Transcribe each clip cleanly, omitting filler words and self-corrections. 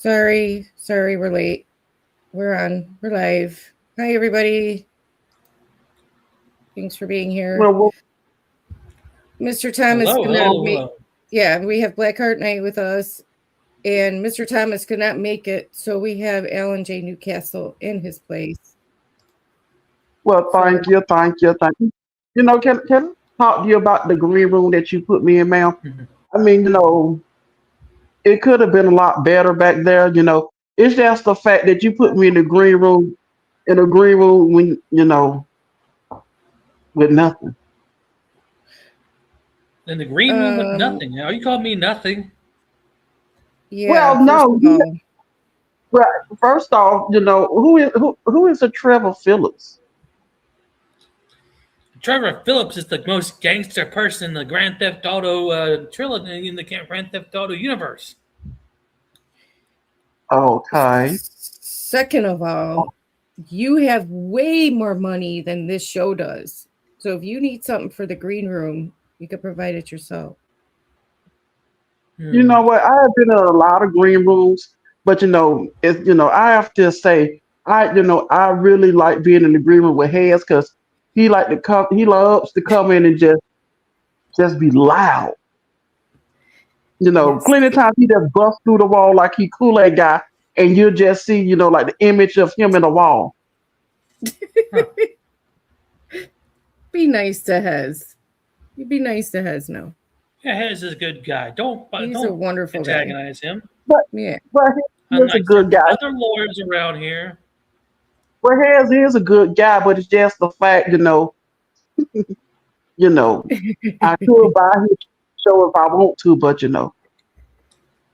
Sorry, we're late. We're live. Hi, everybody. Thanks for being here. Well, Mr. Thomas hello. Yeah, we have Blackheart Night with us, and Mr. Thomas could not make it, so we have Alan J. Newcastle in his place. well, thank you. You know, can I talk to you about the green room that you put me in, ma'am? I mean, it could have been a lot better back there. It's just the fact that you put me in the green room, when with nothing. In the green room with nothing. Are you calling me nothing? Yeah. Well, no. Right. First off, who is a Trevor Phillips? Trevor Phillips is the most gangster person in the Grand Theft Auto trilogy in the Grand Theft Auto universe. Okay. Second of all, you have way more money than this show does. So if you need something for the green room, you could provide it yourself. You know what? I have been in a lot of green rooms, but I have to say, I really like being in the green room with Hayes because he loves to come in and just be loud. Yes. Plenty of times he just busts through the wall like he Kool-Aid guy, and you just see, like the image of him in the wall. Be nice to Hez. You'd be nice to Hez now. Yeah, Hez is a good guy. He's a wonderful antagonize guy. him. But yeah, he's a good guy. Other lawyers around here. Well, Hez is a good guy, but it's just the fact, I could buy his show if I want to, but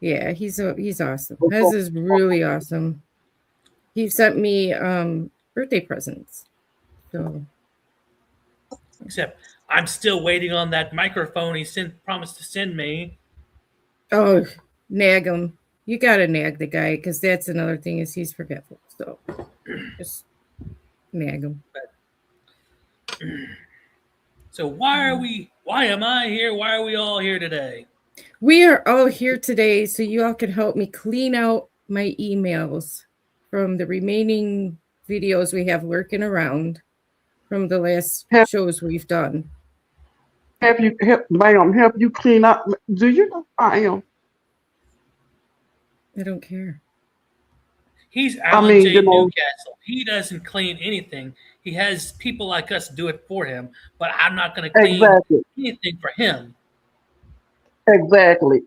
Yeah, he's awesome. Hez is really awesome. He sent me birthday presents. So except I'm still waiting on that microphone he promised to send me. Oh, nag him. You gotta nag the guy because that's another thing is he's forgetful. So just nag him. So why am I here? Why are we all here today? We are all here today so you all can help me clean out my emails from the remaining videos we have lurking around from the last shows we've done. Help you clean up? Do you know I am? I don't care. He's Alan J. Newcastle. He doesn't clean anything. He has people like us do it for him, but I'm not going to clean anything for him. Exactly.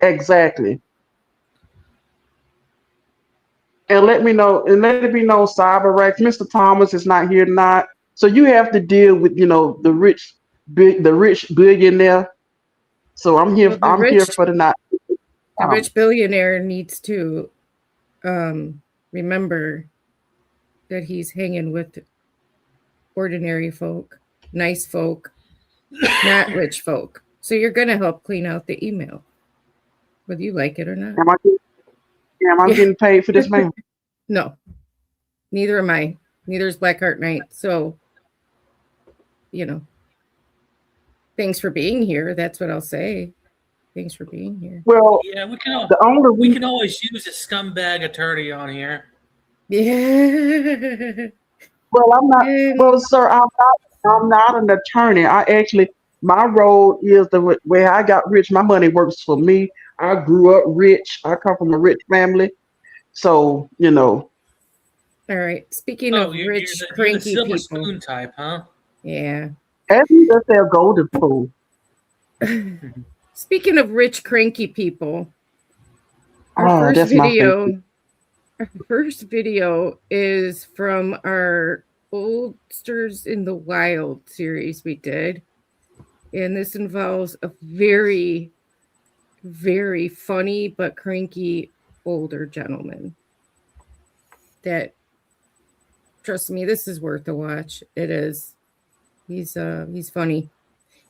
And let me know, CyberRex, Mr. Thomas is not here tonight. So you have to deal with, the rich billionaire. So I'm here for the night. The rich billionaire needs to remember that he's hanging with ordinary folk, nice folk, not rich folk. So you're going to help clean out the email, whether you like it or not. Am I getting paid for this, ma'am? No, neither am I. Neither is Blackheart Night. So, thanks for being here. That's what I'll say. Thanks for being here. Well, yeah, we can always use a scumbag attorney on here. Yeah. Well, I'm not. Well, sir, I'm not an attorney. My role is the way I got rich. My money works for me. I grew up rich. I come from a rich family, so All right. Speaking of rich, cranky you're the silver people, spoon type, huh? Yeah. As you just say, a golden spoon. Speaking of rich, cranky people, our first video is from our Oldsters in the Wild series we did. And this involves a very, very funny but cranky older gentleman that, trust me, this is worth a watch. It is. He's funny.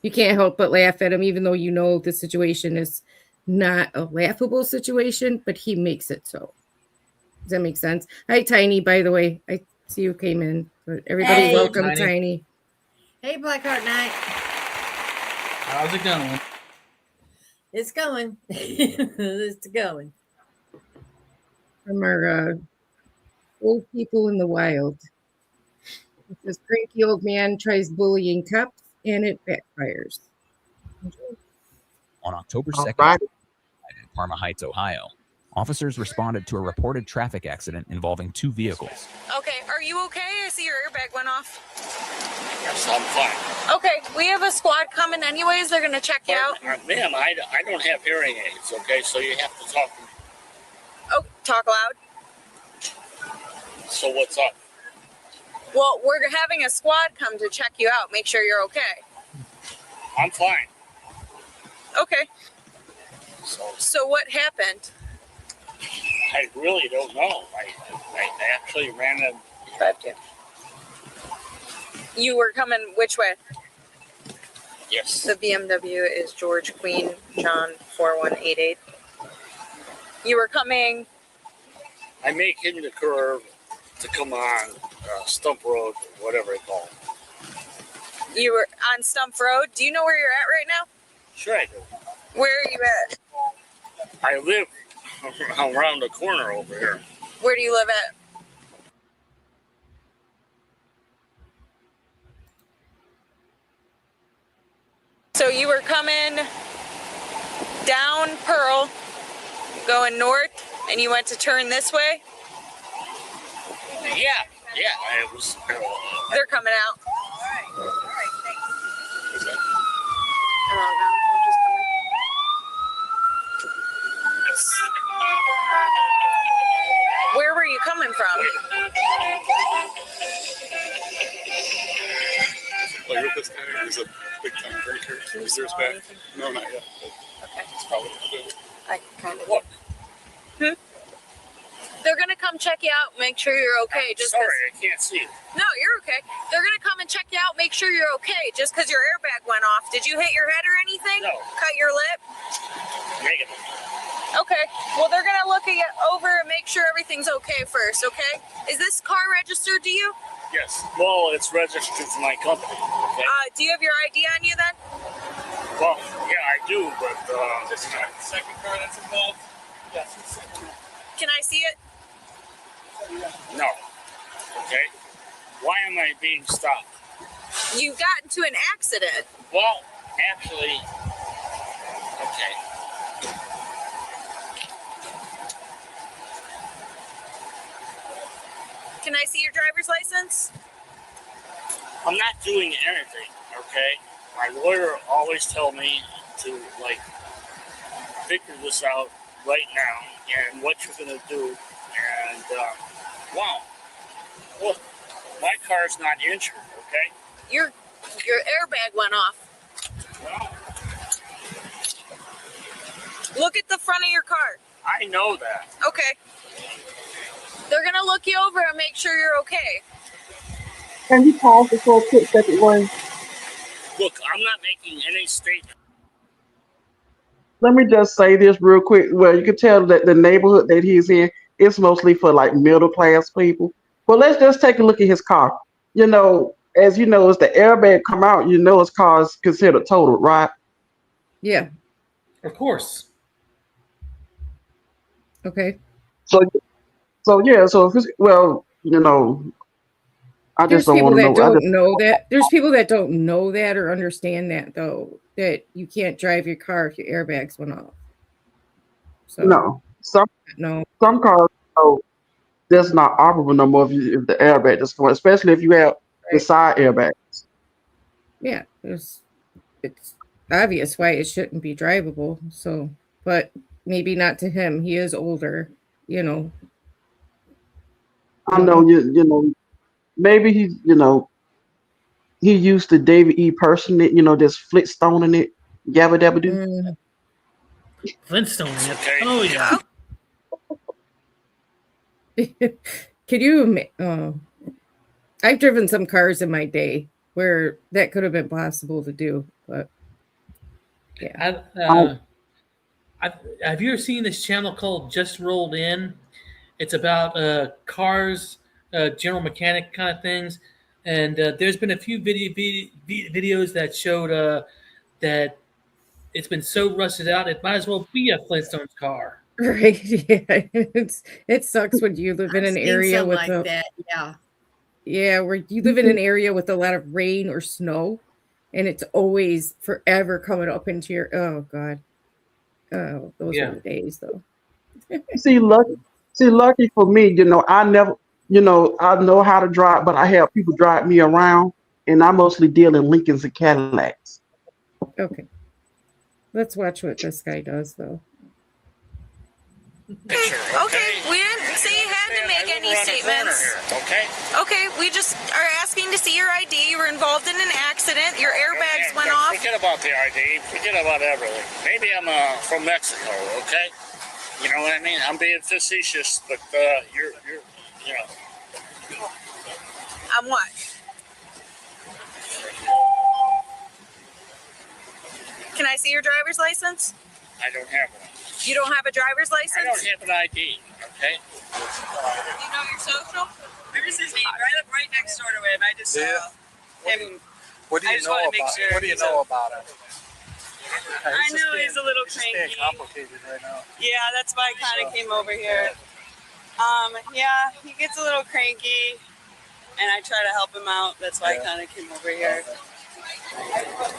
You can't help but laugh at him, even though you know the situation is not a laughable situation, but he makes it so. Does that make sense? Hi, Tiny, by the way. I see you came in. Everybody, welcome, Tiny. Hey, Blackheart Night. How's it going? It's going. It's going. from our old people in the wild. This cranky old man tries bullying cops, and it backfires. On October All 2nd, right. in Parma Heights, Ohio, officers responded to a reported traffic accident involving two vehicles. Okay, are you okay? I see your airbag went off. Yes, I'm fine. Okay, we have a squad coming anyways. They're going to check you out. Ma'am, I don't have hearing aids, okay? So you have to talk to me. Oh, talk loud. So what's up? Well, we're having a squad come to check you out, make sure you're okay. I'm fine. Okay. So So what happened? I really don't know. I actually ran a... You were coming which way? Yes. The BMW is George Queen John 4188. You were coming... I make hitting the curve to come on Stump Road, whatever it's called. You were on Stump Road. Do you know where you're at right now? Sure I do. Where are you at? I live around the corner over here. Where do you live at? So you were coming down Pearl, going north, and you went to turn this way? Yeah, it was... They're coming out. Is that... Oh, no, they're just coming. Where were you coming from? Like with this guy, he's a big time drinker. Is theirs back? No, not yet. Okay. It's probably I kind of. What? They're gonna come check you out, make sure you're okay. I'm Just sorry, 'cause- I can't see you. No, you're okay. They're gonna come and check you out, make sure you're okay. Just because your airbag went off. Did you hit your head or anything? No. Cut your lip? Negative. Okay. Well, they're gonna look at you over and make sure everything's okay first. Okay. Is this car registered to you? Yes. Well, it's registered to my company. Okay. Do you have your ID on you then? Well, yeah, I do, but This is the second car that's involved. Yes. Can I see it? no. Okay. Why am I being stopped? You got into an accident. Well, actually, okay. Can I see your driver's license? I'm not doing anything, okay? My lawyer always tell me to, like, figure this out right now and what you're going to do. And, wow. Look, my car's not injured, okay? Your airbag went off. Well, Look at the front of your car. I know that. Okay. They're gonna look you over and make sure you're okay. Can you pause this for a quick second, Wayne? Look, I'm not making any statement. Let me just say this real quick. Well, you can tell that the neighborhood that he's in is mostly for like middle class people. But let's just take a look at his car. You know, as you know, as the airbag come out, you know his car is considered totaled, right? Yeah. Of course. Okay. So yeah. So if it's, well, you know, I There's just don't people want to that know. don't know that. There's people that don't know that or understand that though, that you can't drive your car if your airbags went off. So No, some no. cars, oh, that's not operable no more if the airbag is going, especially if you have the side airbags. Yeah, it's obvious why it shouldn't be drivable. So, but maybe not to him. He is older, you know. I know you know, maybe he, you know, he used to David E. Person it, you know, just Flintstoning it, yabba dabba do. Flintstone. Okay. Oh, yeah. Can you? I've driven some cars in my day where that could have been possible to do, but yeah. Have you ever seen this channel called Just Rolled In? It's about cars, general mechanic kind of things. And there's been a few videos that showed that it's been so rusted out, it might as well be a Flintstones car. Right. Yeah. It sucks when you live in I've an seen area some with like a that. Yeah. yeah, where you live in an area with a lot of rain or snow, and it's always forever coming up into your oh god. Oh, those were Yeah. the days though. See, lucky for me, I never, I know how to drive, but I have people drive me around, and I mostly deal in Lincolns and Cadillacs. Okay. Let's watch what this guy does though. Okay, we didn't say you had to make any statements. Okay? Okay, we just are asking to see your ID. You were involved in an accident. Your airbags went off. Forget about the ID. Forget about everything. Maybe I'm from Mexico, okay? You know what I mean? I'm being facetious, but you're, you know. I'm what? Can I see your driver's license? I don't have one. You don't have a driver's I license? don't have an ID, okay? You know your social? This is me. I live right next door to him. I just Yeah. him. What do I you just know wanna about make sure What do you he's know a- about it? I know he's a little it's just being cranky. complicated right now. Yeah, that's why I kind of came over here. Yeah, he gets a little cranky, and I try to help him out. That's why I kind of came over here.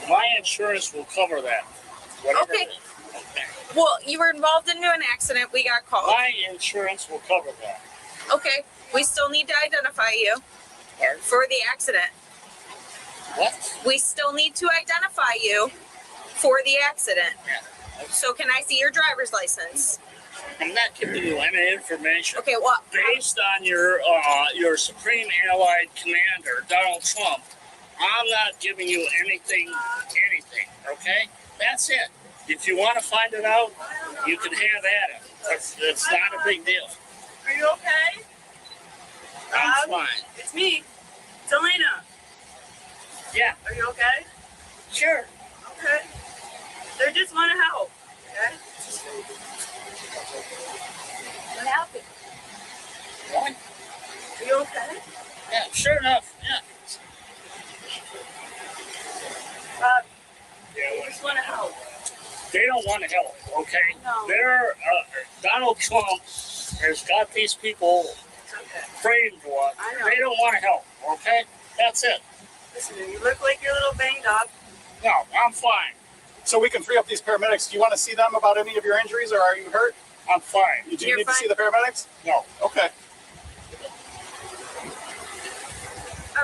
My insurance will cover that. Whatever Okay. it is. Okay. Well, you were involved in an accident. We got called. My insurance will cover that. Okay. We still need to identify you Pardon? for the accident. What? We still need to identify you for the accident. Yeah. So can I see your driver's license? I'm not giving you any information. Okay, well, Based on your Supreme Allied Commander, Donald Trump, I'm not giving you anything, okay? That's it. If you want to find it out, you can have at it. It's not a big deal. Are you okay? I'm fine. It's me. It's Elena. Yeah, Are you okay? sure. Okay. They just want to help. Okay. what happened? What? Are you okay? Yeah, sure enough. Yeah. They just want to help. They don't want to help, okay? No. They're, Donald Trump has got these people It's okay. praying for us. I know. They don't want to help, okay? That's it. Listen, you look like you're a little banged up. No, I'm fine. So we can free up these paramedics. Do you want to see them about any of your injuries, or are you hurt? I'm fine. Do you You're need fine. to see the paramedics? No. Okay.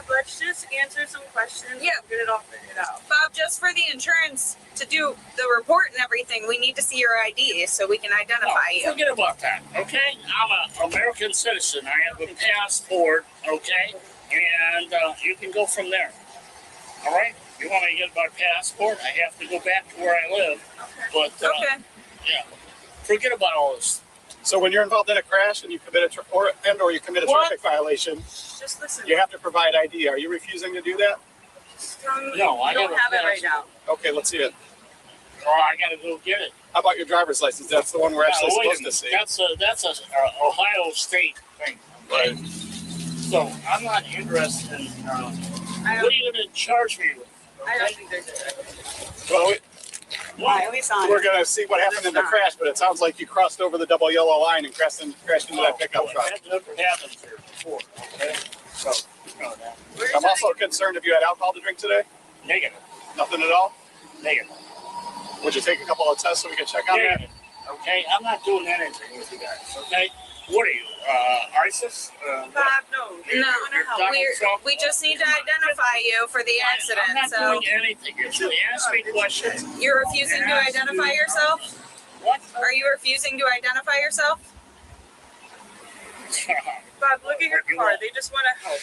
Let's just answer some questions. Yeah. And get it all figured out. Bob, just for the insurance to do the report and everything, we need to see your ID so we can No, identify you. forget about that, okay? I'm an American citizen. I have a passport, okay? And you can go from there. All right? You want me to get my passport? I have to go back to where I live. But, Okay. yeah, forget about all this. So when you're involved in a crash and you commit or you commit a What? traffic violation, Just listen. you have to provide ID. Are you refusing to do that? No, I don't have it right now. Okay, let's see it. Oh, I got to go get it. How about your driver's license? That's the one we're actually Now, wait a supposed to minute. see. That's a Ohio State thing. Right. So I'm not interested in. What are you going to charge me with? I don't think they're good. Well, Why? At least on we're going to see what happened in the crash, but it sounds like you crossed over the double yellow line and crashed into that pickup truck. That never happened here before. Okay, so you know that. I'm also concerned if you had alcohol to drink today. Negative. Nothing at all? Negative. Would you take a couple of tests so we can check on that? Negative. Okay, I'm not doing anything with you guys. Okay, what are you, ISIS? Bob, no. They No, want to help. Donald Trump? we just need to identify you for the I'm accident. not So doing anything. If you ask me questions, you're refusing to identify yourself? what? Are you refusing to identify yourself? Bob, look at your car. They just want to help.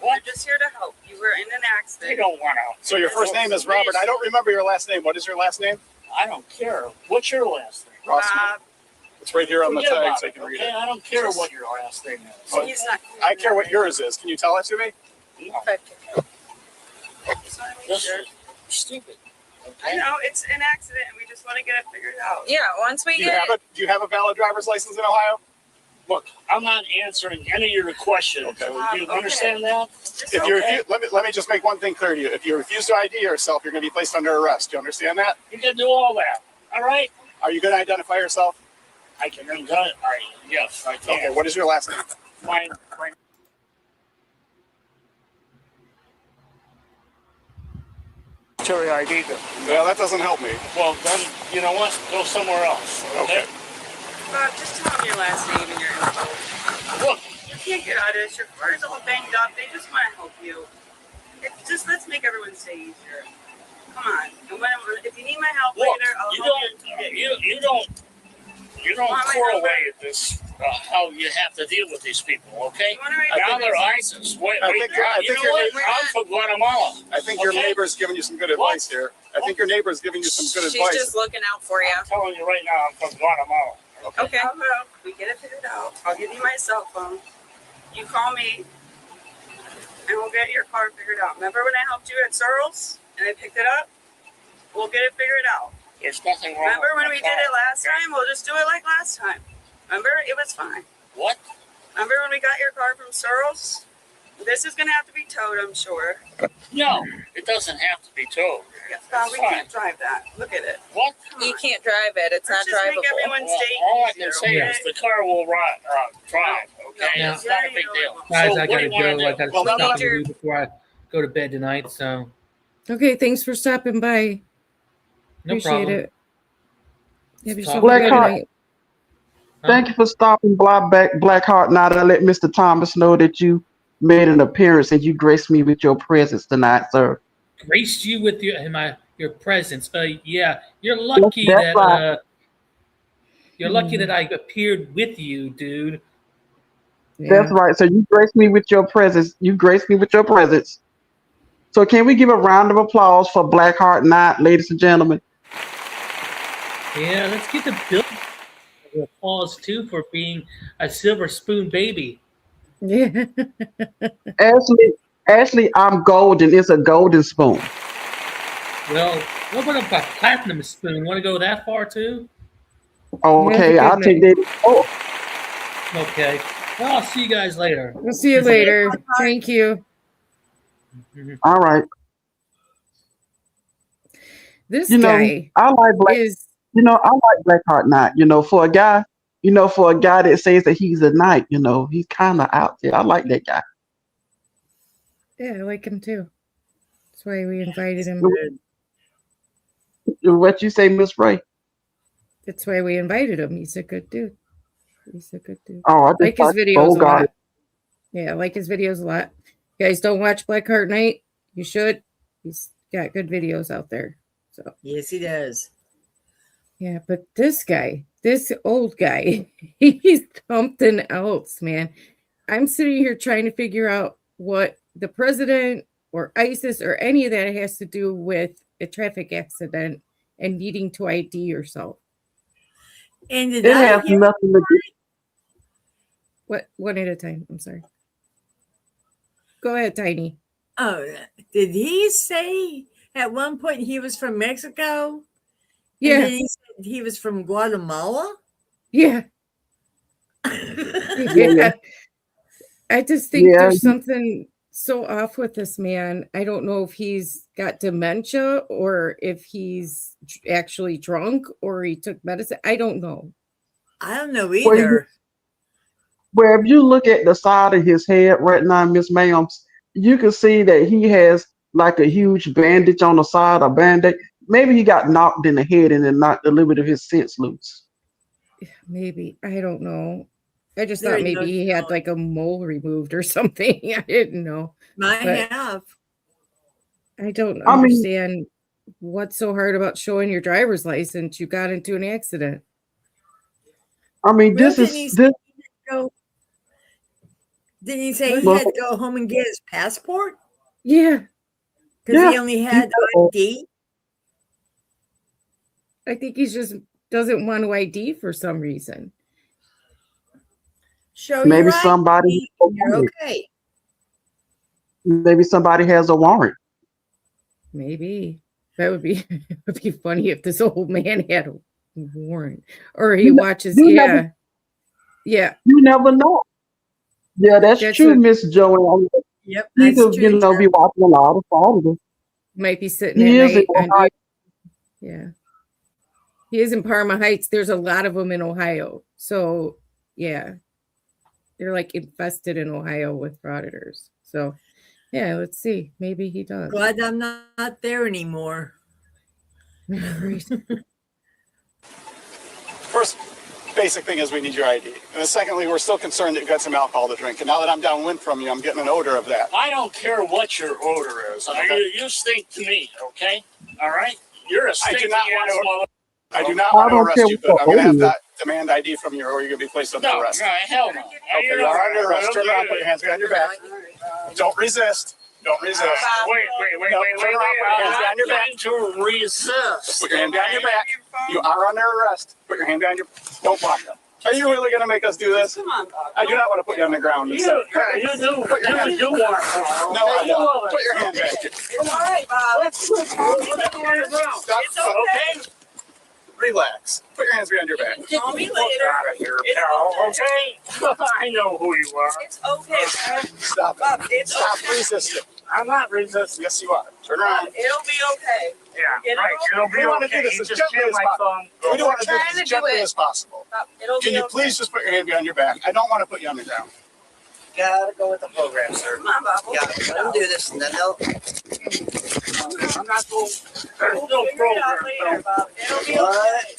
What? They're just here to help. You were in an They accident. don't want to. So your first name is Robert. I don't remember your last name. What is your last name? I don't care. What's your last name? Rossman. Bob, It's right here on the Forget tag about so you it, can read okay? it. I don't care what your last name is. Oh, he's not. I care what yours is. Can you tell it to me? No, Just wanna make that's sure. stupid. I Okay? know it's an accident, and we just want to get it figured out. Yeah, once we Do get you have a valid driver's license in Ohio? Look, I'm not answering any of your questions. Okay. Do you understand that? Just If you Okay. let me just make one thing clear to you. If you refuse to ID yourself, you're going to be placed under arrest. Do you understand that? You can do all that. All right? Are you going to identify yourself? I can ring gun. Yes, I can. Okay, what is your last name? Mine. Military ID. Well, that doesn't help me. Well, then, you know what? Go somewhere else. Okay? Just tell them your last name and your info. Look. You can't get out of this. Your car is all banged up. They just want to help you. Let's make everyone stay easier. Come on. And if you need my help Look, later, I'll help you. You don't correlate at this how you have to deal with these people, okay? Now they're ISIS. Wait, you know what? I'm from Guatemala. I think your neighbor's giving you some good advice here. I think your neighbor's giving you some good advice. She's just looking out for you. I'm telling you right now, I'm from Guatemala. Okay. Well, we get it figured out. I'll give you my cell phone. You call me, and we'll get your car figured out. Remember when I helped you at Searles, and I picked it up? We'll get it figured out. There's nothing wrong. Remember when we did it last time? We'll just do it like last time. Remember? It was fine. What? Remember when we got your car from Searles? This is going to have to be towed, I'm sure. No, it doesn't have to be towed. We can't drive that. Look at it. What? You can't drive it. It's not Let's just make drivable. everyone stay All I can easier, say is the car will drive, okay? Yeah. It's not a big deal. Guys, So I what do gotta you wanna go. do? I gotta Well, stop no, and do before I go to bed tonight. So Okay, thanks for stopping by. no Appreciate problem. it. Have yourself a Black good Heart, night. thank you for stopping by Blackheart. Now to let Mr. Thomas know that you made an appearance and you graced me with your presence tonight, sir. Graced you with your presence. Yeah, you're lucky That's that right. you're lucky that I appeared with you, dude. That's right. So you graced me with your presence. You graced me with your presence. So can we give a round of applause for Blackheart Night, ladies and gentlemen? Yeah, let's get the bill applause too for being a silver spoon baby. Yeah. Ashley, I'm golden. It's a golden spoon. Well, what about a platinum spoon? Want to go that far too? Okay, Yeah, I'll take that. Oh, Okay. Well, I'll see you guys later. We'll see you later. Thank you. all right. This You know, guy I like is I like Blackheart Knight. For a guy, that says that he's a knight, he's kind of out there. I like that guy. yeah, I like him too. That's why we invited him. What you say, Miss Ray? That's why we invited him. He's a good dude. He's a good dude. Oh, I Like his just videos a got lot. it. Yeah, I like his videos a lot. You guys don't watch Blackheart Knight? You should. He's got good videos out there. So Yes, he does. yeah, but this guy, this old guy, he's something else, man. I'm sitting here trying to figure out what the president or ISIS or any of that has to do with a traffic accident and needing to ID yourself. And did It I has hear nothing to do. What? One at a time. I'm sorry. Go ahead, Tiny. Oh, did he say at one point he was from Mexico? Yeah. And then he said he was from Guatemala? Yeah. Yeah. I just think there's something so off with this man. I don't know if he's got dementia or if he's actually drunk or he took medicine. I don't know. I don't know either. Well, if you look at the side of his head right now, Miss Ma'ams, you can see that he has like a huge bandage on the side, a band-aid. Maybe he got knocked in the head and then knocked a little bit of his sense loose. Maybe. I don't know. I just There thought you maybe go. he had like a mole removed or something. I didn't know. Might But have. I don't I mean- understand what's so hard about showing your driver's license. You got into an accident. I mean, Well, this is this. Didn't he say he Well- had to go home and get his passport? Yeah. Because Yeah. he only had ID? I think he just doesn't want to ID for some reason. Show Maybe your somebody- ID, you're okay. Maybe somebody has a warrant. Maybe. That would be it would be funny if this old man had a warrant. Or he You know- watches, you yeah. never- Yeah. You never know. Yeah, that's That's true, what- Miss Joanne. Yep, He that's could, true. be watching a lot of Saturday. Might be sitting He at is night in and Ohio. yeah. He is in Parma Heights. There's a lot of them in Ohio. So, yeah. They're like infested in Ohio with predators. So, yeah, let's see. Maybe he does. Glad I'm not there anymore. First basic thing is we need your ID. And then secondly, we're still concerned that you've got some alcohol to drink. And now that I'm downwind from you, I'm getting an odor of that. I don't care what your odor is. Okay. You stink to me, okay? All right? You're a stinky I do not want to arrest you, but I'm going to have to demand ID from you or you're going to be placed under arrest. No, hell no. Okay, you're under arrest. Turn around, put your hands behind your back. Don't resist. Don't resist. Wait. Turn around, put your hands behind your back. To resist. Put your hand behind your back. You are under arrest. Put your hand behind your... Don't block them. Are you really going to make us do this? Come on, Bob. I do not want to put you on the ground. You do want No, I don't. Put your hand back. It's all right, Bob. It's okay. Relax. Put your hands behind your back. Call me later. out of here, pal, okay? I know who you are. It's okay. Stop it. Bob, it's Stop okay. resisting. I'm not resisting. Yes, you are. Turn Bob, around. it'll be okay. Yeah, right. It'll be We want to okay. do this You as just gently hit as my possible. thumb. We don't want to do We're this trying as to do gently it. as possible. Bob, it'll Can be you okay. please just put your hand behind your back? I don't want to put you on the ground. Gotta go with the program, sir. Come on, Bob. Yeah, let him do this and then he'll. I'm not going. There's We'll no figure it out program. later, Bob. It'll be okay.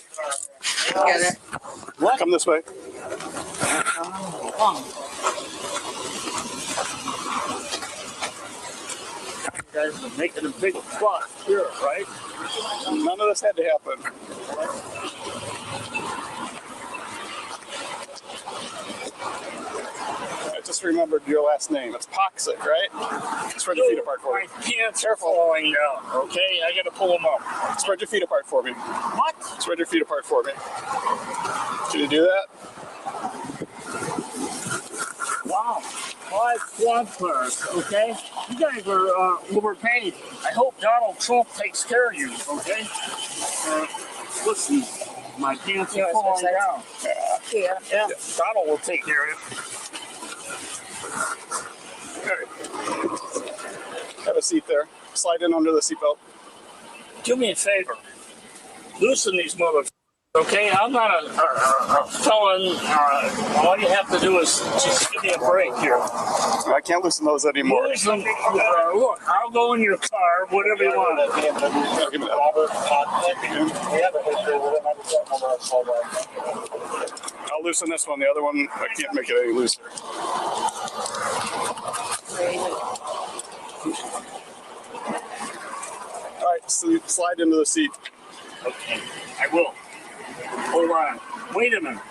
Get it. What? Come this way. You guys are making a big fuss here, right? None of this had to happen. I just remembered your last name. It's Poxic, right? Spread your feet apart for me. My pants are falling down, okay? I gotta pull them up. Spread your feet apart for me. What? Spread your feet apart for me. Can you do that? Wow. 5 quad cars, okay? You guys are overpaid. I hope Donald Trump takes care of you, okay? Listen, my pants are falling down. Yeah. Donald will take care of it. Have a seat there. Slide in under the seatbelt. Do me a favor. Loosen these motherfuckers, okay? I'm not a felon. All you have to do is just give me a break here. I can't loosen those anymore. Loosen, look, I'll go in your car, whatever you want. Give me that. I'll loosen this one. The other one, I can't make it any looser. All right, so slide into the seat. Okay, I will. Hold on. Wait a minute.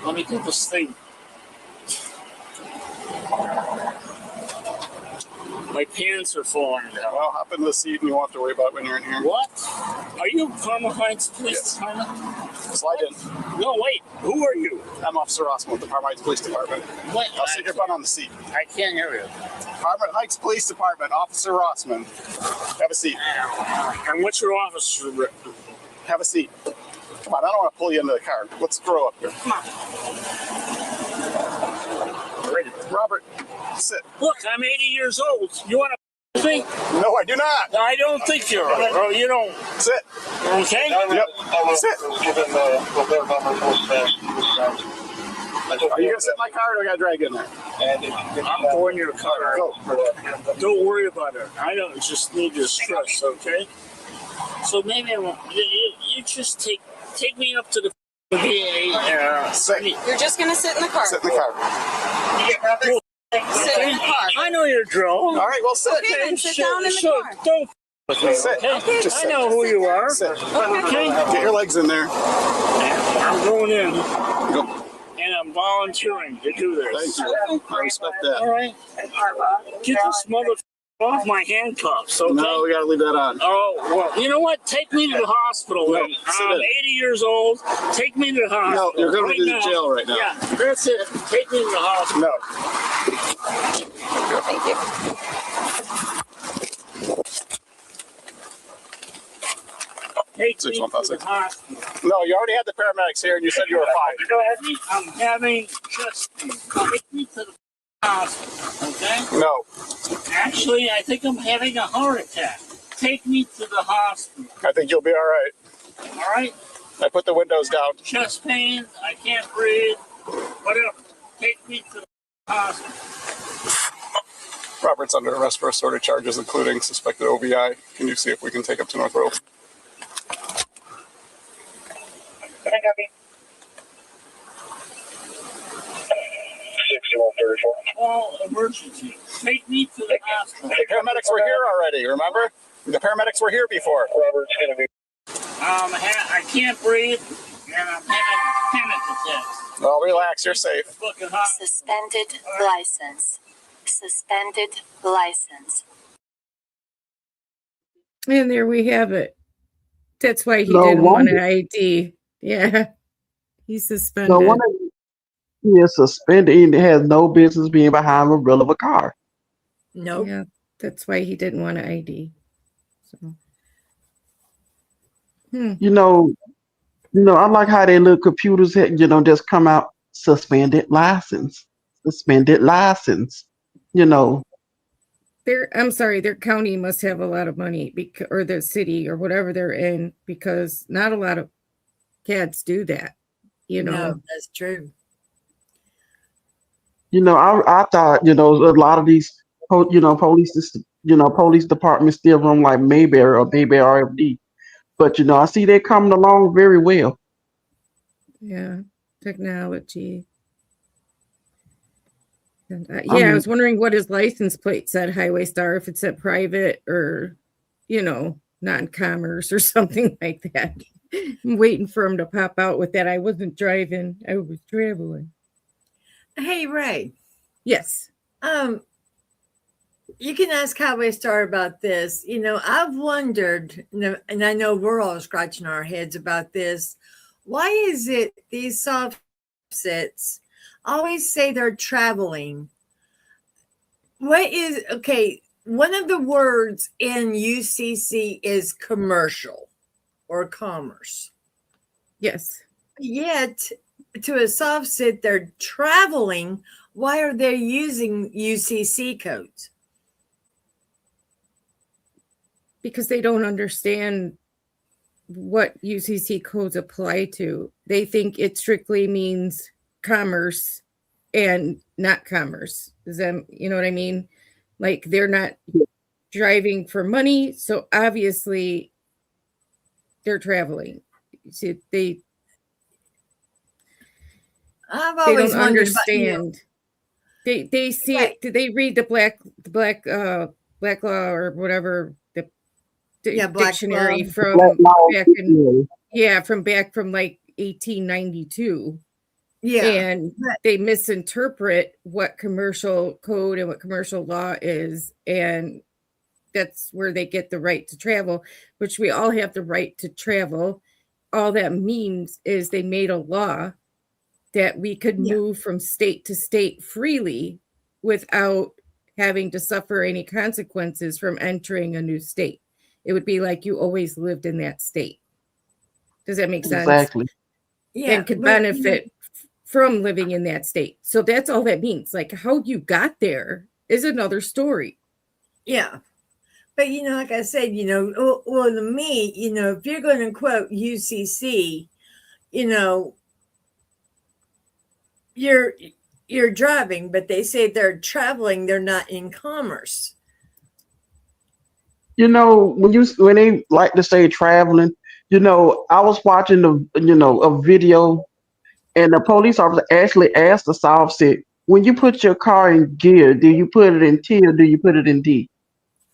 Let me get this thing. My pants are falling down. Well, hop into the seat and you won't have to worry about it when you're in here. What? Are you Parma Heights Police Department? Slide in. No, wait. Who are you? I'm Officer Rossman with the Parma Heights Police Department. What? I'll sit your butt on the seat. I can't hear you. Parma Heights Police Department, Officer Rossman. Have a seat. And what's your office? Have a seat. Come on, I don't want to pull you into the car. Let's grow up here. Come on. Robert, sit. Look, I'm 80 years old. You want to me? No, I do not. I don't think you're. Or you don't. Sit. Okay? Yep. Sit. Are you going to sit in my car or do I got to drag you in there? I'm going in your car. Go. Don't worry about it. I don't just need your stress, okay? So maybe you just take me up to the VA. Sit. You're just gonna sit in the car. Sit in the car. Sit in the car. I know your drill. All right, well, sit. Okay, then sit down in the car. Don't with me, Sit. okay? Just I sit. know who you are. Sit. Okay? Get your legs in there. I'm going in, Go. and I'm volunteering to do this. Thank you. I respect that. All right? Get this motherfucker off my handcuffs, okay? No, we got to leave that on. Oh, well, you know what? Take me to the hospital then. sit I'm in. 80 years old. Take me to the hospital. No, you're going right to be now. in jail right now. Yeah, that's it. Take me to the hospital. No. Thank you. Take me 615 to the hospital. No, you already had the paramedics here and you said you were fine. I'm having just take me to the hospital, okay? No. Actually, I think I'm having a heart attack. Take me to the hospital. I think you'll be all right. All right? I put the windows down. Chest pains, I can't breathe, whatever. Take me to the hospital. Robert's under arrest for assorted charges, including suspected OVI. Can you see if we can take him to North Road? Call emergency. Take me to the hospital. The paramedics were here already, remember? The paramedics were here before. Robert's going to be... I can't breathe, and I'm having panic attacks. Well, relax, you're safe. Fucking hot. Suspended license. Suspended license. And there we have it. That's why he No didn't want wonder. an ID. Yeah. He's suspended. No wonder he is suspended and has no business being behind the wheel of a car. Nope. Yeah, that's why he didn't want an ID. So. You know, I like how they little computers had, just come out suspended license. I'm sorry, their county must have a lot of money or the city or whatever they're in, because not a lot of cats do that. No, that's true. I thought, a lot of these, police departments still run like Mayberry or Mayberry RFD. But, I see they're coming along very well. Yeah, technology. And, I was wondering what his license plate said, Highway Star, if it said private or, non-commerce or something like that. I'm waiting for him to pop out with that. I wasn't driving, I was traveling. Hey, Ray. Yes. You can ask Highway Star about this. I've wondered, and I know we're all scratching our heads about this. Why is it these soft sets always say they're traveling? One of the words in UCC is commercial or commerce. Yes. Yet, to a soft set, they're traveling. Why are they using UCC codes? Because they don't understand what UCC codes apply to. They think it strictly means commerce and not commerce. Does that, you know what I mean? Like, they're not driving for money, so obviously they're traveling. See, they always don't understand. They see it. Did they read the black law or whatever, the dictionary from back from like 1892? Yeah. And they misinterpret what commercial code and what commercial law is. And that's where they get the right to travel, which we all have the right to travel. All that means is they made a law that we could move from state to state freely without having to suffer any consequences from entering a new state. It would be like you always lived in that state. Does that make sense? Exactly. Yeah. And could benefit from living in that state. So that's all that means. Like, how you got there is another story. Yeah. But, like I said, well, to me, if you're going to quote UCC, you're driving, but they say they're traveling, they're not in commerce. When they like to say traveling, I was watching a video, and the police officer actually asked the soft set, when you put your car in gear, do you put it in T or do you put it in D?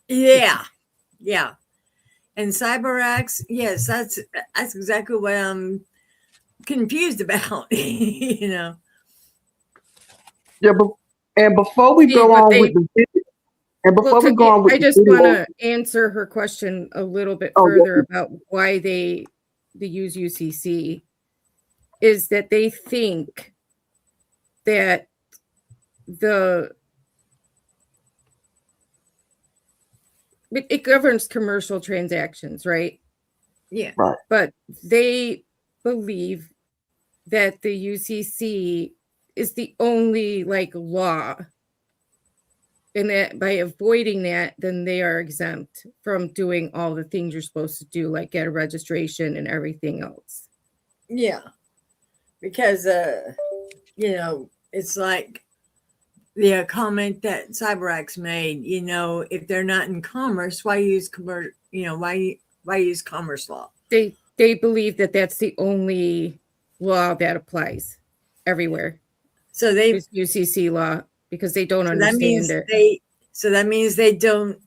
Yeah. Yeah. And CyberX, yes, that's exactly what I'm confused about, Yeah, and before we go on with the video, I just want to answer her question a little bit further about why they use UCC, is that they think that it governs commercial transactions, right? Yeah. Right. But they believe that the UCC is the only law And that by avoiding that, then they are exempt from doing all the things you're supposed to do, like get a registration and everything else. Yeah. Because, you know, it's like the comment that CyberX made, you know, if they're not in commerce, why use why use commerce law? They believe that that's the only law that applies everywhere. So they use UCC law because they don't understand it. That means they don't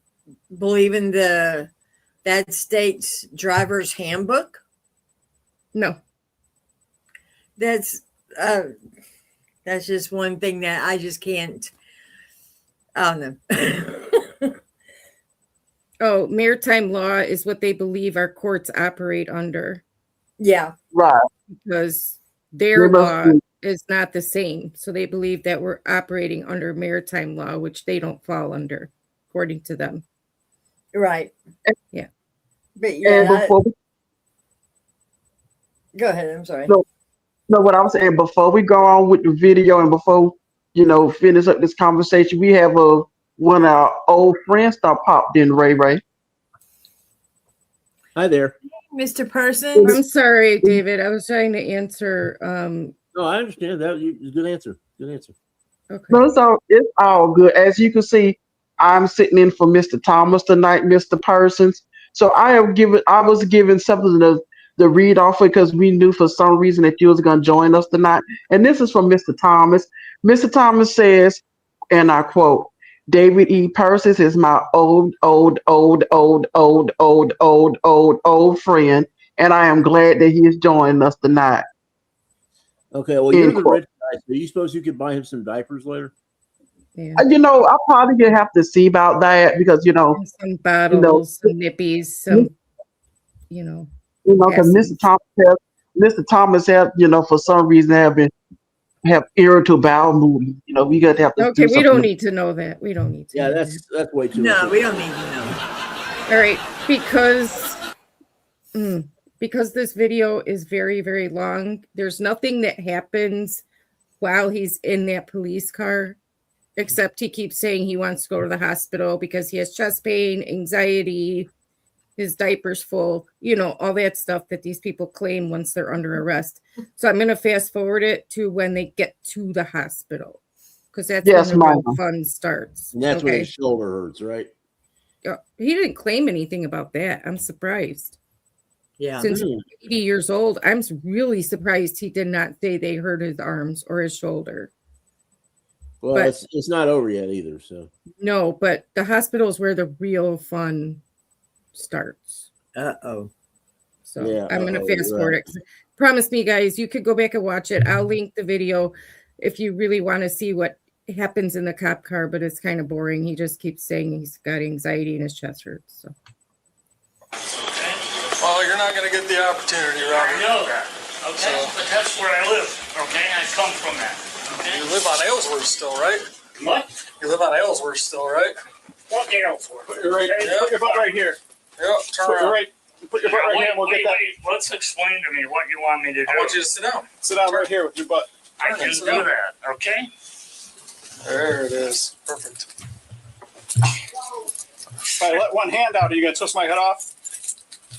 believe in that state's driver's handbook. No, that's just one thing that I just can't. I don't know. Oh, maritime law is what they believe our courts operate under. Yeah, right. Because their law is not the same, so they believe that we're operating under maritime law, which they don't fall under, according to them. Right. Yeah. But yeah. Go ahead. I'm sorry. No, what I was saying, before we go on with the video and before, finish up this conversation, we have one of our old friends that popped in, Ray. Hi there. Mr. Person. I'm sorry, David. I was trying to answer. No, I understand that. Good answer. Good answer. Okay. No, so it's all good. As you can see, I'm sitting in for Mr. Thomas tonight, Mr. Persons. So I was given something to read off because we knew for some reason that you was going to join us tonight. And this is from Mr. Thomas. Mr. Thomas says, and I quote, David E. Persons is my old friend, and I am glad that he is joining us tonight. Okay, well, you're the rich guy, so you suppose you could buy him some diapers later? Yeah. I probably gonna have to see about that because some bottles, some nippies, some because Mr. Thomas have for some reason have irritable bowel movement. We got to have to. Okay, we don't need to know that. We don't need to. Yeah, that's way too. No, we don't need to know. All right, because this video is very, very long. There's nothing that happens while he's in that police car, except he keeps saying he wants to go to the hospital because he has chest pain, anxiety, his diaper's full, all that stuff that these people claim once they're under arrest. So I'm going to fast forward it to when they get to the hospital because that's when the real fun starts. And that's when his shoulder hurts, right? He didn't claim anything about that. I'm surprised. Yeah. Since he's 80 years old, I'm really surprised he did not say they hurt his arms or his shoulder. Well, but it's not over yet either. So no, but the hospital is where the real fun starts. So yeah, I'm gonna fast forward it. Promise me, guys, you could go back and watch it. I'll link the video if you really want to see what happens in the cop car, but it's kind of boring. He just keeps saying he's got anxiety and his chest hurts. So. Well, you're not going to get the opportunity, Robert. I know that. Okay, but that's where I live. Okay, I come from that. Okay? You live on Aylesworth still, right? What? You live on Aylesworth still, right? What Aylesworth? Put your butt right here. Yep, turn around. Put your butt right here and we'll get that. Let's explain to me what you want me to do. I want you to sit down. Sit down right here with your butt. I can do that, okay? There it is. Perfect. If I let one hand out, are you going to twist my head off?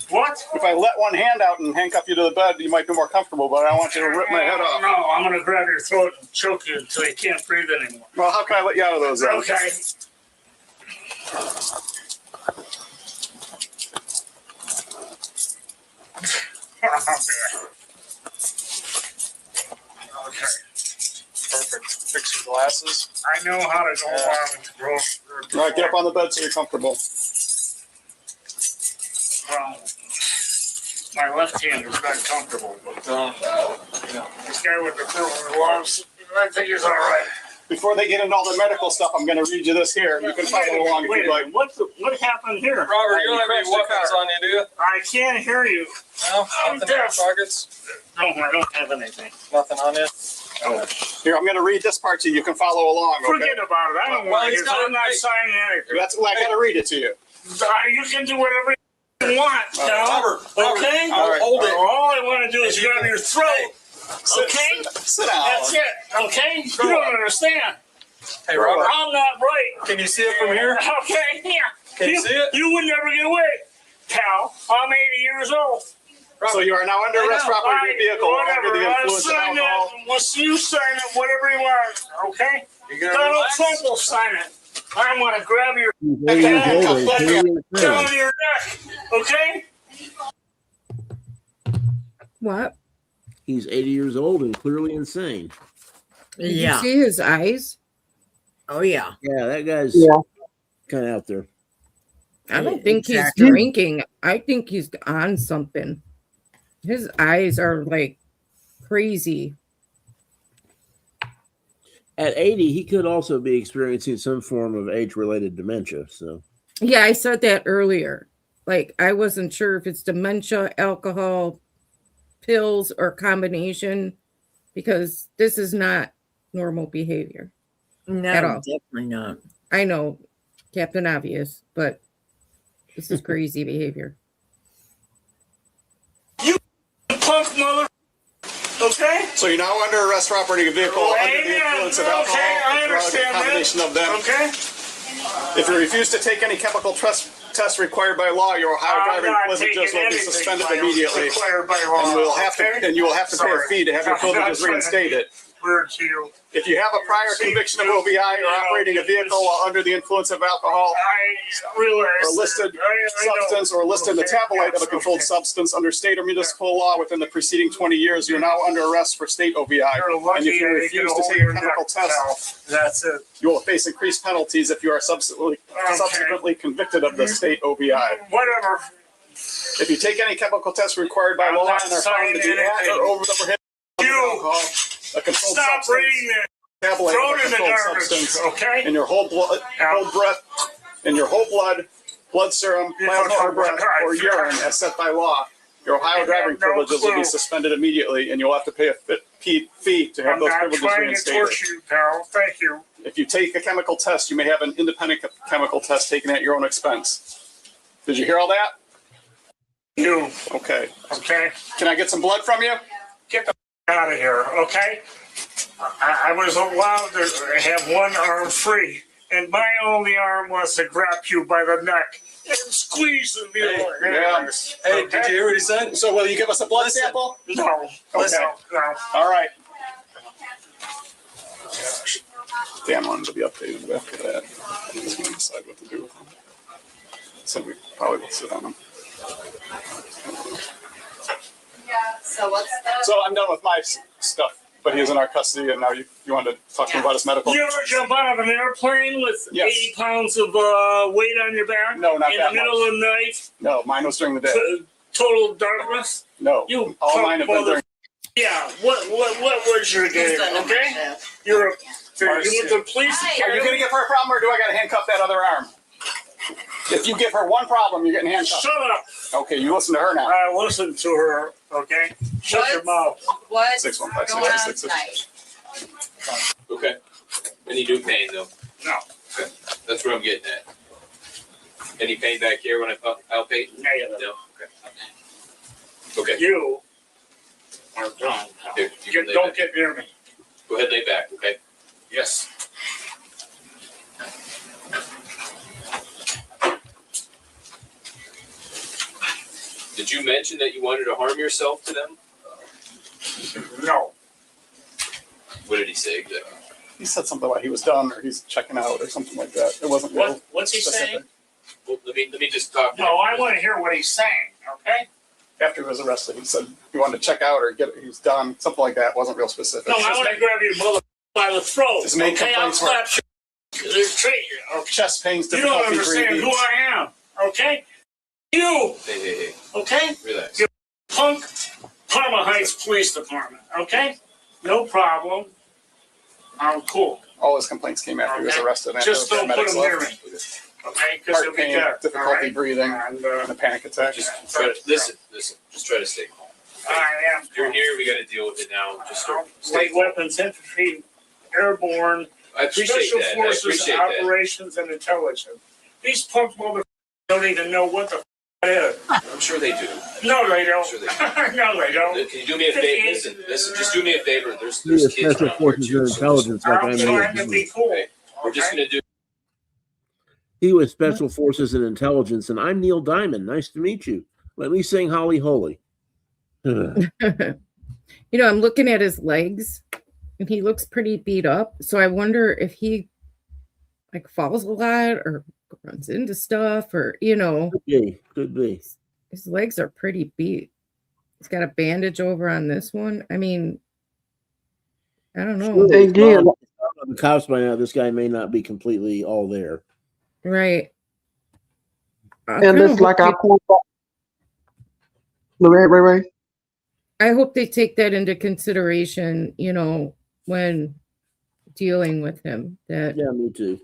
What? If I let one hand out and handcuff you to the bed, you might be more comfortable, but I don't want you to rip my head off. No, I'm going to grab your throat and choke you until you can't breathe anymore. Well, how can I let you out of those? Okay. Okay. Perfect. Fix your glasses. I know how to go along with the growth. All right, get up on the bed so you're comfortable. Well, my left hand is not comfortable, but this guy with the purple gloves, I think he's all right. Before they get into all the medical stuff, I'm going to read you this here. You can follow along if you'd like. What happened here? Robert, you don't have any weapons on you, do you? I can't hear you. No? Nothing in your pockets? No, I don't have anything. Nothing on you? Oh. Here, I'm going to read this part to you. You can follow along. Okay? Forget about it. I don't want it. I'm not signing anything. That's why I got to read it to you. You can do whatever you want, Robert, okay? All right. Hold it. All I want to do is grab your throat. Okay? Sit down. That's it. Okay? You don't understand. Hey, Robert. I'm not right. Can you see it from here? Okay, yeah. Can you see it? You would never get away, pal. I'm 80 years old. So you are now under arrest for operating a vehicle under the influence of alcohol. Once you sign it, whatever you want, okay? Donald Trump will sign it. I'm going to grab your down your neck, okay? What? He's 80 years old and clearly insane. Did you see his eyes? Oh, yeah. Yeah, that guy's kind of out there. I don't think he's drinking. I think he's on something. His eyes are like crazy. At 80, he could also be experiencing some form of age-related dementia. So, yeah, I said that earlier. Like, I wasn't sure if it's dementia, alcohol, pills, or combination, because this is not normal behavior. No, at all. definitely not. I know, Captain Obvious, but this is crazy behavior. You punk mother. Okay? So you're now under arrest for operating a vehicle under the influence of alcohol, I drug, understand a combination that. of them. Okay? If you refuse to take any chemical test required by law, your Ohio driving privileges will be suspended immediately, and you will have to pay a fee to have your privileges reinstated. If you have a prior conviction of OVI or operating a vehicle while under the influence of alcohol, or listed substance, or listed metabolite of a controlled substance under state or municipal law within the preceding 20 years, you're now under arrest for state OVI. And if you refuse to take a chemical test, that's it. You will face increased penalties if you are subsequently convicted of the state OVI. Whatever. If you take any chemical test required by law and are found to be at or over the prohibited alcohol, a controlled Stop substance, reading it. metabolite Throw of it a in the controlled garbage, substance okay? in your whole blood, blood serum, plasma or breath, or urine as set by law, your Ohio driving privileges will be suspended immediately, and you'll have to pay a fee to have those privileges trying reinstated. to torture you, pal. Thank you. If you take a chemical test, you may have an independent chemical test taken at your own expense. Did you hear all that? You. Okay. Okay. Can I get some blood from you? Get the out of here, okay? I was allowed to have one arm free, and my only arm was to grab you by the neck and squeeze the middle. Yeah. Hey, did you hear what he said? So will you give us a blood sample? No. Okay. No. All right. Dan wanted to be updated after that. He's going to decide what to do with them. So we probably will sit on them. So what's the... So I'm done with my stuff, but he's in our custody, and now you wanted to talk to him about his medical? You ever jump out of an airplane with 80 pounds of weight on your back? No, not in that the middle of the night? No, mine was during the day. Total darkness? No, You all mine have been during. Yeah, what was your game, okay? You're with the police Are you going to give her a problem, or do I got to handcuff that other arm? If you give her one problem, you're getting handcuffed. Shut up. Okay, you listen to her now. I listen to her, okay? Shut your mouth. What's 615 going on tonight? Okay. Any new pain though? No. Okay. That's what I'm getting at. Any pain back here when I palpate? Negative. No. Okay. Okay. You are done. Here, you can lay Don't back. get near me. Go ahead, lay back. Okay. Yes. Did you mention that you wanted to harm yourself to them? No. What did he say exactly? He said something about he was done, or he's checking out, or something like that. It wasn't real What's he specific. saying? Well, let me just talk. No, I want to hear what he's saying, okay? After he was arrested, he said he wanted to check out or get it. He was done, something like that. It wasn't real specific. No, I want to grab your mother by the throat. His main Okay, I'll complaints were slap you. chest pains, You don't difficulty understand breathing. who I am, okay? You, Hey. okay? Relax. You punk Parma Heights Police Department, okay? No problem. I'm cool. All his complaints came after he was Okay. arrested. And Just after don't the put paramedics him near left. me, okay? Because he'll Heart be pain, dead. difficulty breathing, And, and a panic attack. Just try to listen. Just try to stay calm. I am. You're here. We got to deal with it now. Just stay Light calm. weapons, infantry, airborne, I appreciate special that. I forces, appreciate that. operations, and intelligence. These punk motherfuckers don't even know what the that is. I'm sure they do. No, they don't. I'm sure they do. No, they don't. Can you do me a favor? Listen. Just do me a favor. There's He is kids special around here forces too. and intelligence like I'm I trying to am. be cool. Okay. just gonna do. He was Special Forces and Intelligence, and I'm Neil Diamond. Nice to meet you. Let me sing Holly Holy. You know, I'm looking at his legs, and he looks pretty beat up. So I wonder if he like falls a lot or runs into stuff, or Could be. His legs are pretty beat. He's got a bandage over on this one. I mean, I don't know. Again, the cops by now, this guy may not be completely all there. Right. and it's like I point out. Right. I hope they take that into consideration, when dealing with him. That Yeah, me too.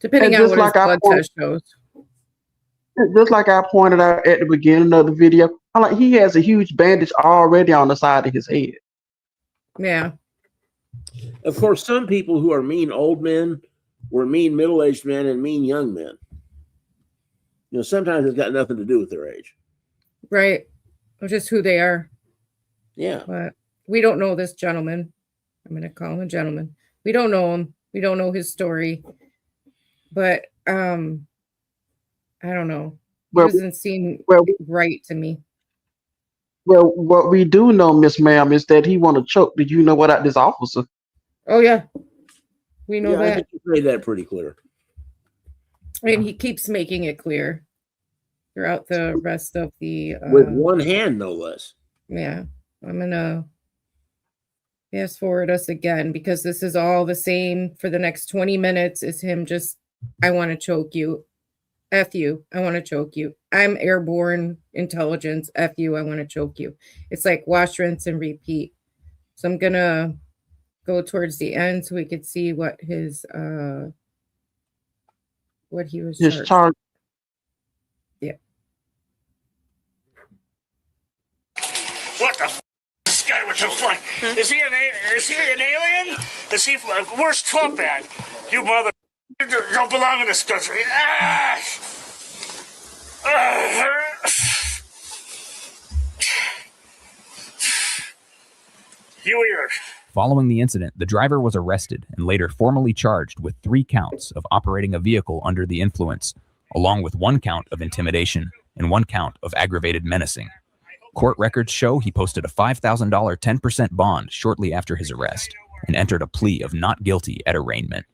Depending And on just what like his I blood point- test shows. Just like I pointed out at the beginning of the video, he has a huge bandage already on the side of his head. Yeah. Of course, some people who are mean old men were mean middle-aged men and mean young men. Sometimes it's got nothing to do with their age. Right. Or just who they are. Yeah. But we don't know this gentleman. I'm going to call him a gentleman. We don't know him. We don't know his story. But I don't know. It Well- doesn't seem right to me. Well, what we do know, Miss Ma'am, is that he want to choke. Did you know what at this officer? Oh, yeah. We know Yeah, I that. think you made that pretty clear. And he keeps making it clear throughout the rest of the... With one hand, no less. Yeah. I'm going to fast forward us again, because this is all the same for the next 20 minutes is him just, I want to choke you. F you. I want to choke you. I'm airborne intelligence. F you. I want to choke you. It's like wash, rinse, and repeat. So I'm going to go towards the end so we could see what his, what he was His charge. Yeah. What the f? This guy with the fly. Is he an alien? Is he? Where's Trump at? You mother. You don't belong in this country. Ah! You here. Following the incident, the driver was arrested and later formally charged with 3 counts of operating a vehicle under the influence, along with 1 count of intimidation and 1 count of aggravated menacing. Court records show he posted a $5,000 10% bond shortly after his arrest and entered a plea of not guilty at arraignment.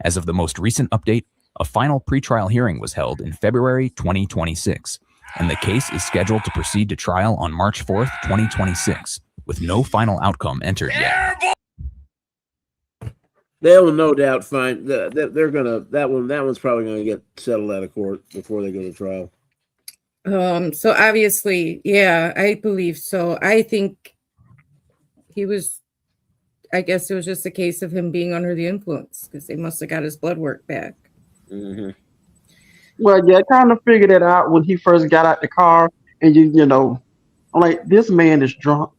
As of the most recent update, a final pretrial hearing was held in February 2026, and the case is scheduled to proceed to trial on March 4th, 2026, with no final outcome entered yet. They'll no doubt find they're gonna that one's probably gonna get settled out of court before they go to trial. So obviously, yeah, I believe so. I think I guess it was just a case of him being under the influence, because they must have got his blood work back. Mm-hmm. Well, yeah, I kind of figured it out when he first got out the car, and I'm like, this man is drunk.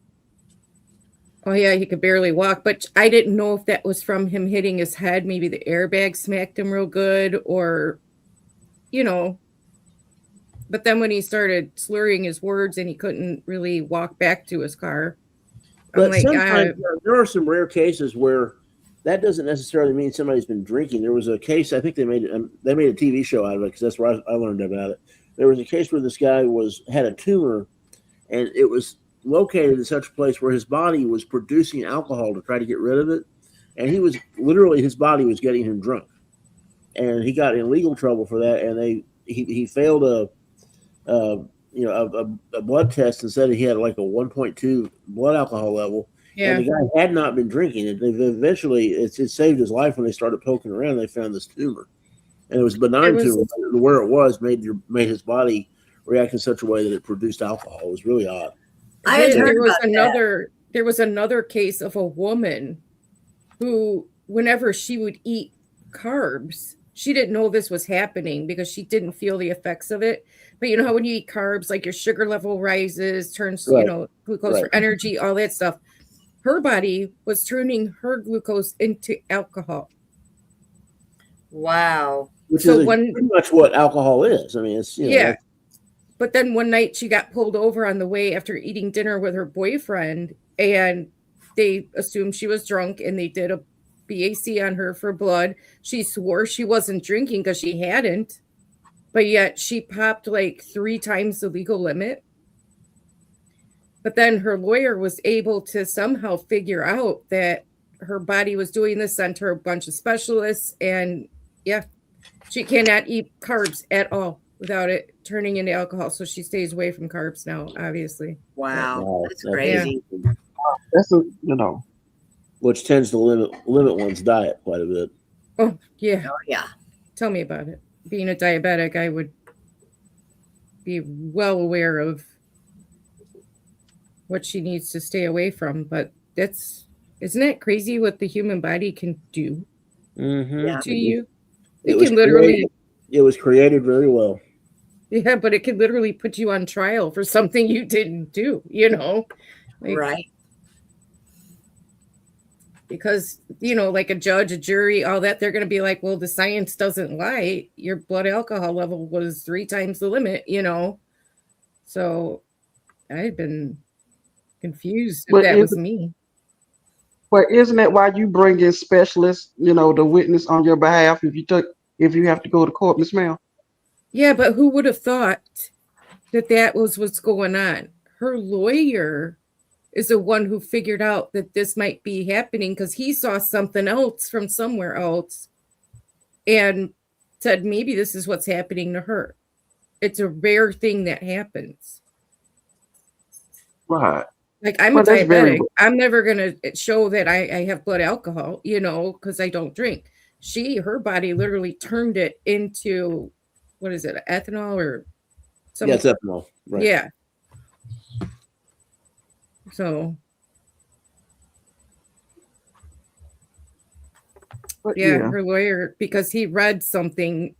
Oh yeah, he could barely walk, but I didn't know if that was from him hitting his head. Maybe the airbag smacked him real good, or, but then when he started slurring his words and he couldn't really walk back to his car, But sometimes there are some rare cases where that doesn't necessarily mean somebody's been drinking. There was a case, I think they made a TV show out of it, because that's where I learned about it. There was a case where this guy had a tumor, and it was located in such a place where his body was producing alcohol to try to get rid of it, and his body was getting him drunk, and he got in legal trouble for that. And he failed a blood test and said he had like a 1.2 blood alcohol level. Yeah. And the guy had not been drinking. And eventually, it saved his life when they started poking around. They found this tumor, and it was a benign tumor. Where it was made his body react in such a way that it produced alcohol. It was really odd. There was another case of a woman who, whenever she would eat carbs, she didn't know this was happening because she didn't feel the effects of it. But you know how when you eat carbs, like your sugar level rises, turns, Right. glucose for energy, all that stuff. Her body was turning her glucose into alcohol. Wow. Which is pretty much what alcohol is. I mean, it's, But then one night she got pulled over on the way after eating dinner with her boyfriend, and they assumed she was drunk, and they did a BAC on her for blood. She swore she wasn't drinking because she hadn't, but yet she popped like 3 times the legal limit. But then her lawyer was able to somehow figure out that her body was doing this, sent her a bunch of specialists, and yeah, she cannot eat carbs at all without it turning into alcohol. So she stays away from carbs now, obviously. Wow, that's Yeah. crazy. That's which tends to limit one's diet quite a bit. Oh yeah. Oh yeah. Tell me about it. Being a diabetic, I would be well aware of what she needs to stay away from. But isn't it crazy what the human body can do to you? It can literally. It was created very well. Yeah, but it could literally put you on trial for something you didn't do, you know? Like, Right. Because, you know, like a judge, a jury, all that, they're going to be like, well, the science doesn't lie. Your blood alcohol level was 3 times the limit, you know? So I've been confused if that was me. But isn't that why you bring in specialists, you know, to witness on your behalf if you have to go to court, Miss Mel? Yeah, but who would have thought that was what's going on? Her lawyer is the one who figured out that this might be happening because he saw something else from somewhere else and said, maybe this is what's happening to her. It's a rare thing that happens. Right. Like, I'm a diabetic. I'm never going to show that I have blood alcohol, you know, because I don't drink. Her body literally turned it into, what is it, ethanol or something? Yeah, it's ethanol. Right. Yeah. So, yeah, her lawyer, because he read something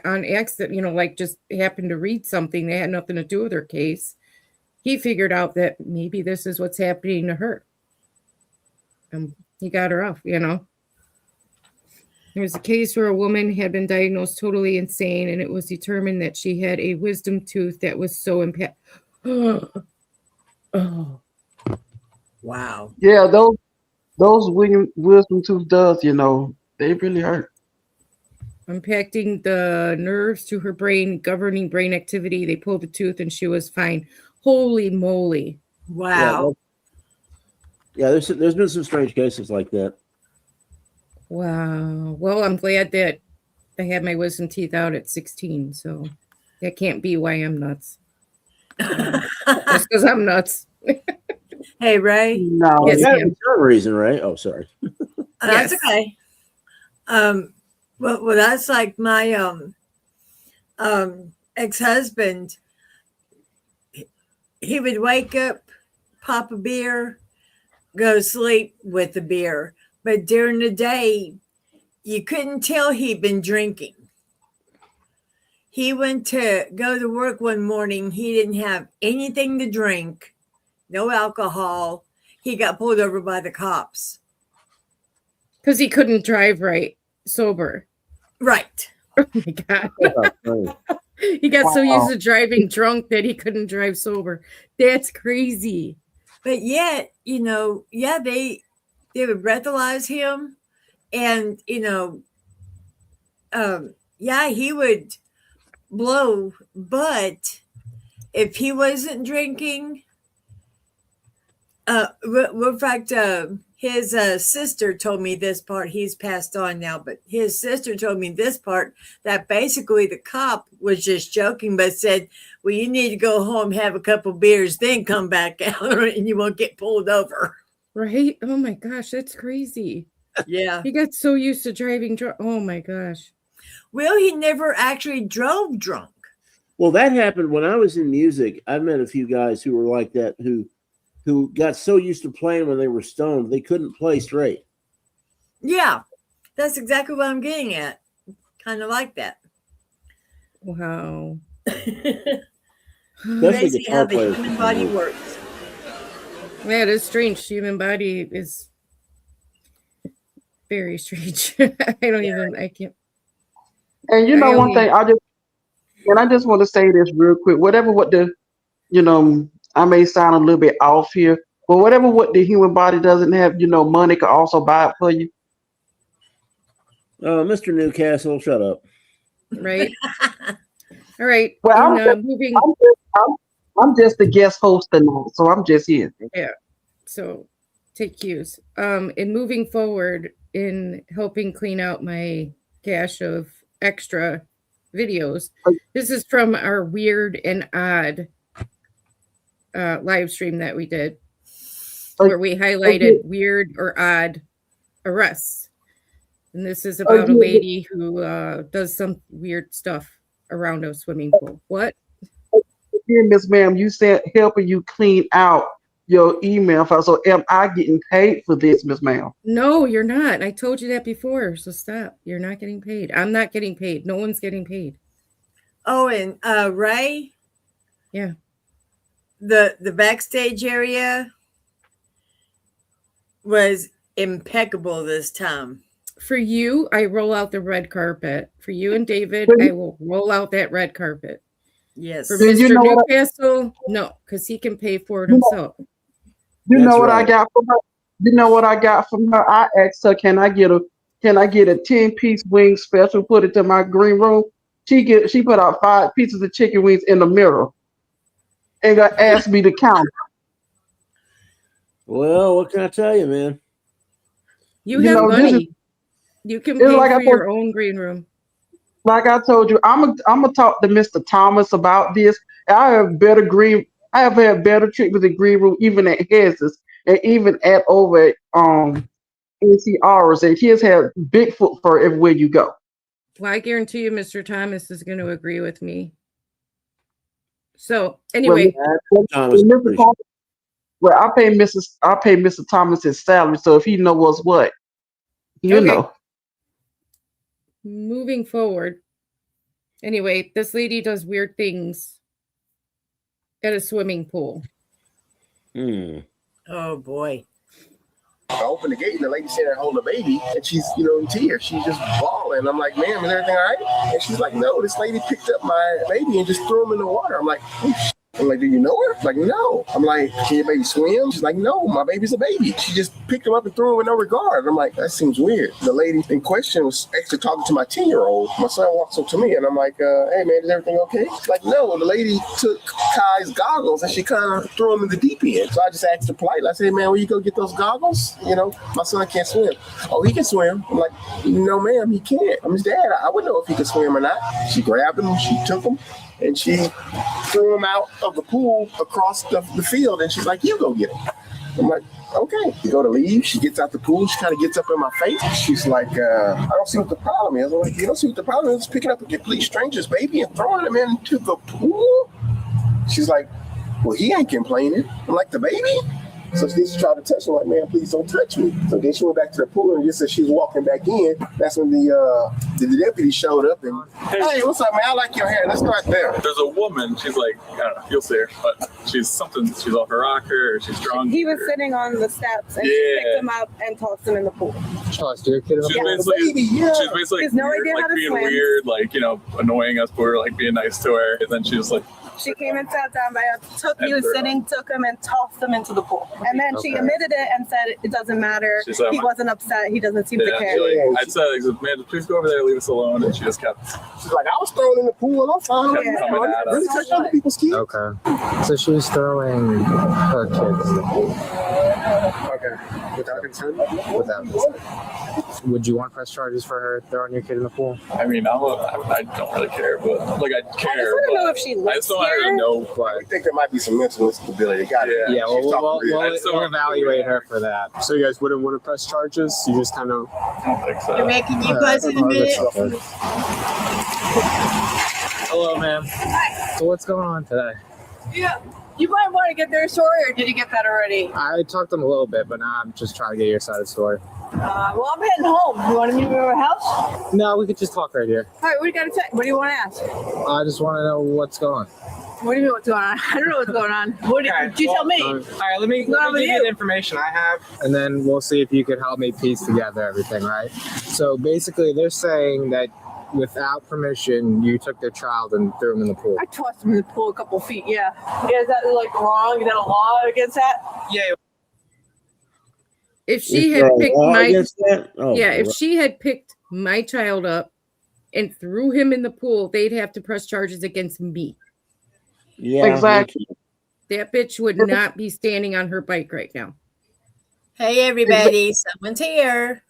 on accident, you know, like just happened to read something that had nothing to do with her case. He figured out that maybe this is what's happening to her. And he got her off, you know. There was a case where a woman had been diagnosed totally insane, and it was determined that she had a wisdom tooth that was so impaired. Oh. Wow. Yeah, those wisdom tooth does, you know, they really hurt. Impacting the nerves to her brain, governing brain activity. They pulled the tooth and she was fine. Holy moly. Wow. Yeah, there's been some strange cases like that. Wow. Well, I'm glad that I had my wisdom teeth out at 16, so that can't be why I'm nuts. Just because I'm nuts. Hey, Ray. No, Yes, that's ma'am. a reason, right? Oh, sorry. That's okay. Well, that's like my ex-husband. He would wake up, pop a beer, go to sleep with the beer. But during the day, you couldn't tell he'd been drinking. He went to go to work one morning. He didn't have anything to drink, no alcohol. He got pulled over by the cops. Because he couldn't drive right, sober. Right. Oh my God. He got so used to driving drunk that he couldn't drive sober. That's crazy. But yet, you know, yeah, they would breathalyze him, and you know, yeah, he would blow. But if he wasn't drinking, in fact, his sister told me this part. He's passed on now, but his sister told me this part, that basically the cop was just joking, but said, well, you need to go home, have a couple beers, then come back out, and you won't get pulled over. Right? Oh my gosh, that's crazy. Yeah. He got so used to driving drunk. Oh my gosh. Well, he never actually drove drunk. Well, that happened when I was in music. I met a few guys who were like that, who got so used to playing when they were stoned, they couldn't play straight. Yeah, that's exactly what I'm getting at. Kind of like that. Wow. Amazing how the human body works. Yeah, it is strange. Human body is very strange. I can't. And you know, one thing I just want to say this real quick. Whatever what the, you know, I may sound a little bit off here, but whatever what the human body doesn't have, you know, money can also buy it for you. Oh, Mr. Newcastle, shut up. Right. All right. Well, Moving. I'm just the guest host tonight, so I'm just here. Yeah. So take cues. In moving forward in helping clean out my cache of extra videos. This is from our weird and odd live stream that we did, where we highlighted weird or odd arrests. And this is about a lady who does some weird stuff around a swimming pool. What? Here, Miss Ma'am, you said helping you clean out your email file. So am I getting paid for this, Miss Ma'am? No, you're not. I told you that before. So stop. You're not getting paid. I'm not getting paid. No one's getting paid. Oh, and Ray? Yeah. The backstage area was impeccable this time. For you, I roll out the red carpet. For you and David, I will roll out that red carpet. Yes. For Mr. Newcastle, no, because he can pay for it himself. You know what I got from her? You know what I got from her? I asked her, can I get a 10-piece wing special, put it to my green room? She put out 5 pieces of chicken wings in the mirror and asked me to count. Well, what can I tell you, man? You have money. You can pay for your own green room. Like I told you, I'm gonna talk to Mr. Thomas about this. I have had better treatment in green room, even at his and even at over at NCR's, and his had Bigfoot for everywhere you go. Well, I guarantee you, Mr. Thomas is going to agree with me. So anyway, I pay Mr. Thomas his salary, so if he knows what's what, you know. Moving forward. Anyway, this lady does weird things at a swimming pool. Oh boy. I opened the gate and the lady said I hold a baby and she's, in tears. She's just bawling. I'm like, ma'am, is everything all right? And she's like, no, this lady picked up my baby and just threw him in the water. I'm like, oh, shit. I'm like, do you know her? Like, no. I'm like, can your baby swim? She's like, no, my baby's a baby. She just picked him up and threw him with no regard. I'm like, that seems weird. The lady in question was actually talking to my 10-year-old. My son walks up to me and I'm like, hey, man, is everything okay? She's like, no, the lady took Kai's goggles and she kind of threw him in the deep end. So I just asked her politely. I said, man, where you go get those goggles? My son can't swim. Oh, he can swim. I'm like, no, ma'am, he can't. I'm his dad. I wouldn't know if he could swim or not. She grabbed him. She took him. And she threw him out of the pool across the field. And she's like, you go get him. I'm like, okay. You go to leave. She gets out the pool. She kind of gets up in my face. She's like, I don't see what the problem is. I'm like, you don't see what the problem is? Picking up a complete stranger's baby and throwing him into the pool? She's like, well, he ain't complaining. I'm like, the baby? So she tried to touch him, like, man, please don't touch me. So then she went back to the pool, and just as she was walking back in, that's when the deputy showed up and, hey, what's up, man? I like your hair. Let's start there. There's a woman. She's like, I don't know, you'll see her, but she's off her rocker, or she's drunk. He was sitting on the steps, and she picked him up and tossed him in the pool. She's basically being weird, annoying us, but we're being nice to her, and then she was like, she came and sat down by us, he was sitting, took him and tossed him into the pool. And then she admitted it and said it doesn't matter. He wasn't upset. He doesn't seem to care. I said, man, please go over there, leave us alone. And she just kept. She's like, I was thrown in the pool. I'm fine. Really touch other people's kids. Okay. So she was throwing her kids in the pool. Okay. Without consent? Without consent. Would you want press charges for her throwing your kid in the pool? I mean, I don't really care, but I care. I just want to know if she lives here. I don't know. I think there might be some mental instability. Yeah, we'll evaluate her for that. So you guys wouldn't want to press charges? You just kind of... I don't think so. You're making you guys admit. Hello, ma'am. So what's going on today? Yeah. You might want to get their story, or did you get that already? I talked to them a little bit, but now I'm just trying to get your side of the story. Well, I'm heading home. You want to meet me at my house? No, we could just talk right here. All right, what do you got to say? What do you want to ask? I just want to know what's going on. What do you mean what's going on? I don't know what's going on. You tell me. All right, let me give you the information I have, and then we'll see if you could help me piece together everything, right? So basically, they're saying that without permission, you took their child and threw him in the pool. I tossed him in the pool a couple feet, yeah. Yeah, is that wrong? Is that a law against that? Yeah. If she Is had there a picked law my against that? Oh, yeah, if right. she had picked my child up and threw him in the pool, they'd have to press charges against me. Yeah, Exactly. That bitch would not be standing on her bike right now. Hey, everybody. Someone's here.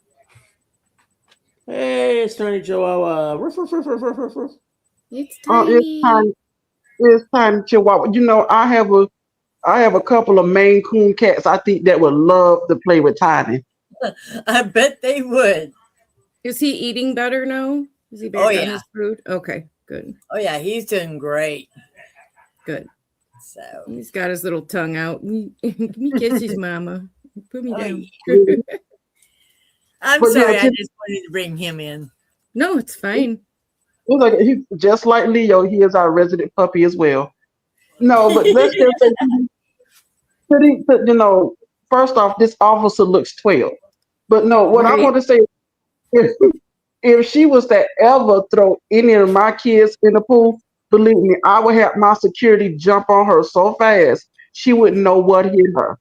Hey, it's Tiny Chihuahua. Ruff, ruff, ruff, ruff, ruff, ruff, ruff. It's It's time, Chihuahua. You know, I have a couple of Maine Coon cats. I think that would love to play with Tiny. I bet they would. Is he eating better now? Is he back on his food? Okay, good. Oh yeah, he's doing great. Good. So he's got his little tongue out. Give me kisses, mama. Put me down. I'm But sorry, yeah, I just wanted to bring him in. No, it's fine. He's just like Leo. He is our resident puppy as well. No, but let's just say, you know, first off, this officer looks 12. But no, what I want to say, if she was to ever throw any of my kids in the pool, believe me, I would have my security jump on her so fast she wouldn't know what hit her.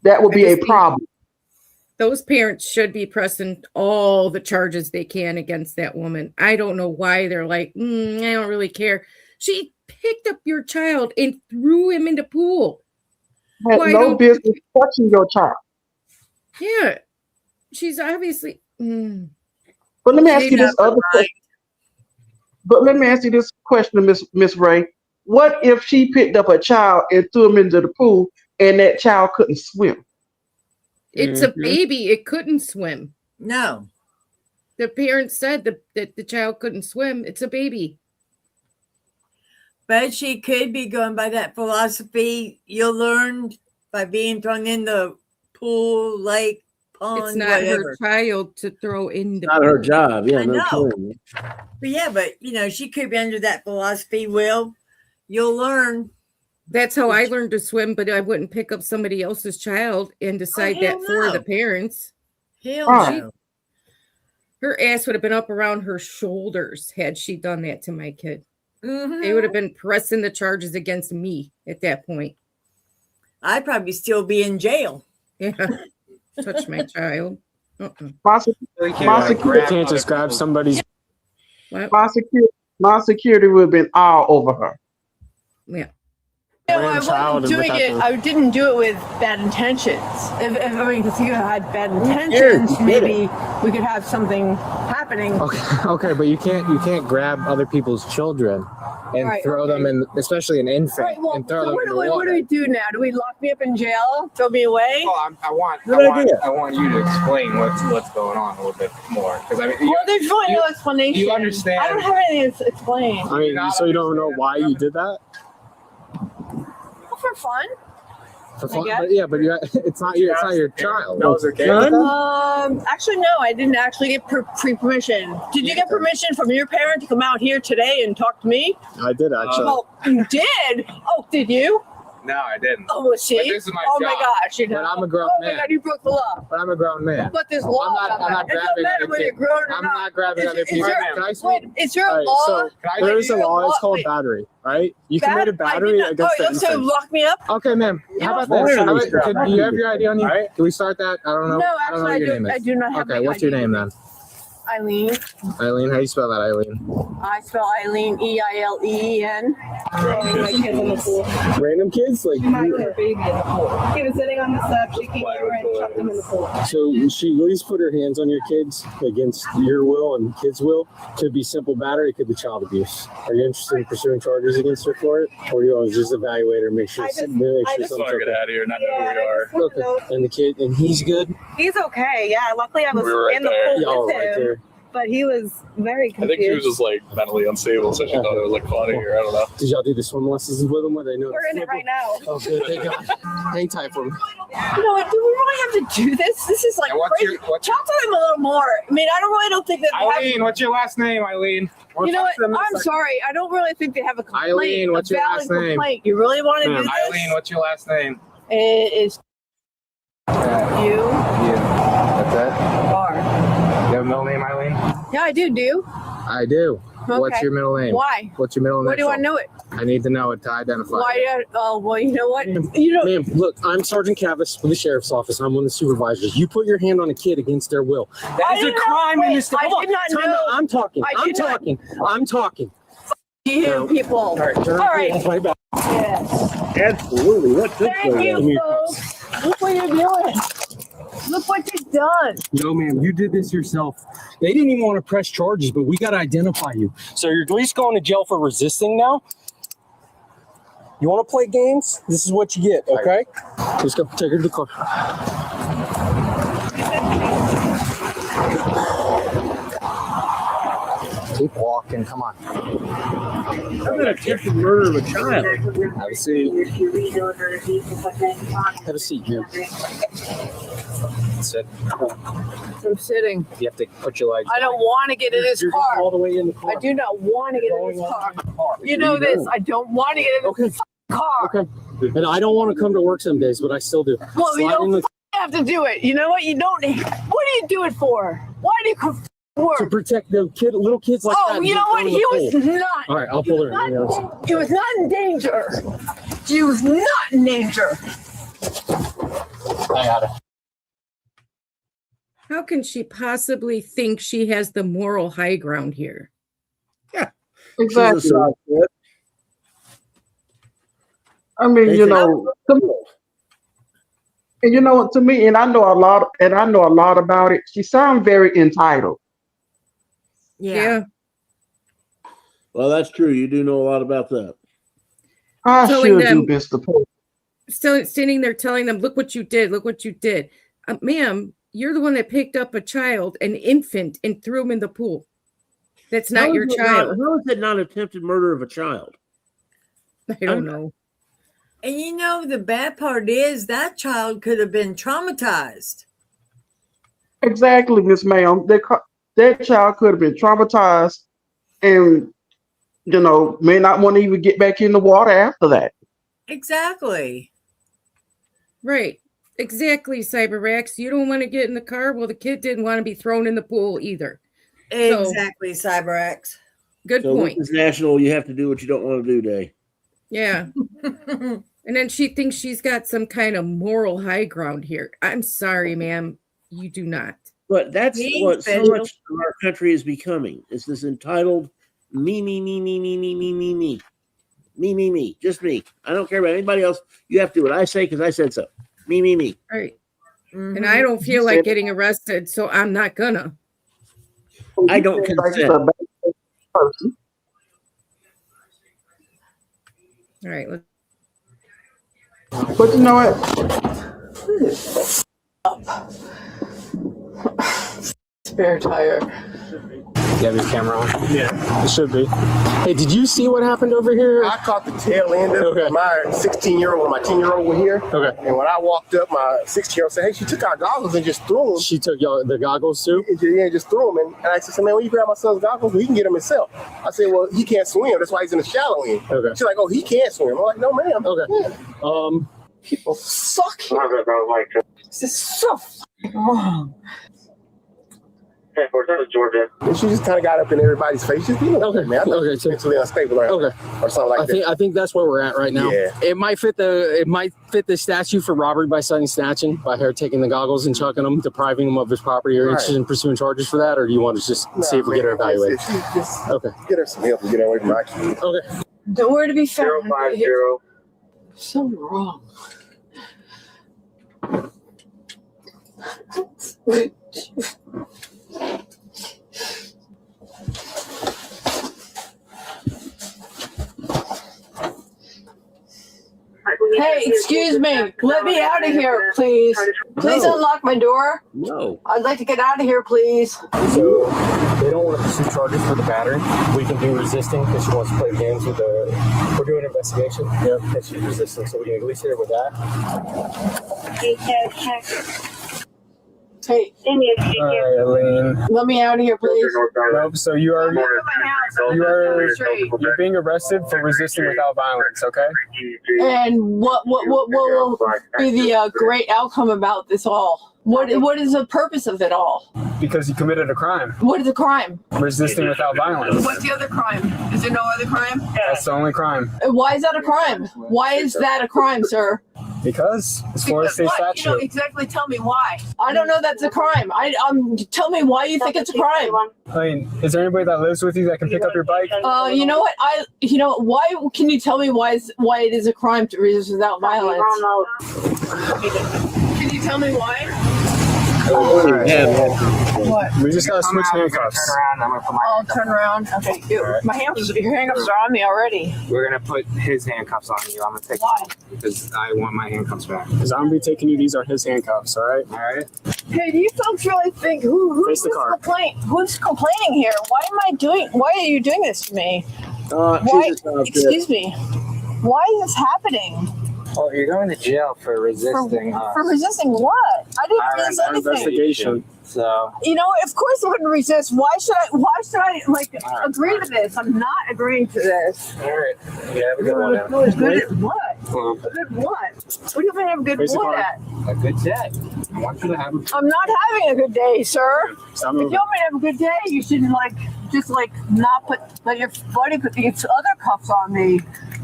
That would be a problem. Those parents should be pressing all the charges they can against that woman. I don't know why they're like, I don't really care. She picked up your child and threw him in the pool. Had no business touching your child. Yeah. She's obviously. But let me ask you this other question. But let me ask you this question, Miss Ray. What if she picked up a child and threw him into the pool and that child couldn't swim? It's a baby. It couldn't swim. No. The parents said that the child couldn't swim. It's a baby. But she could be going by that philosophy you'll learn by being thrown in the pool, lake, pond, It's not whatever. her child to throw in the Not pool. her job. Yeah, I no know. kidding. But you know, she could be under that philosophy. You'll learn. That's how I learned to swim, but I wouldn't pick up somebody else's child and decide that for the parents. Hell no. Her ass would have been up around her shoulders had she done that to my kid. They would have been pressing the charges against me at that point. I'd probably still be in jail. Yeah. Touch my child. You can't just grab somebody's. My security would have been all over her. Yeah. No, I wasn't doing it. I didn't do it with bad intentions. Because you had bad intentions, maybe we could have something happening. Okay, but you can't grab other people's children and throw them in, especially an infant, and throw them in the water. What do we do now? Do we lock me up in jail? Throw me away? Well, I want you to explain what's going on a little bit more, because I mean, there's really no explanation. You understand? I don't have anything to explain. I mean, so you don't know why you did that? For fun. For fun? But it's not your child. That was her kid. Actually, no, I didn't actually get pre-permission. Did you get permission from your parent to come out here today and talk to me? I did actually. Oh, you did? Oh, did you? No, I didn't. Oh, well, see? But this is my job. job. My gosh, you know. But I'm a grown man. Oh my God, you broke the law. But I'm a grown man. But there's law. I'm not grabbing other people. I'm not grabbing other people. Is there a law? So there is a law. It's called battery, right? You committed battery against the so infant. lock me up? Okay, ma'am. How about this? Do you have your ID on you? Can we start that? I don't know. No, I don't know actually, what your name is. I do not have Okay, my what's your ID. name then? Eileen. Eileen, how do you spell that, Eileen? I spell Eileen EILEEN. Random kids? Like, She might put her baby in the pool. He was sitting on the step, she came over and chucked him in the pool. so she at least put her hands on your kids against your will and kids' will. Could be simple battery, it could be child abuse. Are you interested in pursuing charges against her for it? Or do you always just evaluate her, make sure something's Just want to get out of here, not know who we are. okay. And the kid, and he's good? He's okay, yeah. Luckily I was We were right in the there. pool Y'all with right him. there. But he was very I confused. think she was just like mentally unstable, so she thought it was like funny, or I don't know. Did y'all do the swim lessons with them? Where they know We're in it right now. Oh, good. Thank God. Hang tight for me. You know what? Do we really have to do this? This is like crazy. Talk to them a little more. I mean, I don't think that. Eileen, what's your last name, Eileen? You know what? I'm sorry. I don't really think they have a complaint. Eileen, what's a your valid last name? complaint. You really want to do this? Eileen, what's your last name? It is you. That's it? Bar. You have a middle name, Eileen? Yeah, I do. Do you? I do. What's your middle name? Why? What's your middle name? Why do I know it? I need to know it to identify. Why? Well, you know what? You know. Ma'am, look, I'm Sergeant Cavis from the Sheriff's Office. I'm one of the supervisors. You put your hand on a kid against their will. That is a crime in this state. I did not know. I'm talking. I'm talking. You people. All right. Turn right back. Yes. Absolutely. What's this? Thank you, folks. Look what you're doing. Look what you've done. No, ma'am, you did this yourself. They didn't even want to press charges, but we got to identify you. So you're at least going to jail for resisting now. You want to play games? This is what you get, okay? Let's go. Take her to the car. Keep walking. Come on. How about attempted murder of a child? Have a seat. Have a seat, ma'am. Sit. I'm sitting. You have to put your legs. I don't want to get in this car. All the way in the car. I do not want to get in this car. You know this. I don't want to get in this car. Okay. And I don't want to come to work some days, but I still do. Well, you don't have to do it. You know what? You don't. What do you do it for? Why do you come to work? To protect the little kids like that. Oh, you know what? He was not. All right, I'll pull her in. He was not in danger. He was not in danger. I got it. How can she possibly think she has the moral high ground here? Yeah, exactly. I mean, you know, and you know, to me, and I know a lot about it. She sounds very entitled. Yeah. Well, that's true. You do know a lot about that. I Telling sure them- do, Mr. Pope. Still standing there telling them, look what you did, look what you did. Ma'am, you're the one that picked up a child, an infant, and threw him in the pool. That's not your child. How is it not attempted murder of a child? I don't know. And you know, the bad part is that child could have been traumatized. Exactly, Miss Ma'am. That child could have been traumatized and, you know, may not want to even get back in the water after that. Exactly. Right. Exactly, Cyberrex. You don't want to get in the car. Well, the kid didn't want to be thrown in the pool either. Exactly, CyberX. Good point. This is national. You have to do what you don't want to do day. Yeah. And then she thinks she's got some kind of moral high ground here. I'm sorry, ma'am. You do not. But that's what so much of our country is becoming. It's this entitled me. Just me. I don't care about anybody else. You have to do what I say because I said so. Me. Right. And I don't feel like getting arrested, so I'm not gonna. I don't consent. All right. But you know what? Spare tire. You have your camera on? Yeah. It should be. Hey, did you see what happened over here? I caught the tail end of it. My 16-year-old and my 10-year-old were here. Okay. And when I walked up, my 16-year-old said, hey, she took our goggles and just threw them. She took the goggles too? Yeah, just threw them. And I said, man, when you grab my son's goggles, he can get them himself. I said, well, he can't swim. That's why he's in the shallow end. Okay. She's like, oh, he can't swim. I'm like, no, ma'am. Okay. Yeah. People suck here. This is so wrong. Hey, Georgia. And she just kind of got up in everybody's face. Just, you know, Okay, man, I think okay, so- mentally unstable or something like that. I think that's where we're at right now. Yeah. It might fit the statute for robbery by sudden snatching by her taking the goggles and chucking them, depriving him of his property. Are you interested in pursuing charges for that, or do you want to just see if we get her evaluated? Okay. Get her some help and get her away from my kids. Okay. Nowhere to be found. 050. Something wrong. Hey, excuse me. Let me out of here, please. Please unlock my door. No. I'd like to get out of here, please. So they don't want to pursue charges for the battery. We can do resisting because she wants to play games with the. We're doing an investigation. Yep. And she's resisting, so we can at least hit her with that. Hey, All right, Elaine. let me out of here, please. Nope. So you're being arrested for resisting without violence. Okay. And what will be the great outcome about this all? What is the purpose of it all? Because you committed a crime. What is a crime? Resisting without violence. What's the other crime? Is there no other crime? That's the only crime. Why is that a crime? Why is that a crime, sir? Because it's Florida State what? statute. Exactly. Tell me why. I don't know that's a crime. Tell me why you think it's a crime. I mean, is there anybody that lives with you that can pick up your bike? You know what? Why can you tell me why it is a crime to resist without violence? Can you tell me why? What? We just gotta switch handcuffs. I'll turn around. Okay. Your handcuffs are on me already. We're gonna put his handcuffs on you. I'm gonna take Why? because I want my handcuffs back. Because I'm gonna be taking you. These are his handcuffs. All right. All right. Hey, do you folks really think who's complaining here? Why are you doing this to me? Excuse me. Why is this happening? Oh, you're going to jail for resisting. For resisting what? I didn't resist anything. Investigation. So. You know, of course I wouldn't resist. Why should I agree to this? I'm not agreeing to this. All right. Yeah, have a good one. Good at what? A good what? What do you mean have a good what at? A good day. I want you to have I'm not having a good day, sir. If you want me to have a good day, you shouldn't not let your buddy put these other cuffs on me.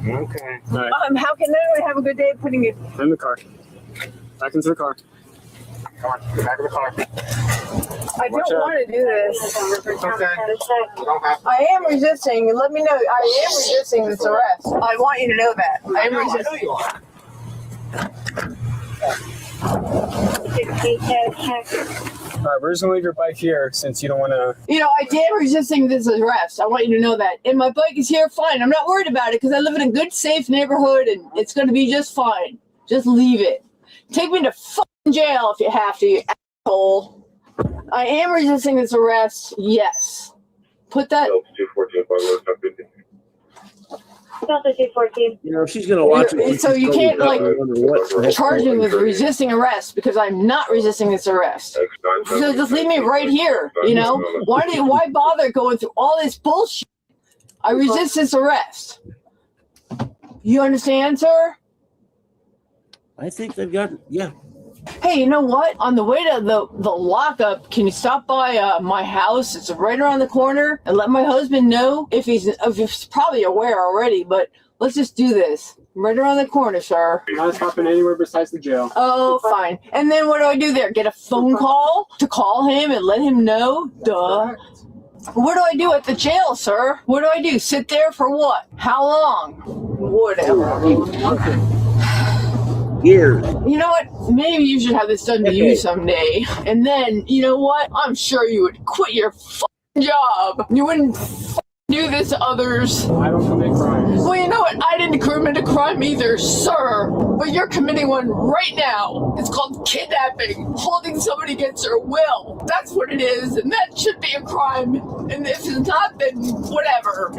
Okay. All right. How can anyone have a good day putting it in the car? Back into the car. Come on, get back in the car. I don't want to do this. Okay. I am resisting. Let me know. I am resisting this arrest. I want you to know that. I am resisting. All right, we're just gonna leave your bike here since you don't want to. I am resisting this arrest. I want you to know that. And my bike is here, fine. I'm not worried about it because I live in a good, safe neighborhood, and it's going to be just fine. Just leave it. Take me to fucking jail if you have to, you asshole. I am resisting this arrest. Yes. Put that. She's gonna watch it. So you can't charge me with resisting arrest because I'm not resisting this arrest. So just leave me right here. Why bother going through all this bullshit? I resist this arrest. You understand, sir? I think they've got Hey, you know what? On the way to the lockup, can you stop by my house? It's right around the corner, and let my husband know if he's probably aware already. But let's just do this right around the corner, sir. You're not stopping anywhere besides the jail. Oh, fine. And then what do I do there? Get a phone call to call him and let him know? Duh. What do I do at the jail, sir? What do I do? Sit there for what? How long? Whatever. Years. You know what? Maybe you should have this done to you someday. And then, you know what? I'm sure you would quit your fucking job. You wouldn't do this to others. I don't commit crimes. Well, you know what? I didn't commit a crime either, sir. But you're committing one right now. It's called kidnapping. Holding somebody against their will. That's what it is. And that should be a crime. And if it's not, then whatever.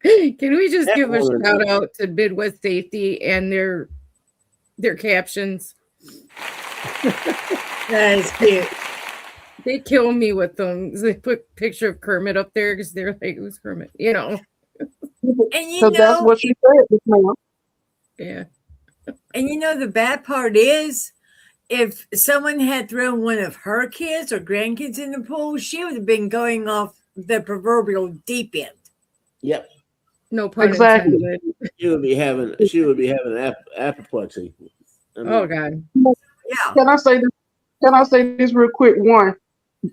Can we just give a shout out to Midwest Safety and their captions? That is cute. They kill me with them. They put a picture of Kermit up there because they're like, who's Kermit? And that's what she said this morning. Yeah. And the bad part is, if someone had thrown one of her kids or grandkids in the pool, she would have been going off the proverbial deep end. Yep. No pun Exactly. intended. She would be having apoplexy. Oh God. Yeah. Can I say this real quick? One,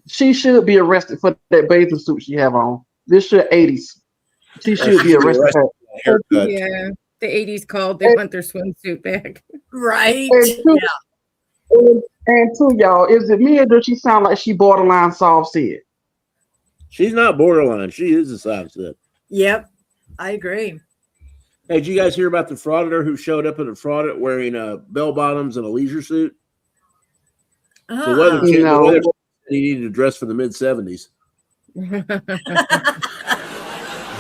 she should be arrested for that bathing suit she have on. This shit 80s. She should be arrested for haircut. Yeah. The 80s called. They want their swimsuit back. Right. And two, y'all, is it me or does she sound like she borderline soft set? She's not borderline. She is a soft set. Yep. I agree. Hey, did you guys hear about the frauditor who showed up at a fraud wearing bell bottoms and a leisure suit? The weather he needed to dress for the mid-70s.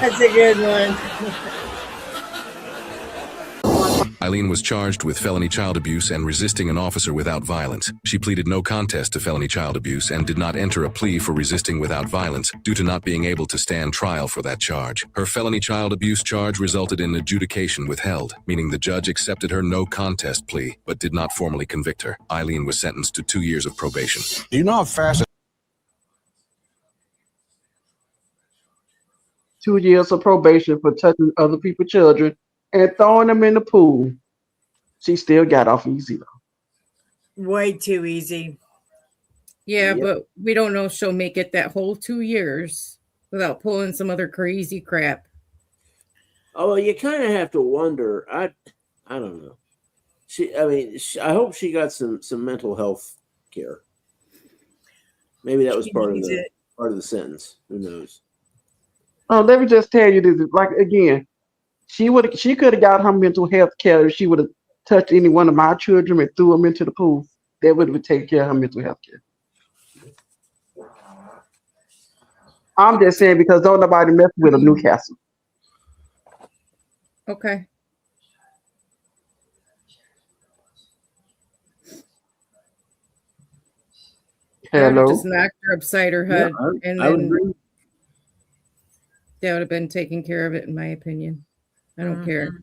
That's a good one. Eileen was charged with felony child abuse and resisting an officer without violence. She pleaded no contest to felony child abuse and did not enter a plea for resisting without violence due to not being able to stand trial for that charge. Her felony child abuse charge resulted in adjudication withheld, meaning the judge accepted her no contest plea but did not formally convict her. Eileen was sentenced to 2 years of probation. Do you know how fast 2 years of probation for touching other people's children and throwing them in the pool. She still got off easy though. Way too easy. Yeah, but we don't know if she'll make it that whole 2 years without pulling some other crazy crap. Although you kind of have to wonder. I don't know. I hope she got some mental health care. Maybe that was part of the sentence. Who knows? Oh, let me just tell you this. Like again, she could have got her mental health care if she would have touched any one of my children and threw them into the pool. That would have taken care of her mental health care. I'm just saying because don't nobody mess with a Newcastle. Okay. I would have just knocked her upside her head, and then that would have been taking care of it, in my opinion. I don't care.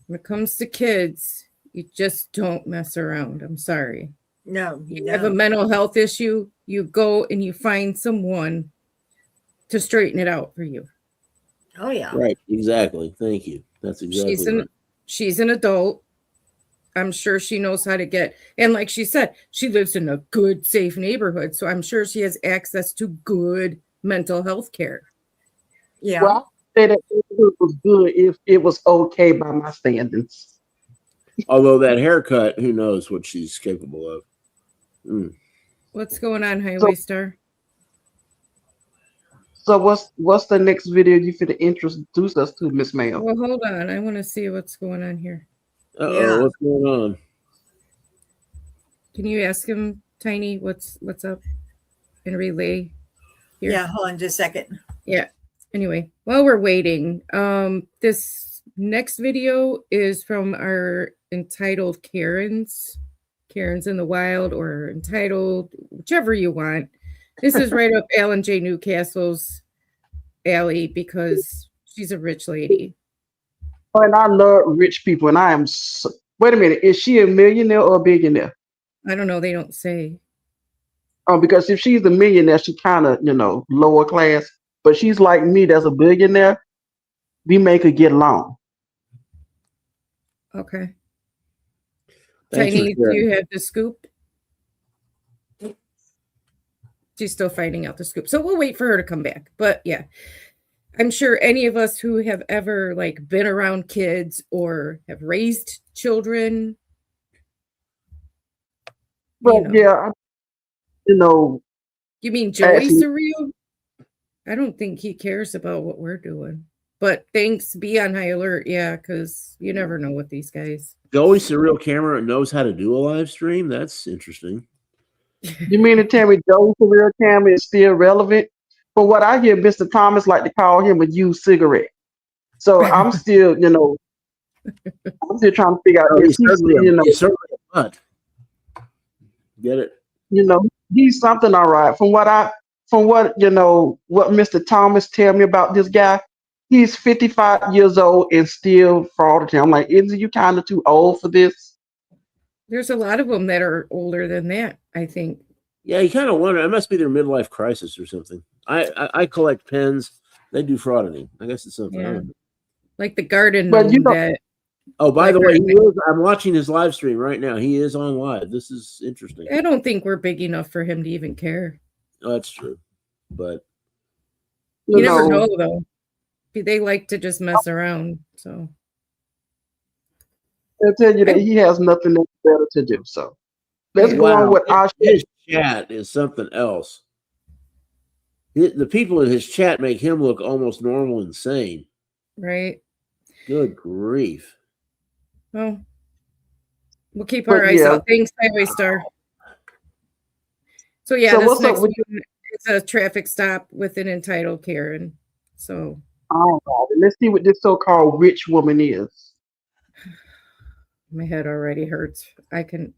When it comes to kids, you just don't mess around. I'm sorry. No, you have a mental health issue, you go and you find someone to straighten it out for you. Oh yeah. Right. Exactly. Thank you. That's exactly right. She's an adult. I'm sure she knows how to get, and like she said, she lives in a good, safe neighborhood. So I'm sure she has access to good mental health care. Yeah. Well, I say that it was good if it was okay by my standards. Although that haircut, who knows what she's capable of. What's going on, Highway Star? So what's the next video you finna introduce us to, Miss Mail? Well, hold on. I want to see what's going on here. What's going on? Can you ask him, Tiny, what's up and relay here? Yeah, hold on just a second. Yeah. Anyway, while we're waiting, this next video is from our entitled Karens in the Wild, or entitled, whichever you want. This is right up Alan J. Newcastle's alley because she's a rich lady. And I love rich people, and I am. Wait a minute, is she a millionaire or a billionaire? I don't know. They don't say. Oh, because if she's a millionaire, she kind of lower class. But she's like me, that's a billionaire. We make her get along. Okay. Thanks Tiny, for do you have the scoop? She's still finding out the scoop. So we'll wait for her to come back. But yeah, I'm sure any of us who have ever been around kids or have raised children. But yeah, You mean Joey actually, Surreal? I don't think he cares about what we're doing. But thanks, be on high alert, yeah, because you never know with these guys. Joey Surreal Camera knows how to do a live stream? That's interesting. you mean to tell me Joe Career Cam is still relevant? From what I hear, Mr. Thomas like to call him a used cigarette. So I'm still, I'm still trying to figure out if he's certainly a butt. Get it? He's something all right. From what what Mr. Thomas tell me about this guy, he's 55 years old and still fraudulent. I'm like, isn't you kind of too old for this? There's a lot of them that are older than that, I think. Yeah, you kind of wonder. It must be their midlife crisis or something. I collect pens. They do fraudening. I guess it's something. Yeah. Like the garden But that. Oh, by the way, I'm watching his live stream right now. He is on live. This is interesting. I don't think we're big enough for him to even care. Oh, that's true. But you never know, though. They like to just mess around. So I'll tell you that he has nothing else better to do. So let's go on with our his chat is something else. The people in his chat make him look almost normal and sane. Right. Good grief. Well, we'll keep our eyes out. Thanks, Highway Star. So yeah, this next one It's a traffic stop with an entitled Karen. So. All right. Let's see what this so-called rich woman is. My head already hurts. I can.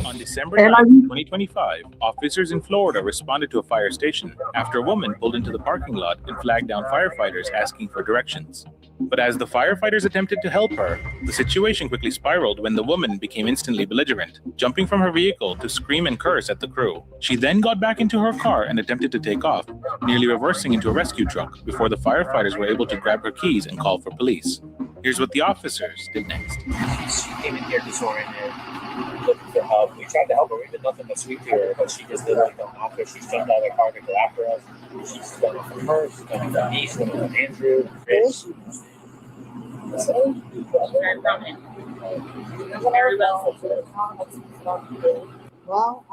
On December 9th, 2025, officers in Florida responded to a fire station after a woman pulled into the parking lot and flagged down firefighters asking for directions. But as the firefighters attempted to help her, the situation quickly spiraled when the woman became instantly belligerent, jumping from her vehicle to scream and curse at the crew. She then got back into her car and attempted to take off, nearly reversing into a rescue truck before the firefighters were able to grab her keys and call for police. Here's what the officers did next. She came in here disoriented, looking for help. We tried to help her. We did nothing but sweep to her, but she just didn't come after. She jumped out of the car to go after us. She's going from her. She's going from me. She's going from Andrew. Rich. Well,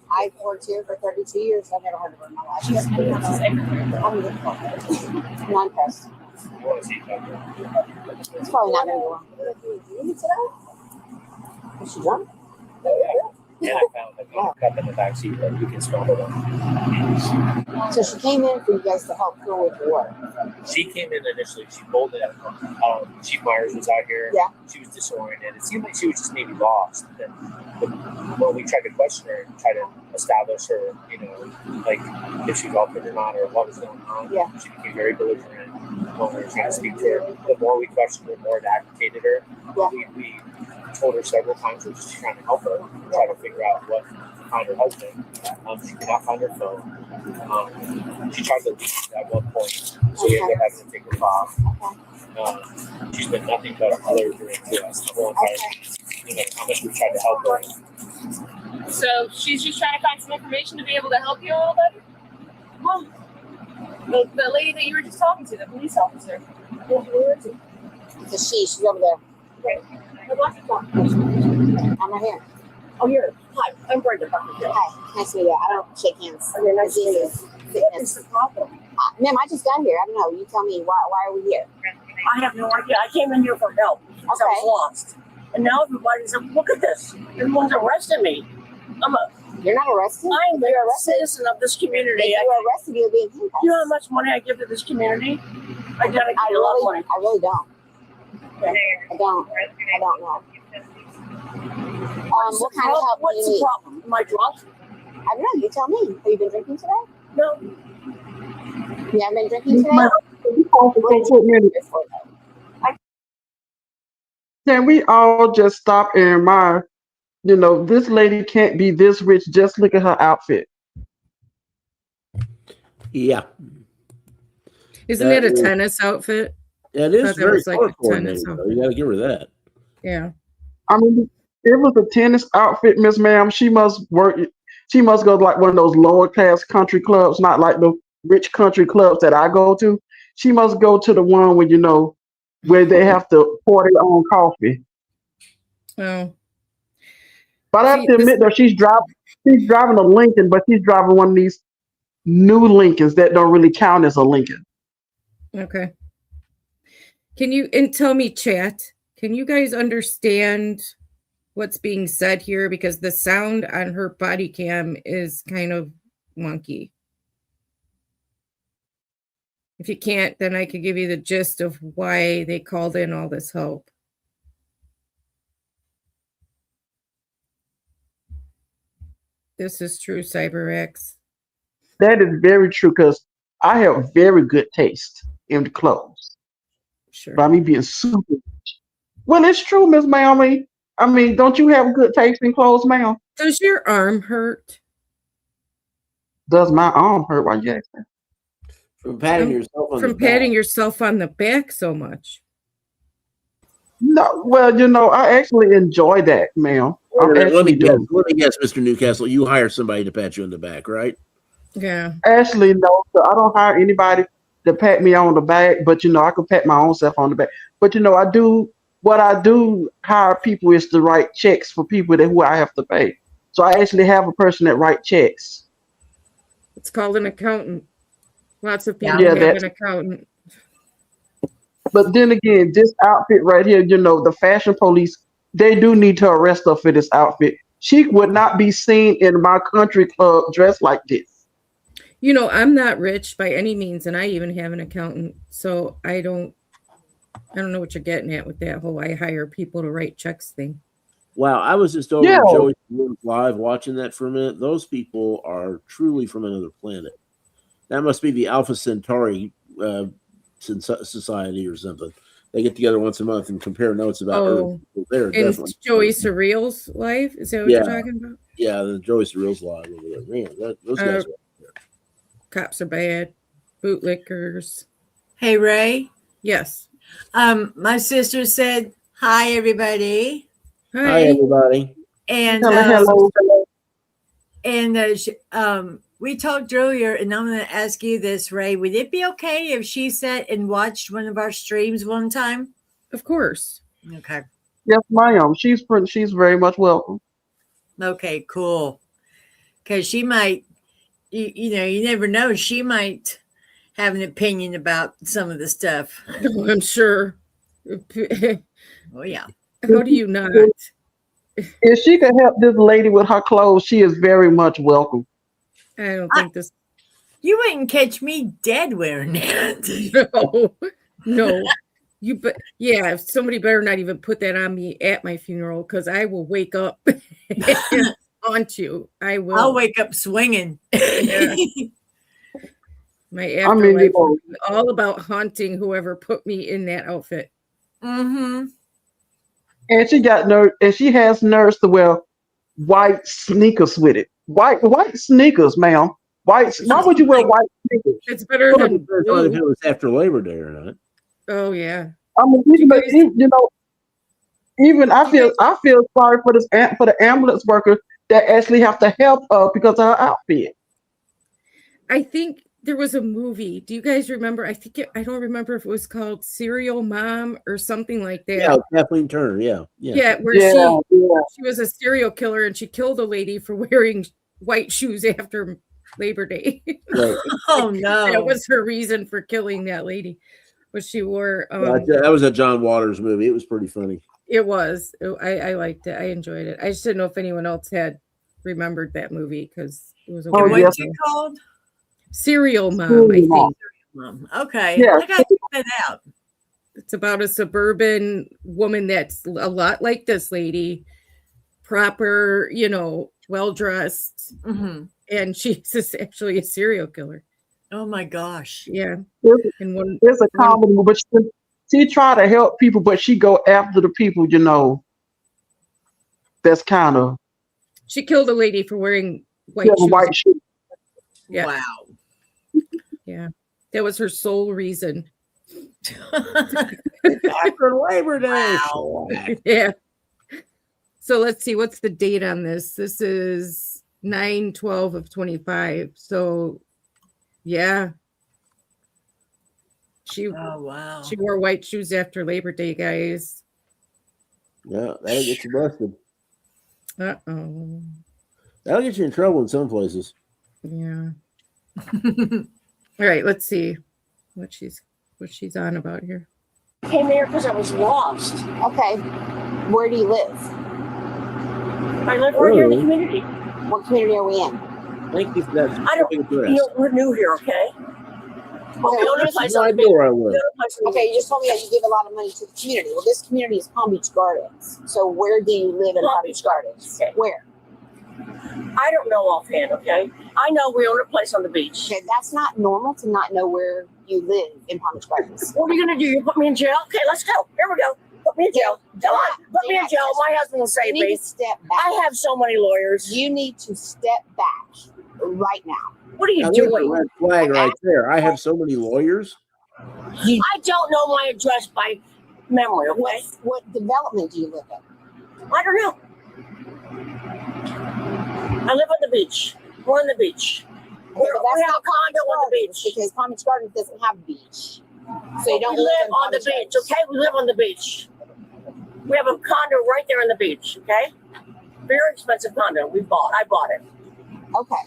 I've worked here for 32 years. I've never heard of her in my life. I'm non-pressed. It's probably not going to go wrong. Is she drunk? And I found a cup in the back seat that you can smell it on. So she came in for you guys to help her with the work. She came in initially. She pulled in. Chief Myers was out here. Yeah. She was disoriented. It seemed like she was just maybe lost. But when we tried to question her and try to establish her, like if she felt it or not or what was going on, she became very belligerent when we were trying to speak to her. The more we questioned her, the more it agitated her. We told her several times we're just trying to help her, try to figure out what to find her husband. She could not find her phone. She tried to leave at one point, so we ended up having to take her off. She's been nothing but a belligerent to us the whole entire time. How much we tried to help her. So she's just trying to find some information to be able to help you a little bit? Well, the lady that you were just talking to, the police officer. She's over there. Right. I'm right here. Oh, you're. Hi, I'm Brenda. Hi, nice to meet you. I don't shake hands. Okay, nice to meet you. What is the problem? Ma'am, I just got here. I don't know. You tell me, why are we here? I have no idea. I came in here for help because I was lost. And now everybody's like, look at this. Everyone's arresting me. You're not arrested? I'm a citizen of this community. If you're arrested, you're being handcuffed. You know how much money I give to this community? I dedicate a lot of money. I really don't. I don't know. What kind of help do you need? What's the problem? Am I drunk? I don't know. You tell me. Have you been drinking today? No. You haven't been drinking today? Can we all just stop and admire, this lady can't be this rich. Just look at her outfit. Yeah. Isn't it a tennis outfit? Yeah, it is very like colorful. You got to give her that. Yeah. I mean, it was a tennis outfit, Miss Ma'am. She must work. She must go to like one of those lower class country clubs, not like the rich country clubs that I go to. She must go to the one where where they have to pour their own coffee. Oh. But I have to admit, though, she's driving a Lincoln, but she's driving one of these new Lincolns that don't really count as a Lincoln. Okay. Tell me, chat, can you guys understand what's being said here? Because the sound on her body cam is kind of wonky. If you can't, then I could give you the gist of why they called in all this help. This is true, CyberX. That is very true because I have very good taste in clothes. Sure. By me being super rich. Well, it's true, Miss Naomi. I mean, don't you have good taste in clothes, ma'am? Does your arm hurt? Does my arm hurt? Why, yes. From patting yourself on from patting yourself on the back so much. No, well, I actually enjoy that, ma'am. Let me guess, Mr. Newcastle. You hire somebody to pat you on the back, right? Yeah. Actually, no. So I don't hire anybody to pat me on the back, but I can pat my own self on the back. But I do. What I do hire people is to write checks for people who I have to pay. So I actually have a person that writes checks. It's called an accountant. Lots of people have an accountant. But then again, this outfit right here, the fashion police, they do need to arrest her for this outfit. She would not be seen in my country club dressed like this. I'm not rich by any means, and I even have an accountant, so I don't know what you're getting at with that whole I hire people to write checks thing. Wow, I was just over at Joey's live watching that for a minute. Those people are truly from another planet. That must be the Alpha Centauri Society or something. They get together once a month and compare notes about Earth. They're and definitely Joey Surreal's live? Is that what you're talking about? Yeah, the Joey Surreal's live over there. Man, those guys are Cops are bad. Bootlickers. Hey, Ray. Yes. My sister said, hi, everybody. Hi, everybody. And hello. and we talked earlier, and I'm going to ask you this, Ray. Would it be okay if she sat and watched one of our streams one time? Of course. Okay. Yes, ma'am. She's very much welcome. Okay, cool. Because she might, you never know. She might have an opinion about some of the stuff. I'm sure. Oh, yeah. How do you not? If she could help this lady with her clothes, she is very much welcome. I don't think this. You wouldn't catch me dead wearing that. No. Yeah, somebody better not even put that on me at my funeral, because I will wake up and haunt you. I will. I'll wake up swinging. Yeah. My afterlife will be all about haunting whoever put me in that outfit. Mm-hmm. And she got nerve, and she has nerves to wear white sneakers with it. White sneakers, ma'am. Why would you wear white sneakers? It's better than if it was after Labor Day or not. Oh yeah. I mean, even I feel sorry for the ambulance workers that actually have to help her because of her outfit. I think there was a movie. Do you guys remember? I don't remember if it was called Serial Mom or something like that. Yeah, Kathleen Turner. Yeah. She was a serial killer, and she killed a lady for wearing white shoes after Labor Day. Right. Oh no! That was her reason for killing that lady. Was she wore? That was a John Waters movie. It was pretty funny. It was. I liked it. I enjoyed it. I just didn't know if anyone else had remembered that movie because it was a. What's it called? Serial Mom, I think. Mom. Okay. Yeah. I gotta check that out. It's about a suburban woman that's a lot like this lady, proper, well dressed, and she's actually a serial killer. Oh my gosh! Yeah, there's a comedy, but she try to help people, but she go after the people. That's kind of. She killed a lady for wearing white shoes. Yeah. Wow. Yeah, that was her sole reason. After Labor Day. Wow. Yeah. So let's see, what's the date on this? This is 9/12 of 25. So yeah. She wore white shoes after Labor Day, guys. Yeah, that'll get you busted. Uh-oh. That'll get you in trouble in some places. Yeah. All right, let's see what she's on about here. Came here because I was lost. Okay. Where do you live? I live right here in the community. What community are we in? Thank you for that. I don't. We're new here, okay? Well, we own a place on the beach. Okay, you just told me that you give a lot of money to the community. Well, this community is Palm Beach Gardens. So where do you live in Palm Beach Gardens? Okay. Where? I don't know offhand, okay? I know we own a place on the beach. Okay, that's not normal to not know where you live in Palm Beach Gardens. What are you going to do? You put me in jail? Okay, let's go. Here we go. Put me in jail. Come on. Put me in jail. My husband will save me. Step back. I have so many lawyers. You need to step back right now. What are you Now, doing? there's a red flag right there. I have so many lawyers. I don't know my address by memory, okay? What development do you live in? I don't know. I live on the beach. We're on the beach. We have a condo on the beach. Because Palm Beach Gardens doesn't have a beach. So you don't live on the beach, okay? We live on the beach. We have a condo right there on the beach, okay? Very expensive condo. I bought it. Okay.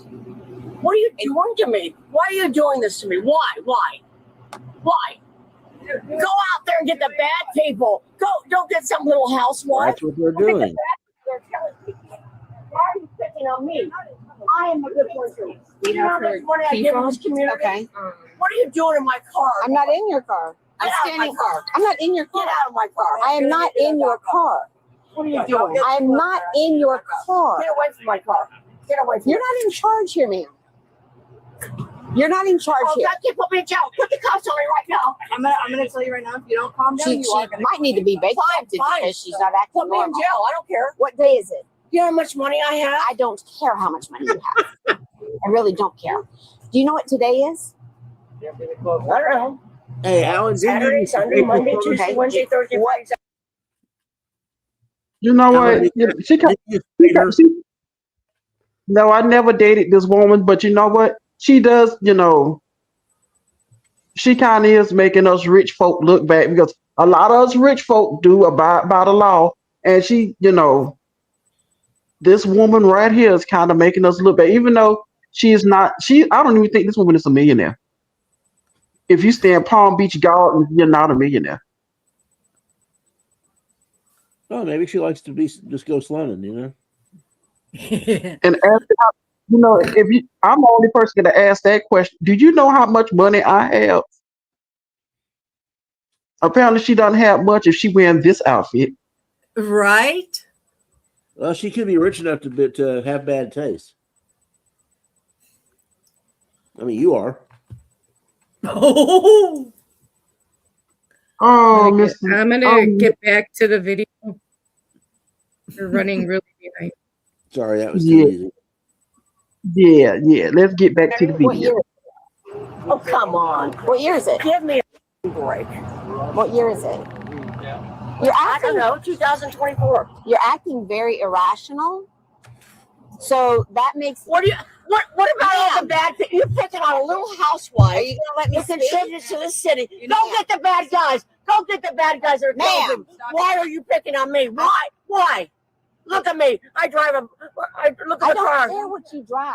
What are you doing to me? Why are you doing this to me? Why? Go out there and get the bad people. Don't get some little housewife. That's what they're doing. Why are you picking on me? I am a good person. You know how much money I key give in fob? this community? Okay. What are you doing in my car? I'm not in your car. Get out of my car. I'm not in your car. Get out of my car. I am not in your car. What are you doing? I am not in your car. Get away from my car. Get away from You're not in charge here, ma'am. You're not in charge Oh, here. that kid put me in jail. Put the cuffs on me right now. I'm gonna tell you right now, if you don't calm down, she you are gonna might need to be back Fine. because she's not acting Put me in normal. jail. I don't care. What day is it? You know how much money I have? I don't care how much money you have. I really don't care. Do you know what today is? I don't know. Hey, Alan, Saturday, Sunday, Monday, Tuesday, Wednesday, Thursday, Friday, Saturday. You know what? No, I never dated this woman, but you know what? She does, she kind of is making us rich folk look bad because a lot of us rich folk do abide by the law. And she, this woman right here is kind of making us look bad, even though she is not, I don't even think this woman is a millionaire. If you stay in Palm Beach Gardens, you're not a millionaire. Oh, maybe she likes to just go slumming, And I'm the only person to ask that question. Do you know how much money I have? Apparently, she doesn't have much if she wearing this outfit. Right? Well, she could be rich enough to have bad taste. I mean, you are. Oh, Mr. I'm gonna get back to the video. You're running really behind. Sorry, that was too easy. Yeah. Let's get back to the What video. year? Oh, come on. What year is it? Give me a break. What year is it? I don't know, 2024. You're acting very irrational. So that makes. What about all the bad things? You're picking on a little housewife. Are you gonna let me who speak? contributes to the city. Go get the bad guys. Go get the bad guys that are Ma'am. Why are you picking on me? Why? Look at me. I drive look at the car. I don't care what you drive.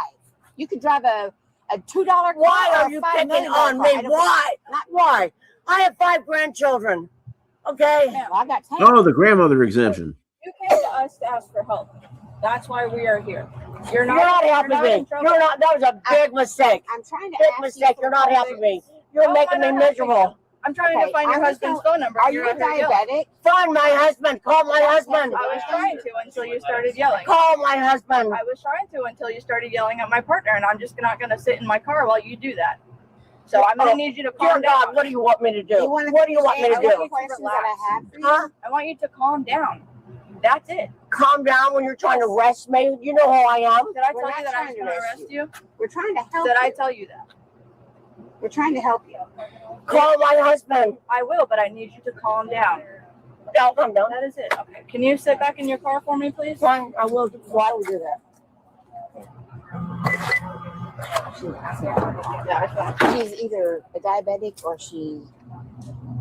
You could drive a $2 car. Why or are a you $5 picking million on car. me? I don't Why? care. Why? I have 5 grandchildren. Okay. Well, I got 10. Oh, the grandmother exemption. You came to us to ask for help. That's why we are here. You're not helping me. You're not. That was a big mistake. I'm trying to big ask mistake. you You're not helping me. You're making me miserable. I'm trying to find your husband's phone number. Are you a diabetic? Find my husband. Call my husband. I was trying to until you started yelling. Call my husband. I was trying to until you started yelling at my partner, and I'm just not going to sit in my car while you do that. So I'm going to need you to calm down. God, what do you want me to do? What do you want me to I do? want you to relax. I want you to calm down. That's it. Calm down when you're trying to arrest me. You know who I am. Did I tell you that I was going to arrest you? We're trying to help Did you. I tell you that? We're trying to help you. Call my husband. I will, but I need you to calm down. I'll calm down. That is it. Okay. Can you sit back in your car for me, please? Fine. I will. Why will do that? She's either a diabetic or she.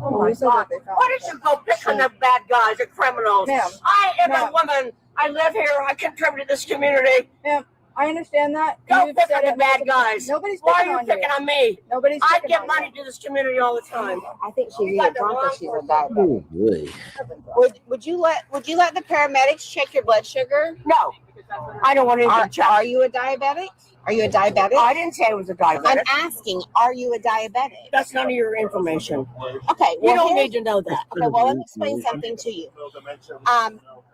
Oh my God. Why did you go pick on the bad guys, the criminals? Ma'am. I am a woman. I live here. I contribute to this community. Ma'am, I understand that. Go You've pick said on the it bad multiple guys. times. Nobody's Why are picking you on picking on me? Nobody's I picking give on money to this community all the time. I think she's either drunk or she's a diabetic. Oh, boy. Would you let the paramedics check your blood sugar? No, I don't want anything checked. Are you a diabetic? Are you a diabetic? I didn't say I was a diabetic. I'm asking, are you a diabetic? That's none of your information. Okay, You well, don't here's- need to know that. Okay, well, let me explain something to you.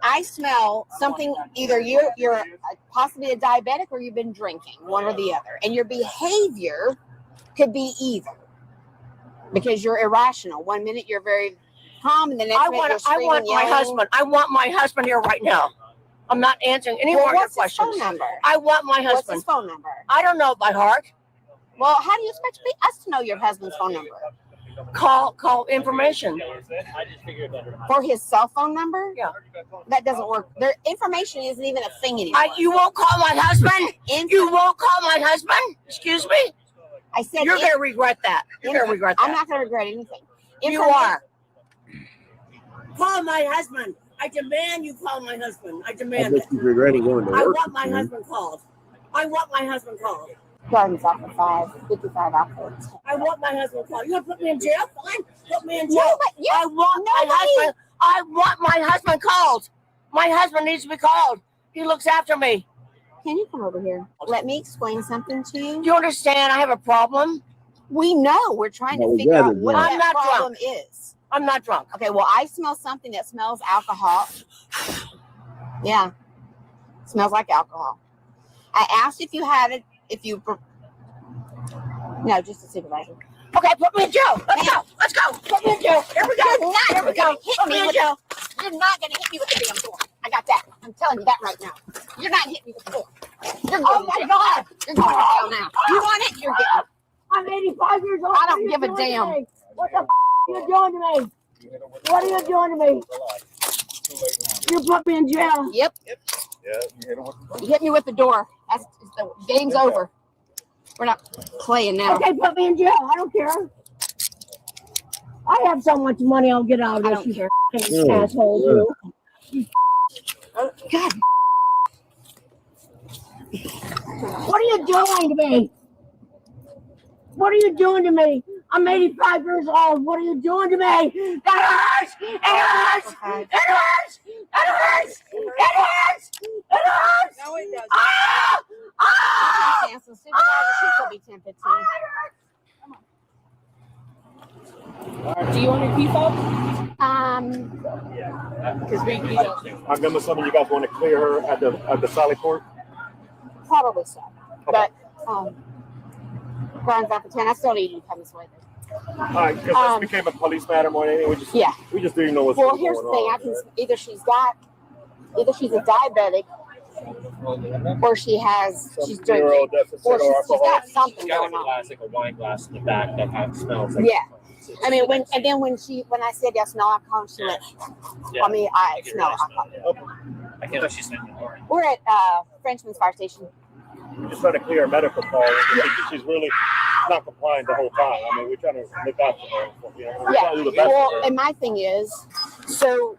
I smell something. Either you're possibly a diabetic or you've been drinking, one or the other, and your behavior could be either because you're irrational. 1 minute you're very calm, and the next minute you're I screaming, want my yelling. husband. I want my husband here right now. I'm not answering any Well, more of your what's his questions. phone number? I want my What's husband. his phone number? I don't know by heart. Well, how do you expect us to know your husband's phone number? Call information. For his cell phone number? Yeah. That doesn't work. Their information isn't even a thing anymore. You won't call my husband? You won't call my husband? Excuse me? I said You're going to regret that. You're going to regret that. I'm not going to regret anything. You are. Call my husband. I demand you call my husband. I I demand bet it. she's regretting going to work. I want my this morning. husband called. I want my husband called. Gardens off of 55 outwards. I want my husband called. You want to put me in jail? Fine. Put me in No, jail. but you- I want my nobody- husband. I want my husband called. My husband needs to be called. He looks after me. can you come over here? Let me explain something to you. Do you understand? I have a problem. We know. We're trying to figure out what that problem is. I'm not drunk. Okay, well, I smell something that smells alcohol. Yeah. Smells like alcohol. I asked if you had it, no, just a supervisor. Okay, put me in jail. Let's go. Let's go. Put me in jail. Here we go. You're not going to hit me with the, you're not going to hit me with the damn door. I got that. I'm telling you that right now. You're not hitting me with the door. You're going to God. You're going to jail now. You want it? You're getting it. I'm 85 years old. I don't give a damn. What the are you doing to me? What are you doing to me? You put me in jail. Yep. You hit me with the door. That's the game's over. We're not playing now. Okay, put me in jail. I don't care. I have so much money I'll get out of this. I don't care. Asshole, you. God. What are you doing to me? What are you doing to me? I'm 85 years old. What are you doing to me? That hurts! It hurts! It hurts! It hurts! It hurts! It hurts! No, it doesn't. Ah! Ah! Cancel supervisor. She could be 10, 15. Do you want your key fob? Because I'm assuming you guys want to clear her at the Sally Port? Probably so. Okay. But, Brian's out for 10. I still need you to come this way. All right, because this became a police matter more than anything. We just didn't know what's going on. Well, here's the thing. I can either she's a diabetic, or she's drinking, or she's got something going on. Like a wine glass in the back that kind of smells like. Yeah. I mean, when I said I smell alcohol, she went. I mean, I smell alcohol. I can't let she's saying. We're at Frenchman's Fire Station. We're just trying to clear her medical call. She's really not complying the whole time. I mean, we're trying to look out for her. We're trying to do the best Well, for her. and my thing is, so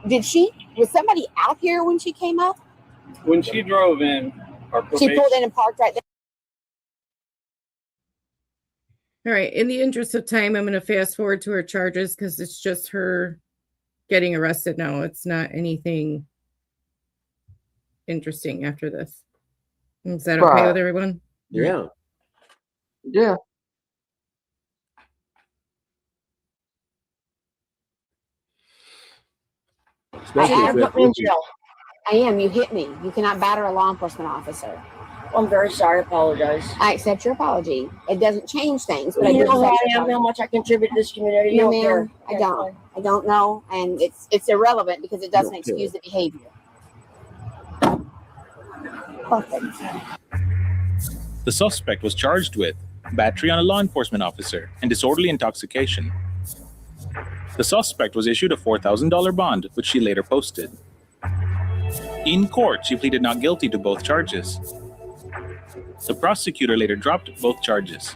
was somebody out here when she came up? When she drove in, She pulled in and parked right there. All right. In the interest of time, I'm going to fast forward to her charges because it's just her getting arrested now. It's not anything interesting after this. Is that okay with everyone? Yeah. Yeah. I am. You hit me. You cannot batter a law enforcement officer. I'm very sorry. I apologize. I accept your apology. It doesn't change things, but You know who I am, how much I contribute to this community. No, You don't ma'am. care. I don't. I don't know, and it's irrelevant because it doesn't excuse the behavior. Perfect. The suspect was charged with battery on a law enforcement officer and disorderly intoxication. The suspect was issued a $4,000 bond, which she later posted. In court, she pleaded not guilty to both charges. The prosecutor later dropped both charges.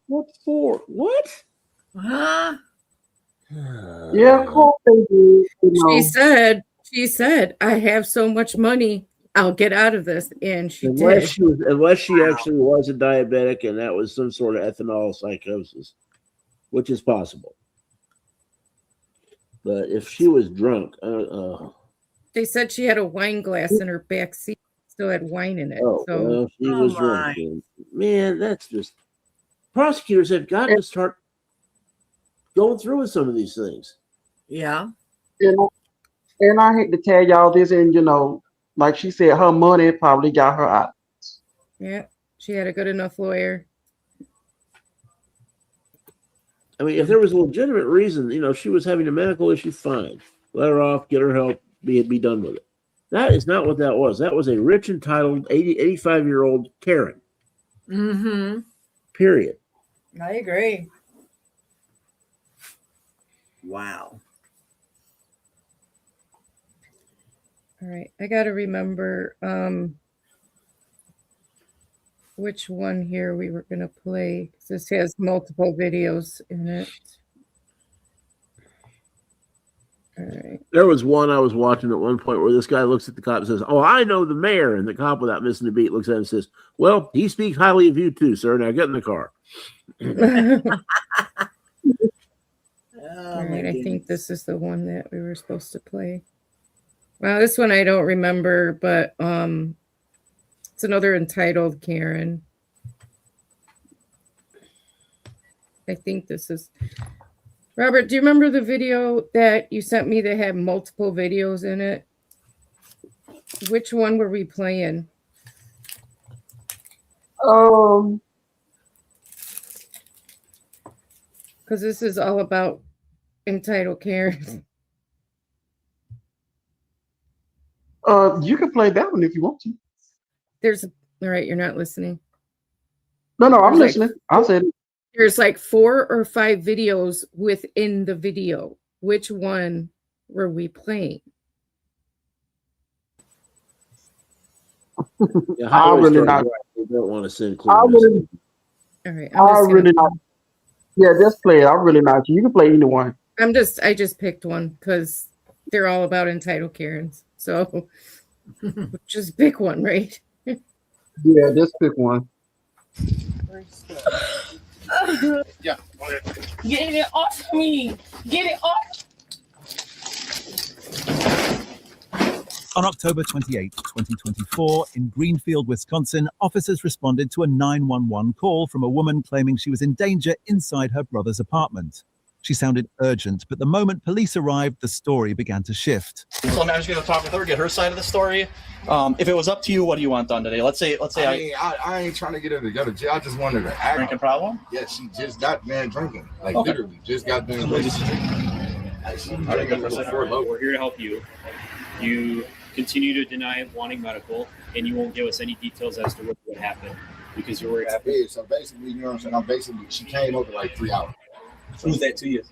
What for? What? Huh? Yeah, cool. She said, I have so much money, I'll get out of this. And she Unless did. she actually was a diabetic and that was some sort of ethanol psychosis, which is possible. But if she was drunk, They said she had a wine glass in her back seat, still had wine in it. well, she was drunk. Man, that's just prosecutors have got to start going through with some of these things. Yeah. And I hate to tell y'all this, and like she said, her money probably got her out. Yeah, she had a good enough lawyer. I mean, if there was a legitimate reason, if she was having a medical issue, fine. Let her off, get her help, be done with it. That is not what that was. That was a rich, entitled 85-year-old Karen. Mm-hmm. Period. I agree. Wow. All right, I got to remember which one here we were going to play. This has multiple videos in it. All right. There was one I was watching at one point where this guy looks at the cop and says, "Oh, I know the mayor." And the cop, without missing a beat, looks at him and says, "Well, he speaks highly of you too, sir. Now get in the car." All right, I think this is the one that we were supposed to play. Well, this one I don't remember, but it's another entitled Karen. I think this is Robert. Do you remember the video that you sent me that had multiple videos in it? Which one were we playing? Because this is all about entitled Karen. You can play that one if you want to. All right, you're not listening. No, I'm listening. I said there's like 4 or 5 videos within the video. Which one were we playing? Yeah, I really not. You don't want to send I really, All right, I really not. Yeah, just play it. I'm really not. You can play either one. I just picked one because they're all about entitled Karens. So just pick one, right? Yeah, just pick one. Yeah. Get it off me. Get it off. On October 28, 2024, in Greenfield, Wisconsin, officers responded to a 911 call from a woman claiming she was in danger inside her brother's apartment. She sounded urgent, but the moment police arrived, the story began to shift. So I'm just going to talk with her, get her side of the story. If it was up to you, what do you want done today? Let's say I ain't trying to get her to go to jail. I just wanted her to act. Drinking problem? Yeah, she just got done drinking. Like Okay. literally, just got done We're drinking. here to help you. You continue to deny wanting medical, and you won't give us any details as to what happened because you're worried. So basically, you know what I'm saying? She came over like 3 hours. Who's that to you?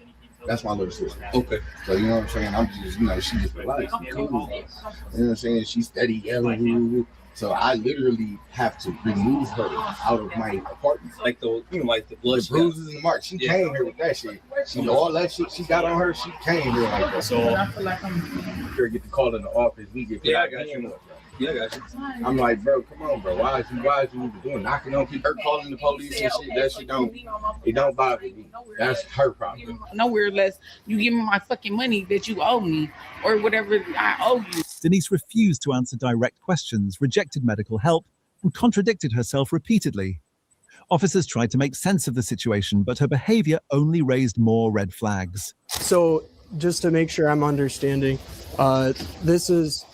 That's my little sister. Okay. So you know what I'm saying? I'm just, she just relaxed. Cool. You know what I'm saying? She's steady yelling. So I literally have to remove her out of my apartment. Like the blood, the bruises and the marks. She came here with that shit. All that shit she got on her, she came here like that. So I feel like I'm here get the call in the office. We get I got you. Yeah, I got you. I'm like, bro, come on, bro. Why is you even doing knocking on people, her calling the police and shit? That shit don't bother me. That's her problem. Nowhere unless you give me my fucking money that you owe me or whatever I owe you. Denise refused to answer direct questions, rejected medical help, and contradicted herself repeatedly. Officers tried to make sense of the situation, but her behavior only raised more red flags. So just to make sure I'm understanding, this is...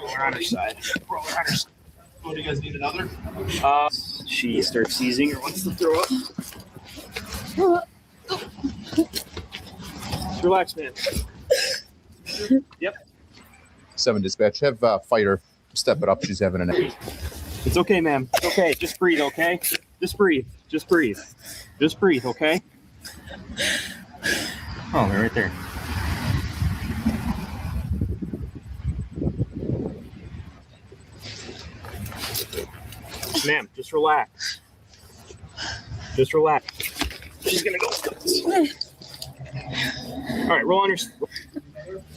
We're on her side. We're on her side. Oh, do you guys need another? She starts seizing or wants to throw up. Just relax, man. Yep. 7 dispatch, have fighter step it up. She's having an attack. It's okay, ma'am. It's okay. Just breathe, okay? Just breathe. Just breathe. Just breathe, okay? Oh, they're right there. Ma'am, just relax. Just relax. She's gonna go. All right, roll on your.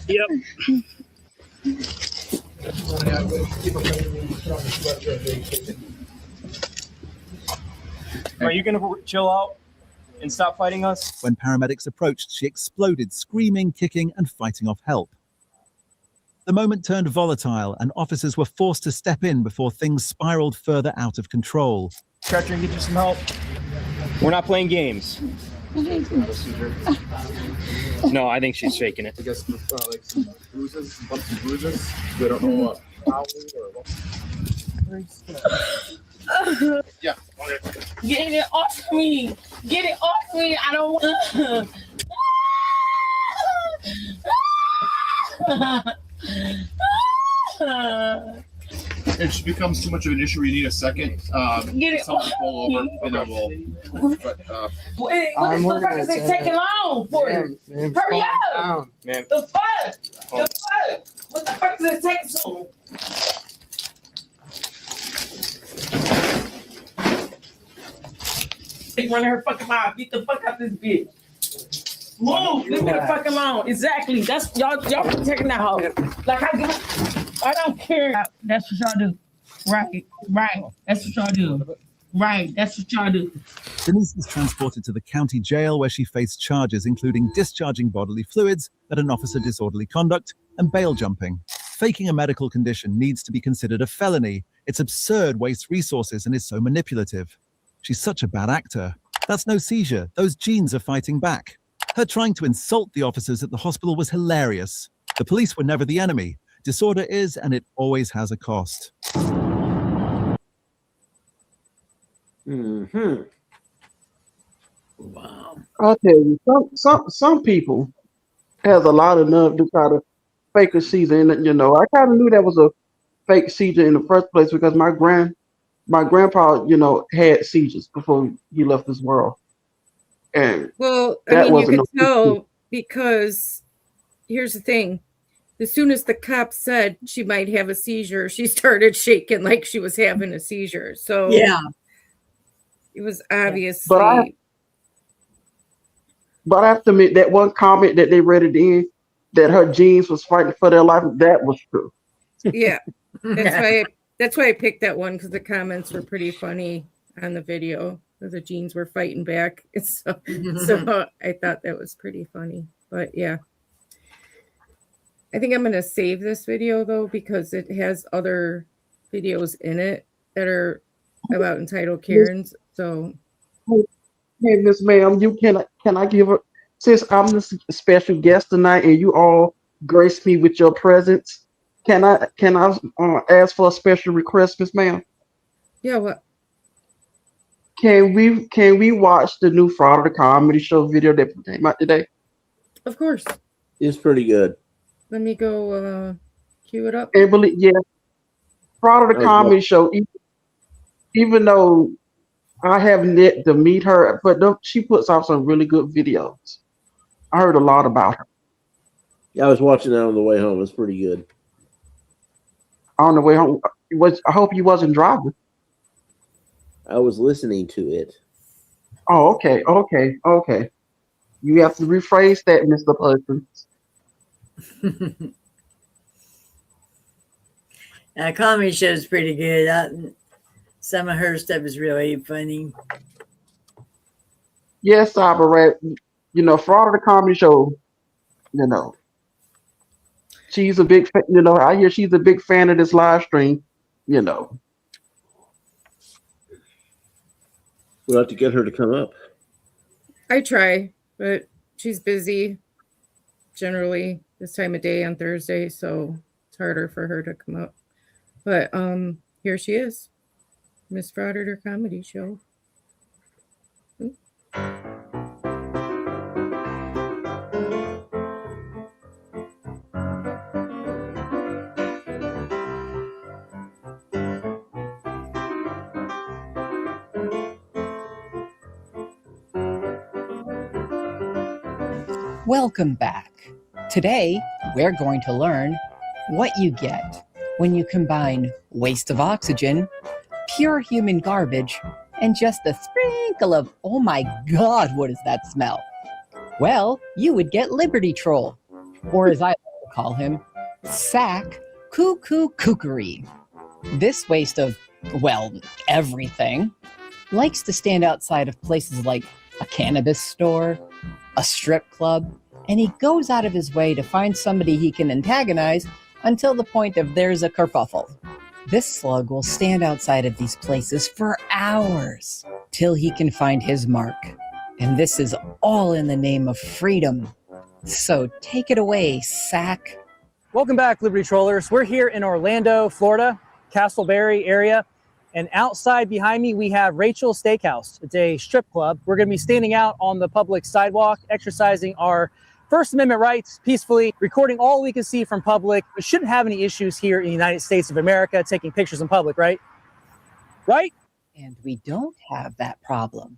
Yep. Are you gonna chill out and stop fighting us? When paramedics approached, she exploded, screaming, kicking, and fighting off help. The moment turned volatile, and officers were forced to step in before things spiraled further out of control. Stretcher and get you some help. We're not playing games. No, I think she's faking it. I guess like some bruises, bumps and bruises. We don't know what. Yeah. Get it off me. Get it off me. I don't want. If she becomes too much of an issue, you need a second. Get it something to pull over, and then we'll. But, Wait, what the fuck is it taking long for you? Hurry up! Man. The fuck? The fuck? What the fuck is it taking so long? Run her fucking mouth. Get the fuck out this bitch. Move. Leave me the fuck alone. Exactly. That's y'all protecting that hoe. Like I don't care. That's what y'all do. Right. That's what y'all do. Right, that's what y'all do. Denise was transported to the county jail where she faced charges including discharging bodily fluids at an officer disorderly conduct and bail jumping. Faking a medical condition needs to be considered a felony. It's absurd, wastes resources, and is so manipulative. She's such a bad actor. That's no seizure. Those genes are fighting back. Her trying to insult the officers at the hospital was hilarious. The police were never the enemy. Disorder is, and it always has a cost. Mm-hmm. Wow. I'll tell you, some people has a lot of nerve to try to fake a seizure. And you know, I kind of knew that was a fake seizure in the first place because my grandpa, you know, had seizures before he left this world. And well, I that mean, you wasn't could no tell because here's the thing. As soon as the cop said she might have a seizure, she started shaking like she was having a seizure. So Yeah. it was obviously. But I have to admit that one comment that they read it in that her genes was fighting for their life, that was true. Yeah. That's why I picked that one because the comments were pretty funny on the video. The genes were fighting back. So I thought that was pretty funny. But yeah. I think I'm going to save this video though because it has other videos in it that are about entitled Karens. So Hey, Miss Ma'am, can I give her, since I'm the special guest tonight and you all grace me with your presence, can I ask for a special request, Miss Ma'am? yeah, what? Can we watch the new Fraud of the Comedy Show video that came out today? Of course. It's pretty good. Let me go cue it up. And believe, yeah, Fraud of the Comedy Show. Even though I haven't yet to meet her, but she puts out some really good videos. I heard a lot about her. Yeah, I was watching that on the way home. It's pretty good. On the way home, I hope you wasn't driving. I was listening to it. Oh, okay. You have to rephrase that, Mr. Hudson. Comedy show is pretty good. Some of her stuff is really funny. Yes, Cyber, you know, Fraud of the Comedy Show, you know, she's a big, you know, I hear she's a big fan of this live stream, you know. We'll have to get her to come up. I try, but she's busy generally this time of day on Thursday, so it's harder for her to come up. But here she is, Miss Fraud at her comedy show. Welcome back. Today, we're going to learn what you get when you combine waste of oxygen, pure human garbage, and just a sprinkle of, oh my God, what does that smell? Well, you would get Liberty Troll, or as I like to call him, Sack Cuckoo Cookery. This waste of, well, everything, likes to stand outside of places like a cannabis store, a strip club, and he goes out of his way to find somebody he can antagonize until the point of there's a kerfuffle. This slug will stand outside of these places for hours till he can find his mark. And this is all in the name of freedom. So take it away, Sack. Welcome back, Liberty Trollers. We're here in Orlando, Florida, Castleberry area. And outside behind me, we have Rachel's Steakhouse. It's a strip club. We're going to be standing out on the public sidewalk, exercising our First Amendment rights peacefully, recording all we can see from public. We shouldn't have any issues here in the United States of America taking pictures in public, right? Right? And we don't have that problem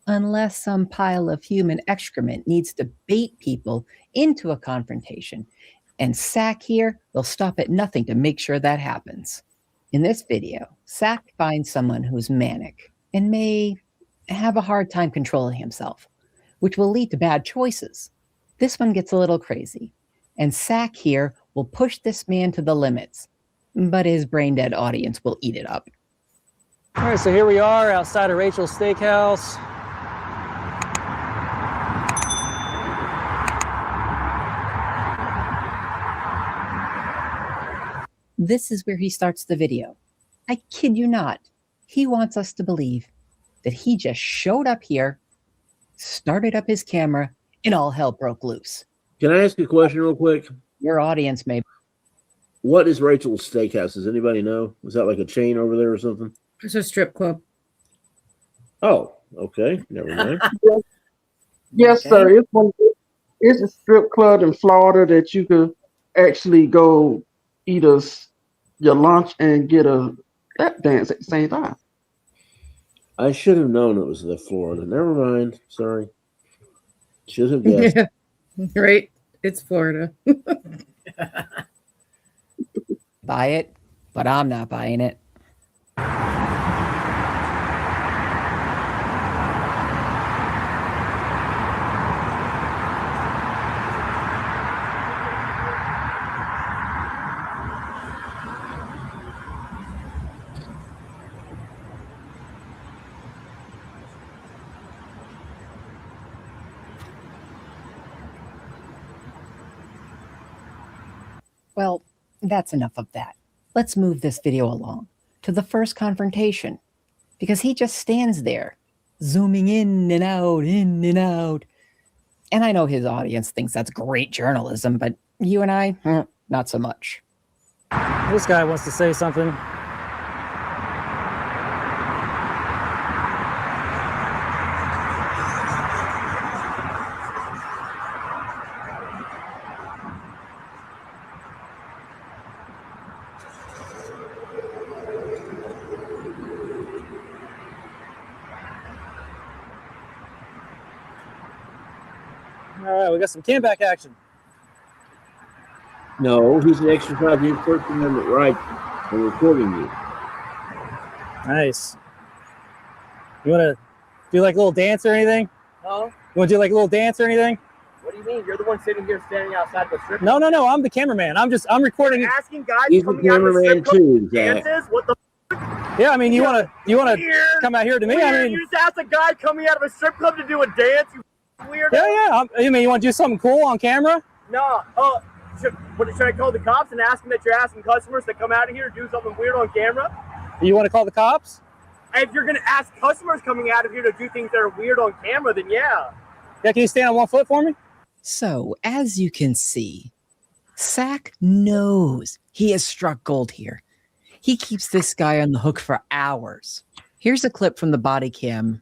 unless some pile of human excrement needs to bait people into a confrontation. And Sack here will stop at nothing to make sure that happens. In this video, Sack finds someone who's manic and may have a hard time controlling himself, which will lead to bad choices. This one gets a little crazy, and Sack here will push this man to the limits, but his brain-dead audience will eat it up. All right, so here we are outside of Rachel's Steakhouse. This is where he starts the video. I kid you not. He wants us to believe that he just showed up here, started up his camera, and all hell broke loose. Can I ask you a question real quick? Your audience may. What is Rachel's Steakhouse? Does anybody know? Was that like a chain over there or something? It's a strip club. Oh, okay. Never mind. Yes, sir. It's a strip club in Florida that you could actually go eat your lunch and get a lap dance at the same time. I should have known it was the Florida. Never mind. Sorry. Should have guessed. Yeah. Right? It's Florida. Buy it, but I'm not buying it. Well, that's enough of that. Let's move this video along to the first confrontation, because he just stands there, zooming in and out, in and out. And I know his audience thinks that's great journalism, but you and I, not so much. This guy wants to say something. All right, we got some cameback action. No, he's an exercising his First Amendment right for recording you. Nice. You want to do like a little dance or anything? Huh? You want to do like a little dance or anything? What do you mean? You're the one sitting here standing outside the strip. No. I'm the cameraman. I'm recording. You're asking guys He's the coming out of the cameraman strip club too, Zach. dances? What the? Yeah, I mean, you want to come out here to me? I mean, you just asked a guy coming out of a strip club to do a dance. You weirdo. Yeah. You mean you want to do something cool on camera? No. Should I call the cops and ask them that you're asking customers to come out of here and do something weird on camera? You want to call the cops? If you're gonna ask customers coming out of here to do things that are weird on camera, then yeah. Yeah, can you stand on one foot for me? So, as you can see, Sack knows he has struck gold here. He keeps this guy on the hook for hours. Here's a clip from the body cam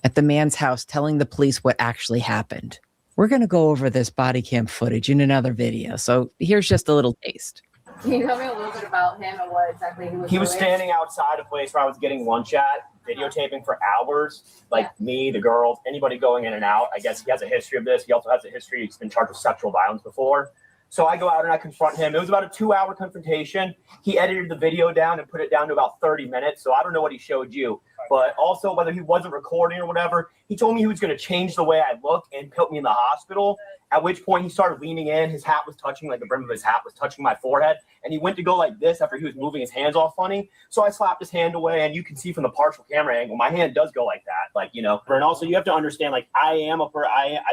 at the man's house telling the police what actually happened. We're going to go over this body cam footage in another video, so here's just a little taste. Can you tell me a little bit about him and what exactly he was He was doing? standing outside a place where I was getting lunch at, videotaping for hours. Like me, the girls, anybody going in and out. I guess he has a history of this. He also has a history. He's been charged with sexual violence before. So I go out and I confront him. It was about a 2-hour confrontation. He edited the video down and put it down to about 30 minutes. So I don't know what he showed you. But also whether he wasn't recording or whatever, he told me he was going to change the way I look and put me in the hospital. At which point he started leaning in. His hat was touching, like the brim of his hat was touching my forehead. And he went to go like this after he was moving his hands all funny. So I slapped his hand away. And you can see from the partial camera angle, my hand does go like that. Like, you know, and also you have to understand, like I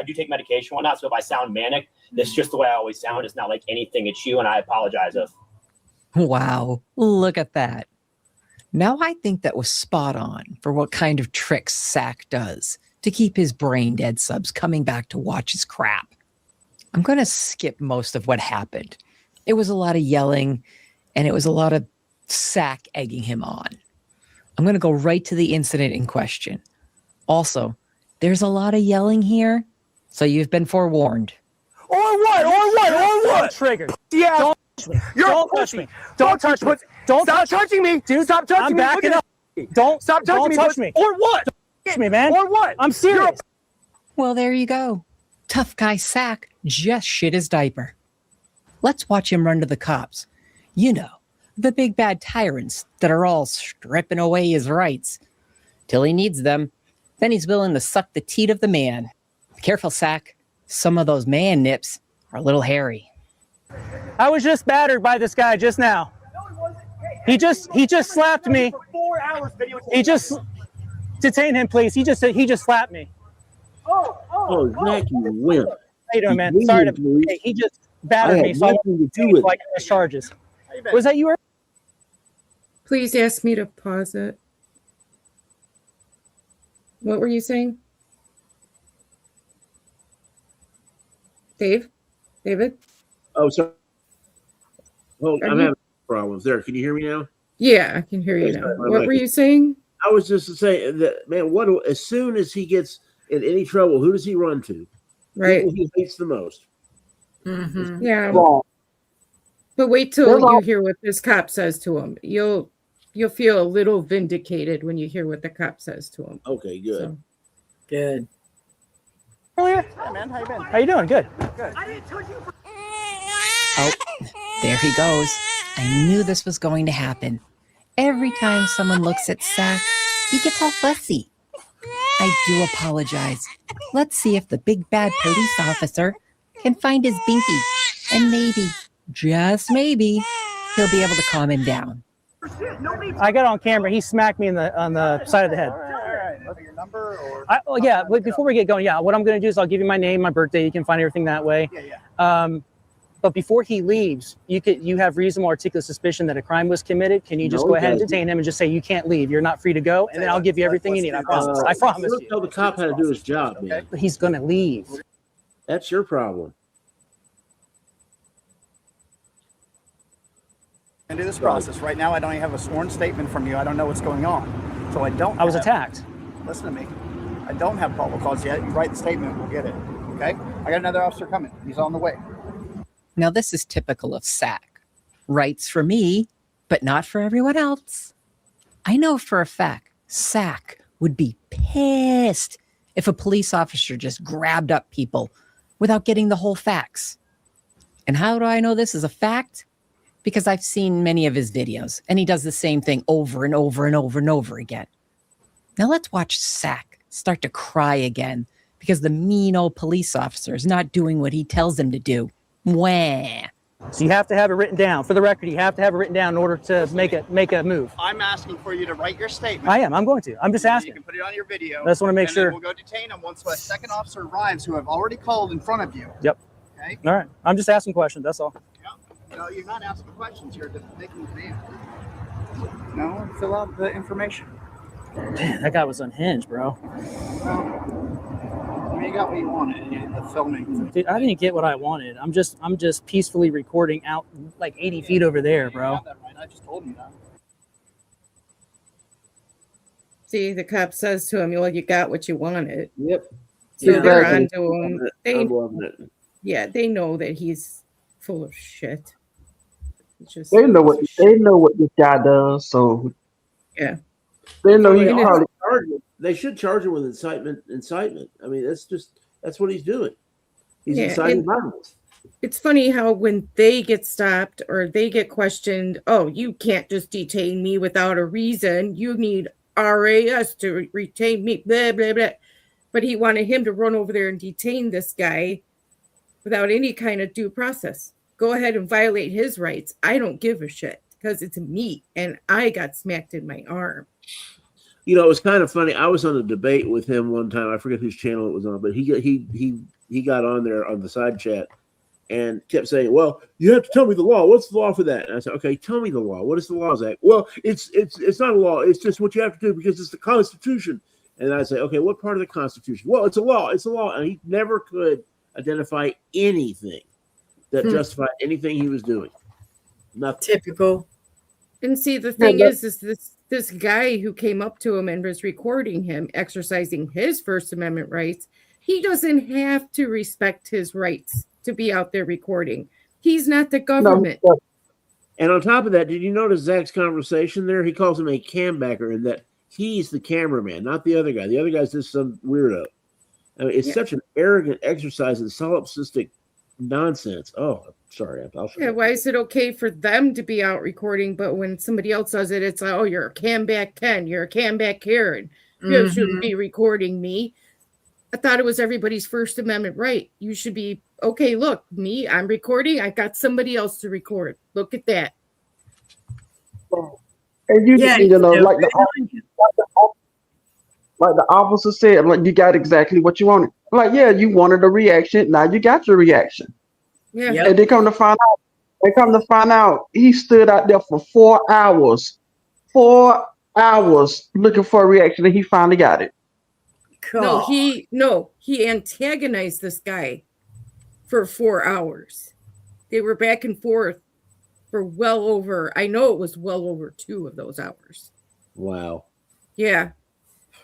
do take medication and whatnot. So if I sound manic, that's just the way I always sound. It's not like anything at you. And I apologize if. Wow, look at that. Now I think that was spot on for what kind of tricks Sack does to keep his brain dead subs coming back to watch his crap. I'm going to skip most of what happened. It was a lot of yelling, and it was a lot of Sack egging him on. I'm going to go right to the incident in question. Also, there's a lot of yelling here, so you've been forewarned. Or what? Triggered. Yeah. Don't touch me. Don't touch me. Don't touch me. Don't Stop touching me, dude. Stop touching I'm me. backing up. Don't Stop touching me. touch me. Or what? Touch me, man. Or what? I'm serious. Well, there you go. Tough guy Sack just shit his diaper. Let's watch him run to the cops. You know, the big bad tyrants that are all stripping away his rights. Till he needs them. Then he's willing to suck the teat of the man. Careful, Sack. Some of those man nips are a little hairy. I was just battered by this guy just now. He just slapped me. 4 hours video. He just detain him, please. He just slapped me. Oh, Zach, you wimp. How you doing, man? Sorry to. Hey, he just battered me, so I nothing to do with like press charges. Was that you? Please ask me to pause it. What were you saying? David? Oh, sorry. Oh, Are I'm you- having problems there. Can you hear me now? Yeah, I can hear you now. What were you saying? I was just saying that, man, as soon as he gets in any trouble, who does he run to? Right. People he hates the most. Yeah. But wait till you hear what this cop says to him. You'll feel a little vindicated when you hear what the cop says to him. Okay, good. So. Good. Yeah, man. How you been? How you doing? Good. Good. Oh, there he goes. I knew this was going to happen. Every time someone looks at Zach, he gets all fussy. I do apologize. Let's see if the big bad police officer can find his binky. And maybe, just maybe, he'll be able to calm him down. I got on camera. He smacked me on the side of the head. All right. Your number or? Yeah. Before we get going, what I'm going to do is I'll give you my name, my birthday. You can find everything that way. Yeah. But before he leaves, you have reasonable articulate suspicion that a crime was committed. Can you just go ahead and detain him and just say you can't leave? You're not free to go, and then I'll give you everything you need. I promise. I promise you. Tell the cop how to do his job, man. But he's going to leave. That's your problem. And do this process. Right now, I don't even have a sworn statement from you. I don't know what's going on. So I don't. I was attacked. Listen to me. I don't have probable cause yet. You write the statement, we'll get it. Okay? I got another officer coming. He's on the way. Now, this is typical of Zach. Writes for me, but not for everyone else. I know for a fact Zach would be pissed if a police officer just grabbed up people without getting the whole facts. And how do I know this is a fact? Because I've seen many of his videos, and he does the same thing over and over and over and over again. Now let's watch Zach start to cry again because the mean old police officer is not doing what he tells him to do. Wah. So you have to have it written down. For the record, you have to have it written down in order to make a move. I'm asking for you to write your statement. I am. I'm going to. I'm just asking. You can put it on your video. I just want to make and sure. Then we'll go detain him once a second officer arrives who have already called in front of you. Yep. Okay? All right. I'm just asking questions. That's all. No, you're not asking questions. You're just making demands. No, fill out the information. Man, that guy was unhinged, bro. You got what you wanted. The filming. Dude, I didn't get what I wanted. I'm just peacefully recording out like 80 feet over there, bro. That right. I just told you that. See, the cop says to him, well, you got what you wanted. Yep. So they're on to him. I'm loving it. Yeah, they know that he's full of shit. Just They know what this guy does, so yeah. They know he probably They should charge him with incitement. I mean, that's what he's doing. He's Yeah, inciting violence. It's funny how when they get stopped or they get questioned, oh, you can't just detain me without a reason. You need RAS to retain me, blah, blah, blah. But he wanted him to run over there and detain this guy without any kind of due process. Go ahead and violate his rights. I don't give a shit because it's me and I got smacked in my arm. You know, it was kind of funny. I was on a debate with him one time. I forget whose channel it was on, but he got on there on the side chat and kept saying, "Well, you have to tell me the law. What's the law for that?" And I said, "Okay, tell me the law. What is the law, Zach?" "Well, it's not a law. It's just what you have to do because it's the Constitution." And I say, "Okay, what part of the Constitution?" "Well, it's a law. It's a law." And he never could identify anything that justified anything he was doing. Nothing. Typical. And see, the thing is this guy who came up to him and was recording him exercising his First Amendment rights, he doesn't have to respect his rights to be out there recording. He's not the government. No. And on top of that, did you notice Zach's conversation there? He calls him a cambacker and that he's the cameraman, not the other guy. The other guy's just some weirdo. I mean, it's such an arrogant exercise in solipsistic nonsense. Oh, sorry. Yeah, why is it okay for them to be out recording, but when somebody else does it, it's like, oh, you're a camback Ken, you're a camback Karen. You shouldn't be recording me. I thought it was everybody's First Amendment right. You should be, okay, look, me, I'm recording. I got somebody else to record. Look at that. And like the officer said, like you got exactly what you wanted. Like, yeah, you wanted a reaction. Now you got your reaction. Yeah. And they come to find out he stood out there for 4 hours. 4 hours looking for a reaction, and he finally got it. No, he antagonized this guy for 4 hours. They were back and forth for well over, I know it was well over 2 of those hours. Wow. Yeah.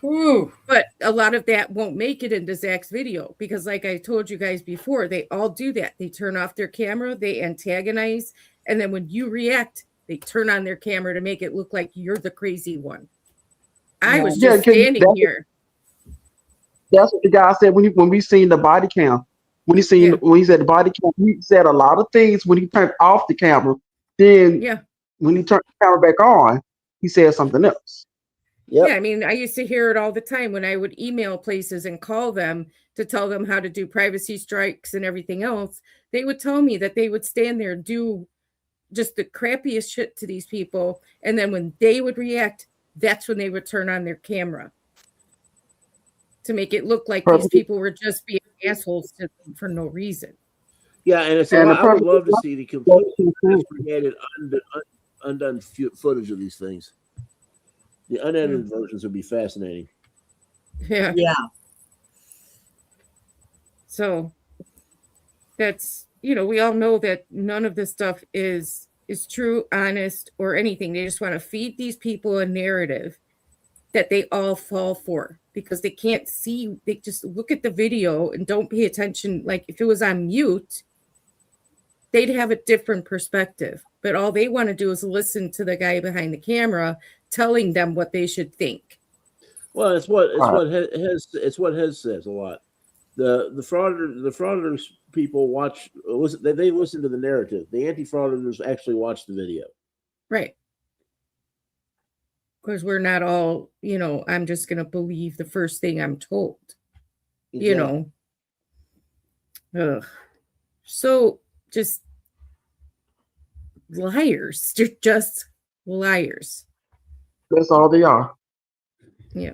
Whew. But a lot of that won't make it into Zach's video because, like I told you guys before, they all do that. They turn off their camera, they antagonize, and then when you react, they turn on their camera to make it look like you're the crazy one. I was just standing here. That's what the guy said when we seen the body cam. When he said the body cam, he said a lot of things when he turned off the camera. Then when he turned the camera back on, he said something else. Yep. Yeah, I mean, I used to hear it all the time when I would email places and call them to tell them how to do privacy strikes and everything else. They would tell me that they would stand there and do just the crappiest shit to these people. And then when they would react, that's when they would turn on their camera to make it look like these people were just being assholes to them for no reason. Yeah, and I would love to see the completely created undone footage of these things. The unedited versions would be fascinating. Yeah. Yeah. So that's, we all know that none of this stuff is true, honest, or anything. They just want to feed these people a narrative that they all fall for because they can't see. They just look at the video and don't pay attention. Like if it was on mute, they'd have a different perspective. But all they want to do is listen to the guy behind the camera telling them what they should think. Well, it's what Hez says a lot. The frauditors people they listen to the narrative. The anti-frauditors actually watch the video. Right. Because we're not all, I'm just going to believe the first thing I'm told. Exactly. Ugh. So just liars. They're just liars. That's all they are. Yeah.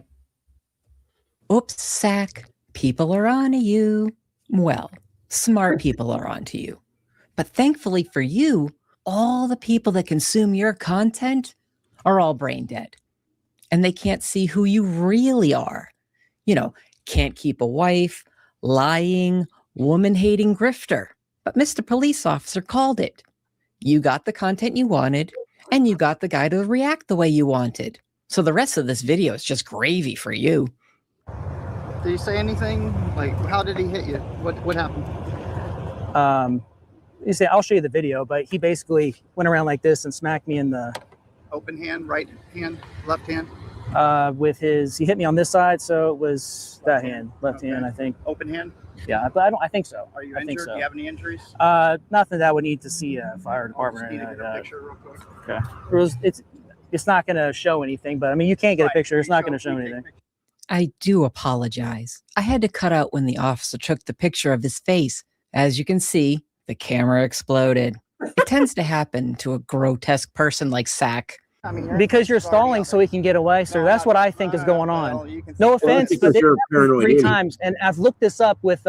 Oops, Zach. People are on to you. Well, smart people are on to you. But thankfully for you, all the people that consume your content are all brain dead. And they can't see who you really are. Can't keep a wife, lying, woman-hating grifter. But Mr. Police Officer called it. You got the content you wanted, and you got the guy to react the way you wanted. So the rest of this video is just gravy for you. Did he say anything? Like, how did he hit you? What happened? You say, I'll show you the video, but he basically went around like this and smacked me in the open hand, right hand, left hand. He hit me on this side, so it was that hand, left hand, I think. Open hand. Yeah, I think so. Are you injured? Do you have any injuries? Nothing that I would need to see a fire department or anything like that. Picture real quick. Okay. It's not going to show anything, but I mean, you can't get a picture. It's not going to show anything. I do apologize. I had to cut out when the officer took the picture of his face. As you can see, the camera exploded. It tends to happen to a grotesque person like Zach. Because you're stalling so he can get away, sir. That's what I think is going on. No offense, but you're paranoid 3 times, and I've looked this up with.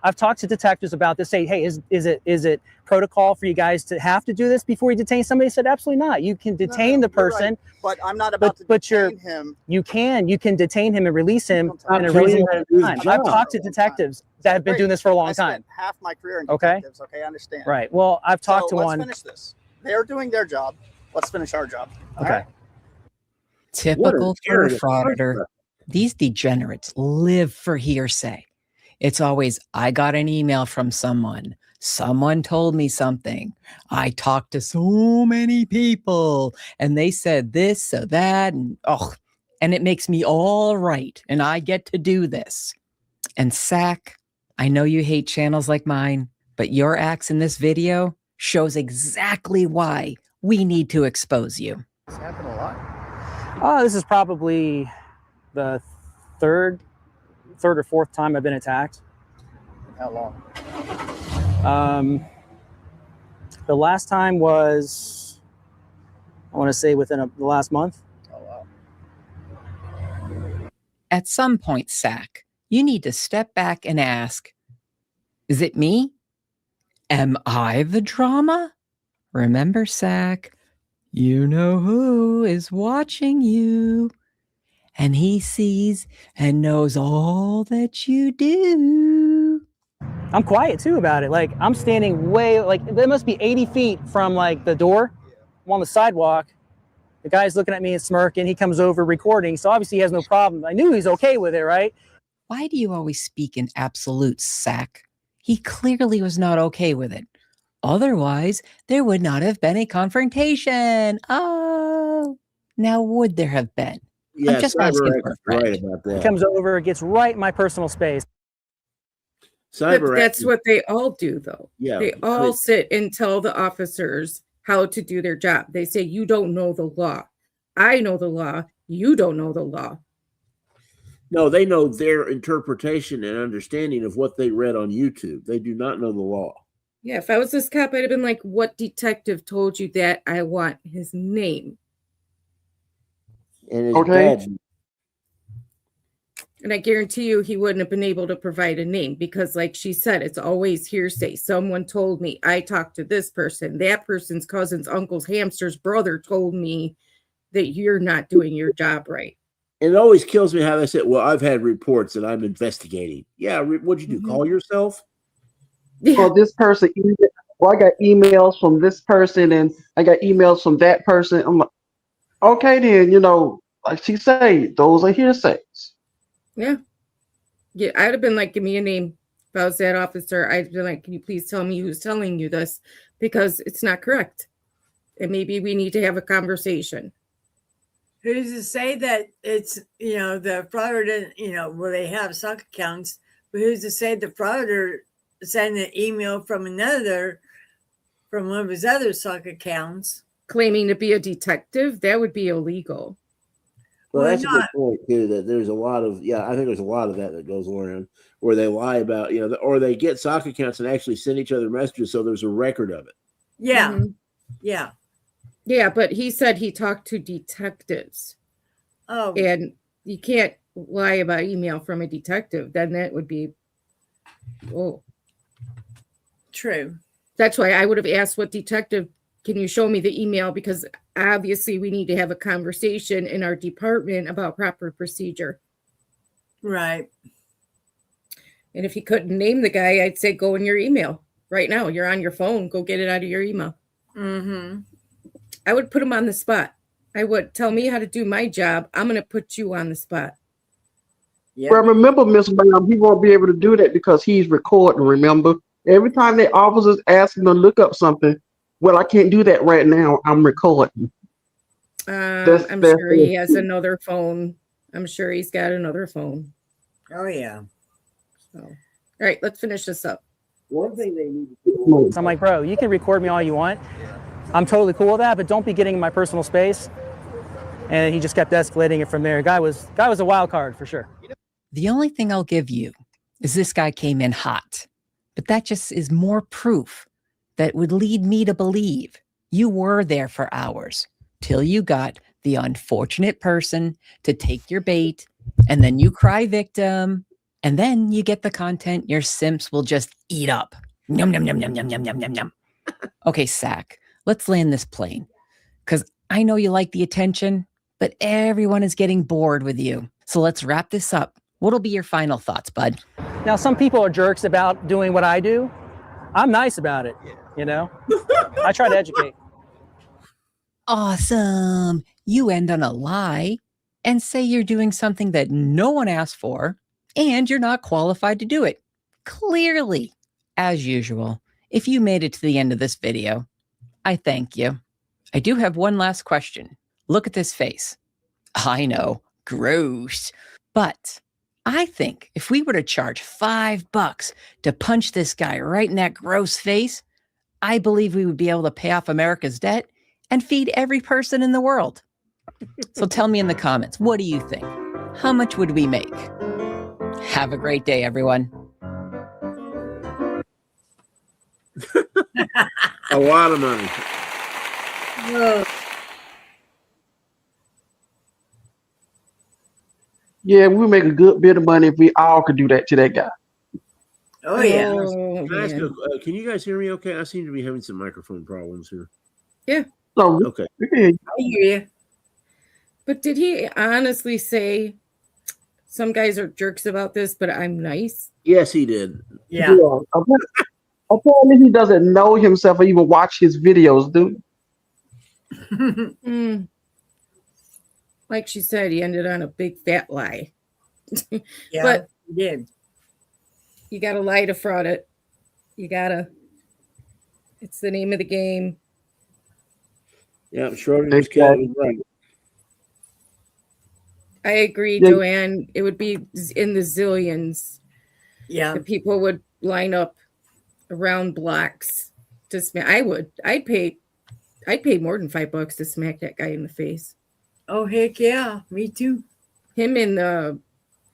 I've talked to detectives about this. Say, hey, is it protocol for you guys to have to do this before you detain somebody? Said absolutely not. You can detain the person, right. But I'm not about to detain him. You can detain him and release him in a reasonable time. I've talked to detectives that have been doing this for a long time. Half my career in detectives. Okay, I understand. Right. Well, I've talked to one. Let's finish this. They're doing their job. Let's finish our job. Okay. Right? Typical for a frauditor. These degenerates live for hearsay. It's always, I got an email from someone. Someone told me something. I talked to so many people and they said this or that. And it makes me all right. And I get to do this. And Zach, I know you hate channels like mine, but your acts in this video shows exactly why we need to expose you. This happened a lot. This is probably the third or fourth time I've been attacked. How long? The last time was, I want to say within the last month. At some point, Sack, you need to step back and ask, is it me? Am I the drama? Remember, Sack, you know who is watching you, and he sees and knows all that you do. I'm quiet too about it. Like I'm standing way, like it must be 80 feet from like the door. I'm on the sidewalk. The guy's looking at me and smirking. He comes over recording. So obviously he has no problem. I knew he's okay with it, right? Why do you always speak in absolutes, Sack? He clearly was not okay with it. Otherwise, there would not have been a confrontation. Oh, now would there have been? Yeah, I'm just asking for a friend. right about that. He comes over, gets right in my personal space. But that's what they all do, though. Yeah, they all sit and tell the officers how to do their job. They say, you don't know the law. I know the law. You don't know the law. No, they know their interpretation and understanding of what they read on YouTube. They do not know the law. Yeah, if I was this cop, I'd have been like, what detective told you that? I want his name. And his dad. And I guarantee you he wouldn't have been able to provide a name because, like she said, it's always hearsay. Someone told me, I talked to this person. That person's cousin's uncle's hamster's brother told me that you're not doing your job right. And it always kills me how they say, well, I've had reports that I'm investigating. Yeah, what'd you do? Call yourself? Well, this person, well, I got emails from this person and I got emails from that person. I'm like, okay, then, you know, like she said, those are hearsays. Yeah. Yeah, I'd have been like, give me a name. If I was that officer, I'd be like, can you please tell me who's telling you this? Because it's not correct. And maybe we need to have a conversation. Who's to say that it's, you know, the frauder didn't, you know, well, they have sock accounts, but who's to say the frauder sent an email from one of his other sock accounts claiming to be a detective? That would be illegal. Well, that's a good point too. That there's a lot of I think there's a lot of that goes around where they lie about or they get sock accounts and actually send each other messages, so there's a record of it. Yeah, yeah, but he said he talked to detectives. Oh, and you can't lie about email from a detective. Then that would be true. That's why I would have asked what detective. Can you show me the email? Because obviously we need to have a conversation in our department about proper procedure. Right. And if he couldn't name the guy, I'd say go in your email right now. You're on your phone. Go get it out of your email. Mm-hmm. I would put him on the spot. I would tell me how to do my job. I'm going to put you on the spot. Yeah. Well, remember, Miss Brown, he won't be able to do that because he's recording, remember? Every time the officers ask him to look up something, well, I can't do that right now. I'm recording. I'm sure he has another phone. I'm sure he's got another phone. Oh, yeah. So, all right, let's finish this up. One thing they need to do. So I'm like, bro, you can record me all you want. I'm totally cool with that, but don't be getting in my personal space. And he just kept escalating it from there. Guy was a wild card for sure. The only thing I'll give you is this guy came in hot. But that just is more proof that would lead me to believe you were there for hours till you got the unfortunate person to take your bait, and then you cry victim, and then you get the content your simps will just eat up. Yum, yum, yum, yum, yum, yum, yum, yum, yum. Okay, Sack, let's land this plane. Because I know you like the attention, but everyone is getting bored with you. So let's wrap this up. What'll be your final thoughts, bud? Now, some people are jerks about doing what I do. I'm nice about it, you know? I try to educate. Awesome. You end on a lie and say you're doing something that no one asked for and you're not qualified to do it. Clearly, as usual, if you made it to the end of this video, I thank you. I do have one last question. Look at this face. I know, gross. But I think if we were to charge $5 to punch this guy right in that gross face, I believe we would be able to pay off America's debt and feed every person in the world. So tell me in the comments, what do you think? How much would we make? Have a great day, everyone. A lot of money. Whoa. Yeah, we make a good bit of money if we all could do that to that guy. Oh yeah. Oh, Can I ask man. can you guys hear me okay? I seem to be having some microphone problems here. Yeah. So Okay. I hear you. But did he honestly say some guys are jerks about this, but I'm nice? Yes, he did. Yeah. Apparently he doesn't know himself or even watch his videos, dude. Like she said, he ended on a big fat lie. Yeah, But he did. you gotta lie to fraud it. You gotta. It's the name of the game. Yeah, Schrodinger's cat was right. I agree, Yeah. Joanne. It would be in the zillions. Yeah. The people would line up around blocks to smack. I would. I'd pay more than $5 to smack that guy in the face. Oh heck yeah, me too. Him and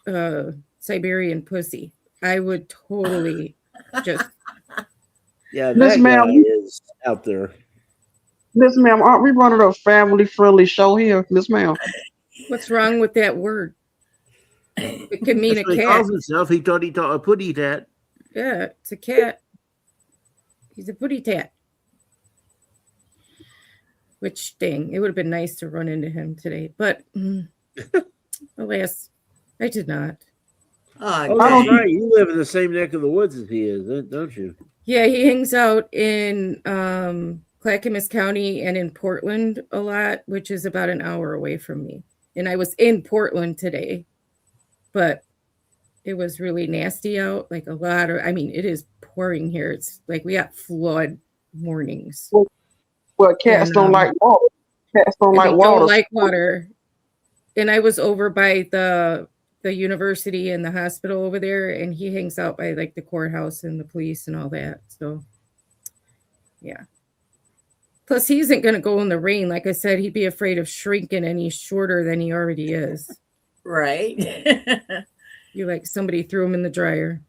the Siberian pussy. I would totally just. Yeah, Miss that Ma'am, guy is out there. Miss Ma'am, aren't we running a family-friendly show here, Miss Ma'am? What's wrong with that word? It can mean That's a what he cat. calls himself. He thought a putty tat. Yeah, it's a cat. He's a putty tat. Which dang, it would have been nice to run into him today, but alas, I did not. Oh, that's right. You live in the same neck of the woods as he is, don't you? Yeah, he hangs out in Clackamas County and in Portland a lot, which is about an hour away from me. And I was in Portland today, but it was really nasty out. Like it is pouring here. It's like we got flood warnings. Well, cats don't like water. Cats don't like water. Don't like water. And I was over by the university and the hospital over there, and he hangs out by like the courthouse and the police and all that. So yeah. Plus he isn't going to go in the rain. Like I said, he'd be afraid of shrinking, and he's shorter than he already is. Right. You like somebody threw him in the dryer.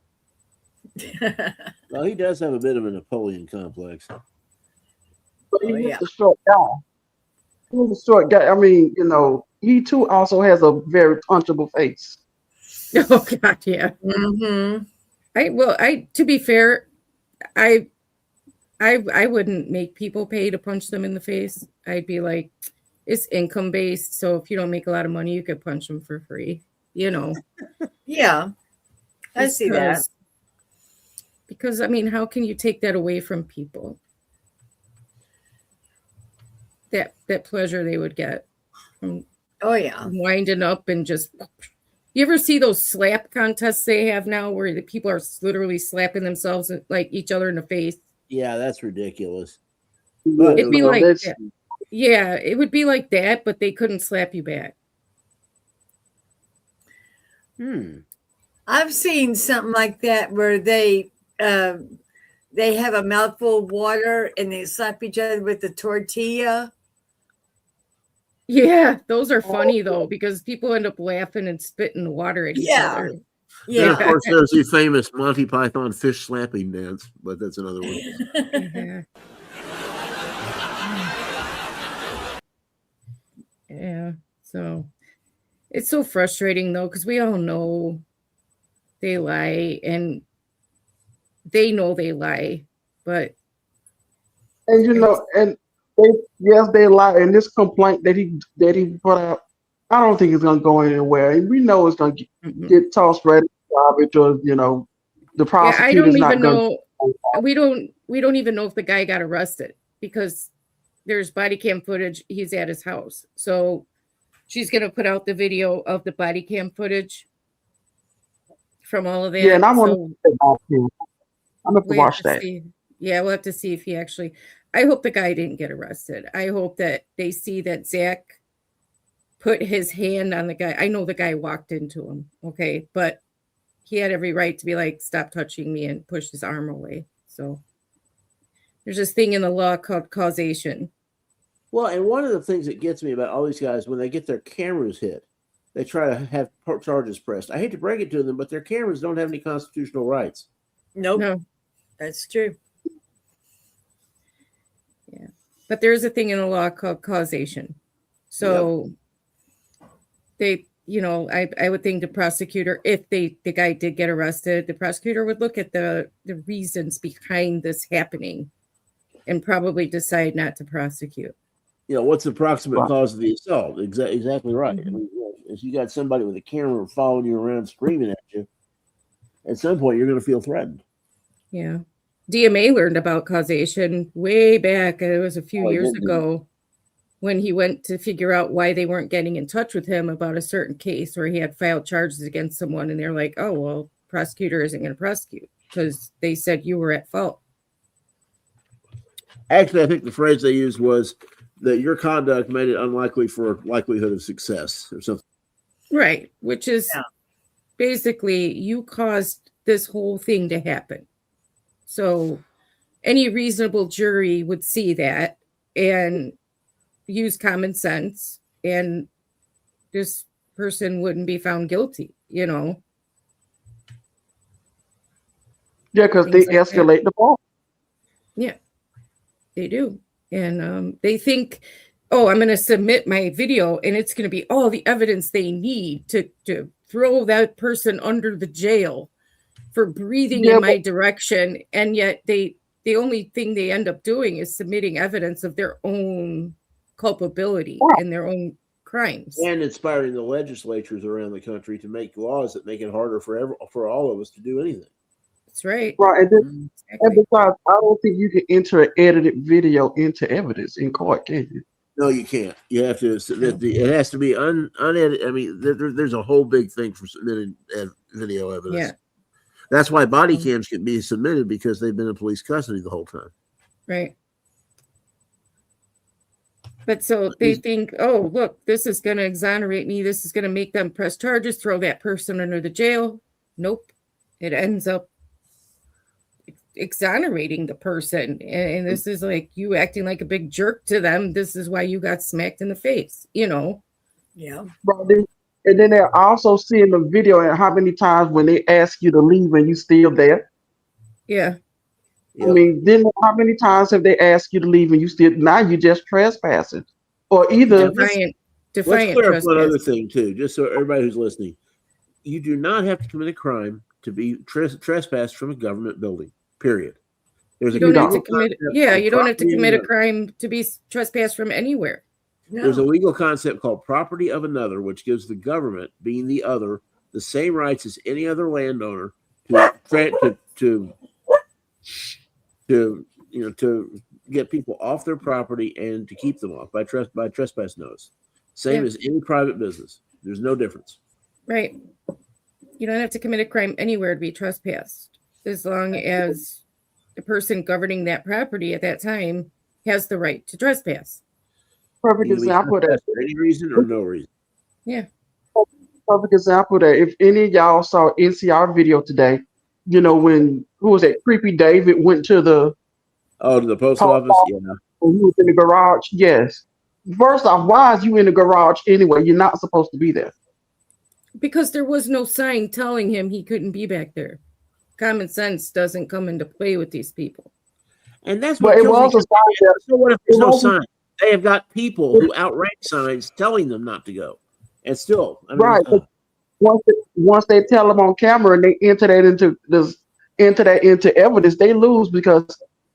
Well, he does have a bit of a Napoleon complex. But he's a short guy. He's a short guy. I mean, he too also has a very punchable face. Oh God, yeah. To be fair, I wouldn't make people pay to punch them in the face. I'd be like, it's income based, so if you don't make a lot of money, you could punch them for free. Yeah, I see that. Because I mean, how can you take that away from people? That pleasure they would get from winding up and just. You ever see those slap contests they have now where the people are literally slapping themselves like each other in the face? Yeah, that's ridiculous. But it'd be like that. Yeah, it would be like that, but they couldn't slap you back. I've seen something like that where they have a mouthful of water and they slap each other with the tortilla. Yeah, those are funny though, because people end up laughing and spitting water at each other. Yeah. And of course, there's the famous Monty Python fish slapping dance, but that's another one. Yeah. So it's so frustrating though, because we all know they lie and they know they lie, but they lie. And this complaint that he put out, I don't think it's gonna go anywhere. And we know it's gonna get tossed right in the garbage, or the prosecutor's not gonna. We don't even know if the guy got arrested because there's body cam footage. He's at his house, so she's gonna put out the video of the body cam footage from all of that. Yeah, and I want to. I'm gonna watch that. Yeah, we'll have to see if he actually. I hope the guy didn't get arrested. I hope that they see that Zach put his hand on the guy. I know the guy walked into him, okay, but he had every right to be like, "Stop touching me," and push his arm away. So there's this thing in the law called causation. Well, and one of the things that gets me about all these guys, when they get their cameras hit, they try to have charges pressed. I hate to break it to them, but their cameras don't have any constitutional rights. Nope. No, that's true. Yeah, but there's a thing in the law called causation. So you know, I would think the prosecutor, if the guy did get arrested, the prosecutor would look at the reasons behind this happening and probably decide not to prosecute. You know, what's the proximate cause of the assault? Exactly right. I mean, if you got somebody with a camera following you around screaming at you, at some point you're going to feel threatened. Yeah. DMA learned about causation way back. It was a few years ago when he went to figure out why they weren't getting in touch with him about a certain case where he had filed charges against someone. And they're like, oh, well, prosecutor isn't going to prosecute because they said you were at fault. Actually, I think the phrase they used was that your conduct made it unlikely for likelihood of success or something. Right. Which is basically you caused this whole thing to happen. So any reasonable jury would see that and use common sense, and this person wouldn't be found guilty, you know? Yeah, because they escalate the ball. Yeah, they do. And they think, oh, I'm going to submit my video and it's going to be all the evidence they need to throw that person under the jail for breathing in my direction. And yet the only thing they end up doing is submitting evidence of their own culpability and their own crimes. And inspiring the legislatures around the country to make laws that make it harder for all of us to do anything. That's right. Right. And besides, I don't think you can enter an edited video into evidence in court, can you? No, you can't. You have to. It has to be unedited. I mean, there's a whole big thing for submitted video evidence. Yeah. That's why body cams can be submitted, because they've been in police custody the whole time. Right. But so they think, oh, look, this is going to exonerate me. This is going to make them press charges, throw that person under the jail. Nope. It ends up exonerating the person. And this is like you acting like a big jerk to them. This is why you got smacked in the face, you know? Yeah. And then they're also seeing the video and how many times when they ask you to leave and you still there. Yeah. I mean, then how many times have they asked you to leave and you still, now you're just trespassing? Or either defiant Let's clear up one other trespass. thing too, just so everybody who's listening. You do not have to commit a crime to be trespassed from a government building. Period. There's You don't have to commit. Yeah, you don't have to commit a crime to be trespassed from anywhere. There's a legal concept called property of another, which gives the government, being the other, the same rights as any other landowner to get people off their property and to keep them off by trespass notice. Same as any private business. There's no difference. Right. You don't have to commit a crime anywhere to be trespassed, as long as the person governing that property at that time has the right to trespass. perfect example of that. For any reason or no reason. Yeah. Perfect example of that. If any of y'all saw NCR video today, you know, when who was that? Creepy David went to the to the post office. Yeah. When he was in the garage. Yes. First off, why is you in the garage anyway? You're not supposed to be there. Because there was no sign telling him he couldn't be back there. Common sense doesn't come into play with these people. And that's what it was a sign. So what if there's no sign? They have got people who outrank signs telling them not to go. And still, I mean, right. Once they tell them on camera and they enter that into evidence, they lose, because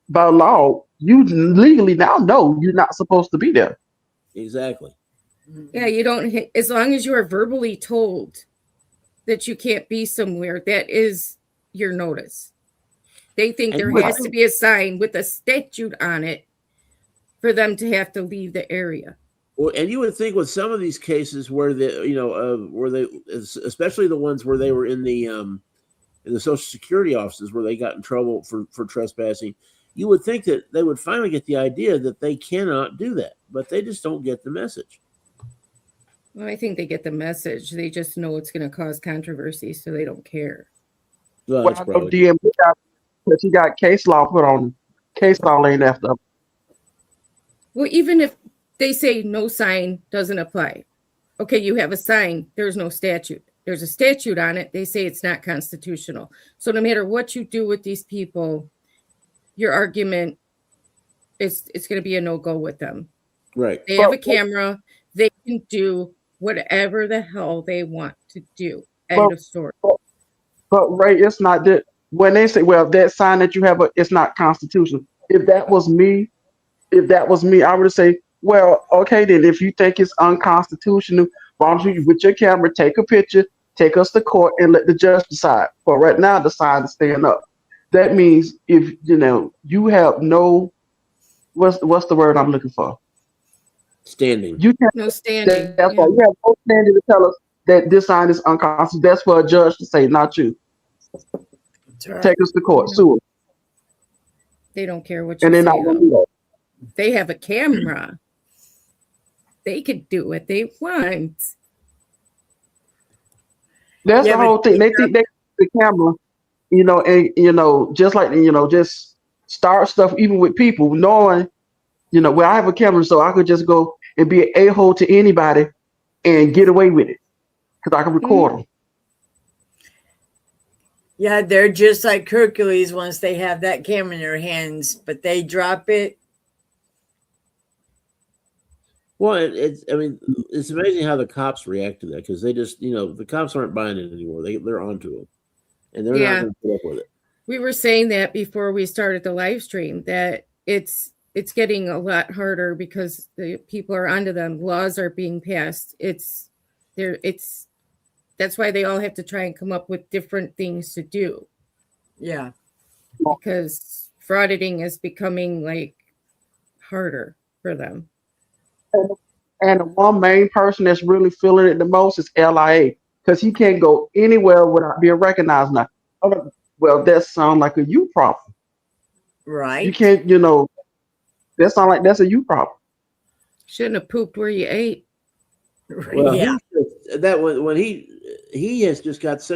by law, you legally now know you're not supposed to be there. Exactly. Yeah, you don't, as long as you are verbally told that you can't be somewhere, that is your notice. They think there has to be a sign with a statute on it for them to have to leave the area. Well, and you would think with some of these cases where especially the ones where they were in the Social Security offices where they got in trouble for trespassing, you would think that they would finally get the idea that they cannot do that, but they just don't get the message. Well, I think they get the message. They just know it's going to cause controversy, so they don't care. Well, I know DMV because he got case law put on him. Case law ain't after. Well, even if they say no sign doesn't apply. Okay, you have a sign. There's no statute. There's a statute on it. They say it's not constitutional. So no matter what you do with these people, your argument is it's going to be a no-go with them. Right. They have a camera. They can do whatever the hell they want to do. But, End of story. but Ray, it's not that when they say, well, that sign that you have, it's not constitutional. If that was me, I would say, well, okay, then if you think it's unconstitutional, why don't you, with your camera, take a picture, take us to court, and let the judge decide. But right now, the sign is staying up. That means if you have no, what's the word I'm looking for? Standing. You can't. No standing. That's why you have no standing to tell us that this sign is unconstitutional. That's for a judge to say, not you. Right. Take us to court, sue us. They don't care what you And they're say. not going to do that. They have a camera. They could do what they want. That's the whole thing. They think they the camera, and just like just start stuff even with people, knowing, well, I have a camera, so I could just go and be an a-hole to anybody and get away with it because I can record them. Yeah, they're just like Hercules once they have that camera in their hands, but they drop it. Well, it's amazing how the cops react to that because they just, the cops aren't buying it anymore. They're onto them, and they're not going to put up with it. We were saying that before we started the live stream that it's getting a lot harder because the people are onto them. Laws are being passed. That's why they all have to try and come up with different things to do. Yeah, because frauditing is becoming like harder for them. And the one main person that's really feeling it the most is LIA because he can't go anywhere without being recognized now. Well, that sounds like a you problem. Right. You can't, that sounds like that's a you problem. Shouldn't have pooped where you ate. Well, yeah. When he has just got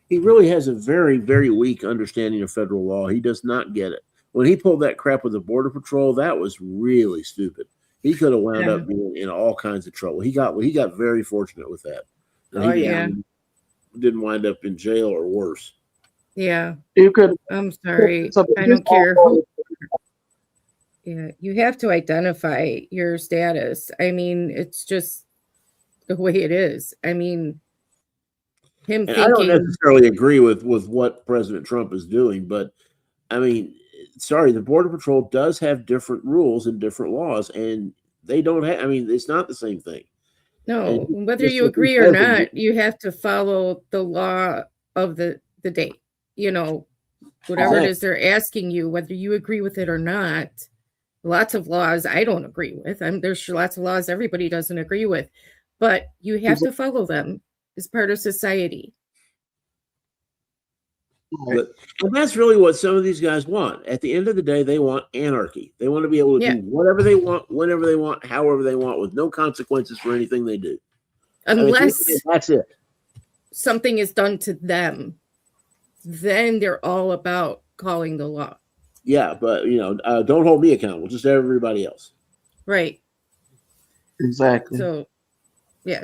he really has a very, very weak understanding of federal law. He does not get it. When he pulled that crap with the Border Patrol, that was really stupid. He could have wound up being in all kinds of trouble. He got very fortunate with that. And he didn't wind up in jail or worse. Yeah. You could. I'm sorry. I don't care who. Yeah, you have to identify your status. I mean, it's just the way it is. I mean, him thinking. I don't necessarily agree with what President Trump is doing, but I mean, sorry, the Border Patrol does have different rules and different laws, and they don't have. I mean, it's not the same thing. No, whether you agree or not, you have to follow the law of the day. Whatever it is they're asking you, whether you agree with it or not. Lots of laws I don't agree with. There's lots of laws everybody doesn't agree with, but you have to follow them as part of society. And that's really what some of these guys want. At the end of the day, they want anarchy. They want to be able to do whatever they want, whenever they want, however they want, with no consequences for anything they do. Unless that's it. Something is done to them, then they're all about calling the law. Yeah, but don't hold me accountable. Just everybody else. Right. Exactly. So, yeah,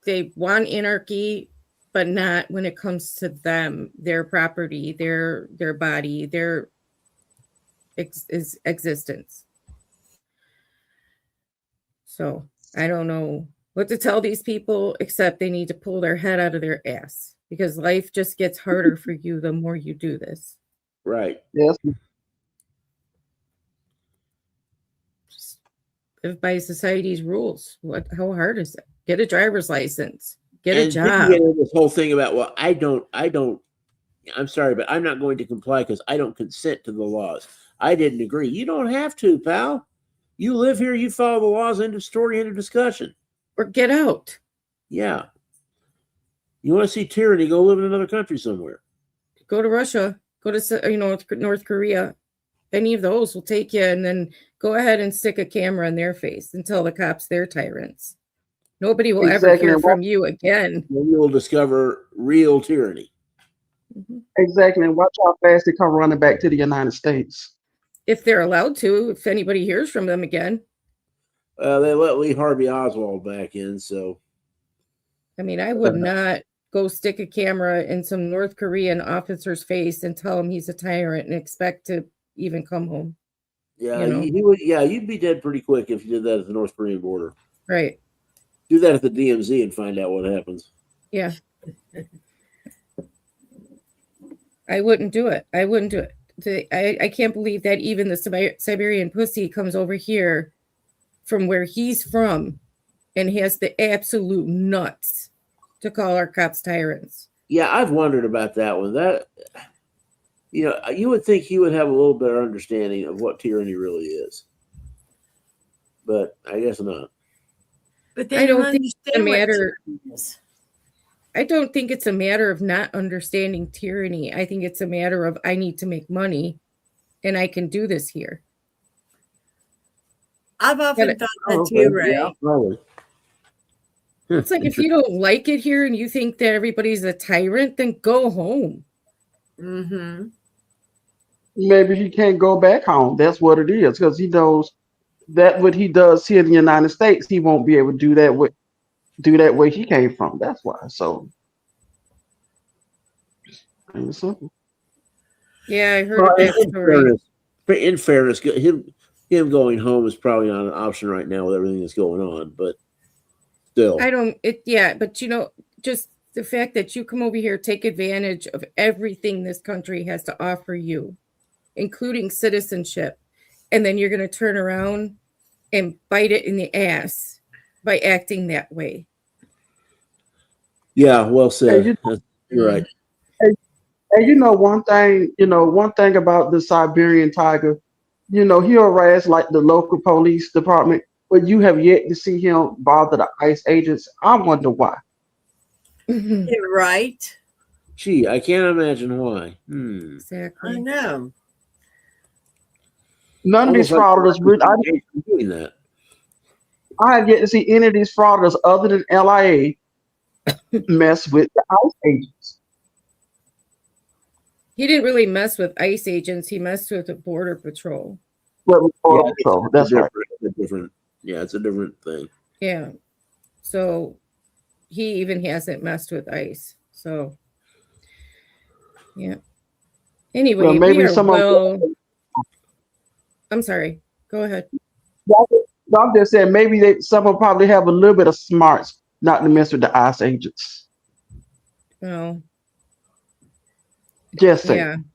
they want anarchy, but not when it comes to them, their property, their body, their existence. So I don't know what to tell these people, except they need to pull their head out of their ass because life just gets harder for you the more you do this. Right. Yes. Live by society's rules. How hard is it? Get a driver's license. Get a job. This whole thing about I'm sorry, but I'm not going to comply because I don't consent to the laws. I didn't agree. You don't have to, pal. You live here. You follow the laws. End of story. End of discussion. Or get out. Yeah. You want to see tyranny? Go live in another country somewhere. Go to Russia. Go to North Korea. Any of those will take you, and then go ahead and stick a camera in their face and tell the cops they're tyrants. Nobody will ever hear from you again. Then you will discover real tyranny. Mm-hmm. Exactly. And watch how fast they come running back to the United States. If they're allowed to, if anybody hears from them again. They let Lee Harvey Oswald back in, so. I mean, I would not go stick a camera in some North Korean officer's face and tell him he's a tyrant and expect to even come home. Yeah, he would. Yeah, you'd be dead pretty quick if you did that at the North Korean border. Right. Do that at the DMZ and find out what happens. Yeah. I wouldn't do it. I wouldn't do it. I can't believe that even the Siberian pussy comes over here from where he's from and has the absolute nuts to call our cops tyrants. Yeah, I've wondered about that one. That, you would think he would have a little better understanding of what tyranny really is, but I guess not. But I don't think it's a matter. I don't think it's a matter of not understanding tyranny. I think it's a matter of I need to make money, and I can do this here. I've often thought that too, Ray. Yeah, probably. It's like if you don't like it here and you think that everybody's a tyrant, then go home. Mm-hmm. Maybe he can't go back home. That's what it is, because he knows that what he does here in the United States, he won't be able to do that where he came from. That's why. So, simple. Yeah, I heard that story. In fairness, him going home is probably not an option right now with everything that's going on, but still. But just the fact that you come over here, take advantage of everything this country has to offer you, including citizenship, and then you're going to turn around and bite it in the ass by acting that way. Yeah, well said. You're right. And one thing about the Siberian tiger, he'll harass like the local police department, but you have yet to see him bother the ICE agents. I wonder why. You're right. Gee, I can't imagine why. Exactly. I know. None of these fraudsters doing that. I have yet to see any of these fraudsters other than LIA mess with the ICE agents. He didn't really mess with ICE agents. He messed with the Border Patrol. That's right. It's a different thing. Yeah. So he even hasn't messed with ICE. So, yeah. Anyway, maybe I'm sorry. Go ahead. I'm just saying maybe someone probably have a little bit of smarts not to mess with the ICE agents. Well, just saying.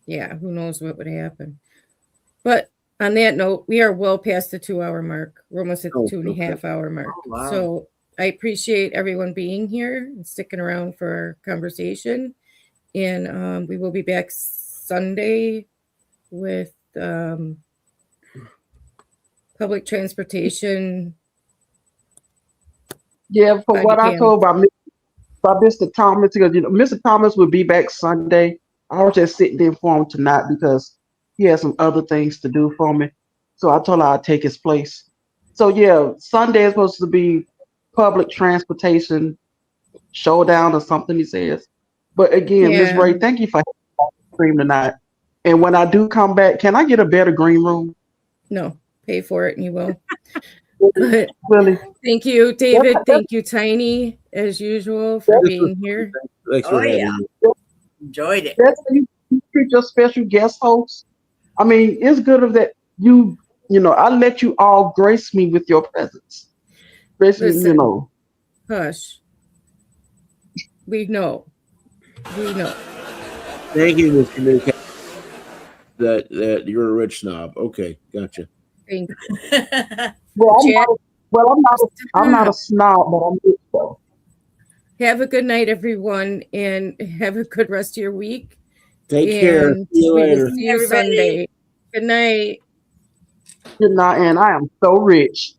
Yeah. Who knows what would happen? But on that note, we are well past the 2-hour mark. We're almost at the 2.5 hour mark. Oh, wow. So I appreciate everyone being here and sticking around for our conversation. And we will be back Sunday with public transportation. Yeah, for what I told by Mr. Thomas, because Mr. Thomas will be back Sunday. I was just sitting there for him tonight because he has some other things to do for me. So I told her I'd take his place. So yeah, Sunday is supposed to be public transportation showdown or something, he says. But again, Ms. Ray, thank you for having the stream tonight. And when I do come back, can I get a better green room? No, pay for it and you will. But thank you, David. Thank you, Tiny, as usual, for being here. Thanks for having me. Enjoyed it. That's how you treat your special guest host. I mean, it's good of that I let you all grace me with your presence. Listen, hush. We know. Thank you, Mr. Newcastle. That you're a rich snob. Okay, gotcha. Thank you. I'm not a snob, but I'm rich though. Have a good night, everyone, and have a good rest of your week. Take care. See you later. See you Sunday. Good night. Good night, and I am so rich.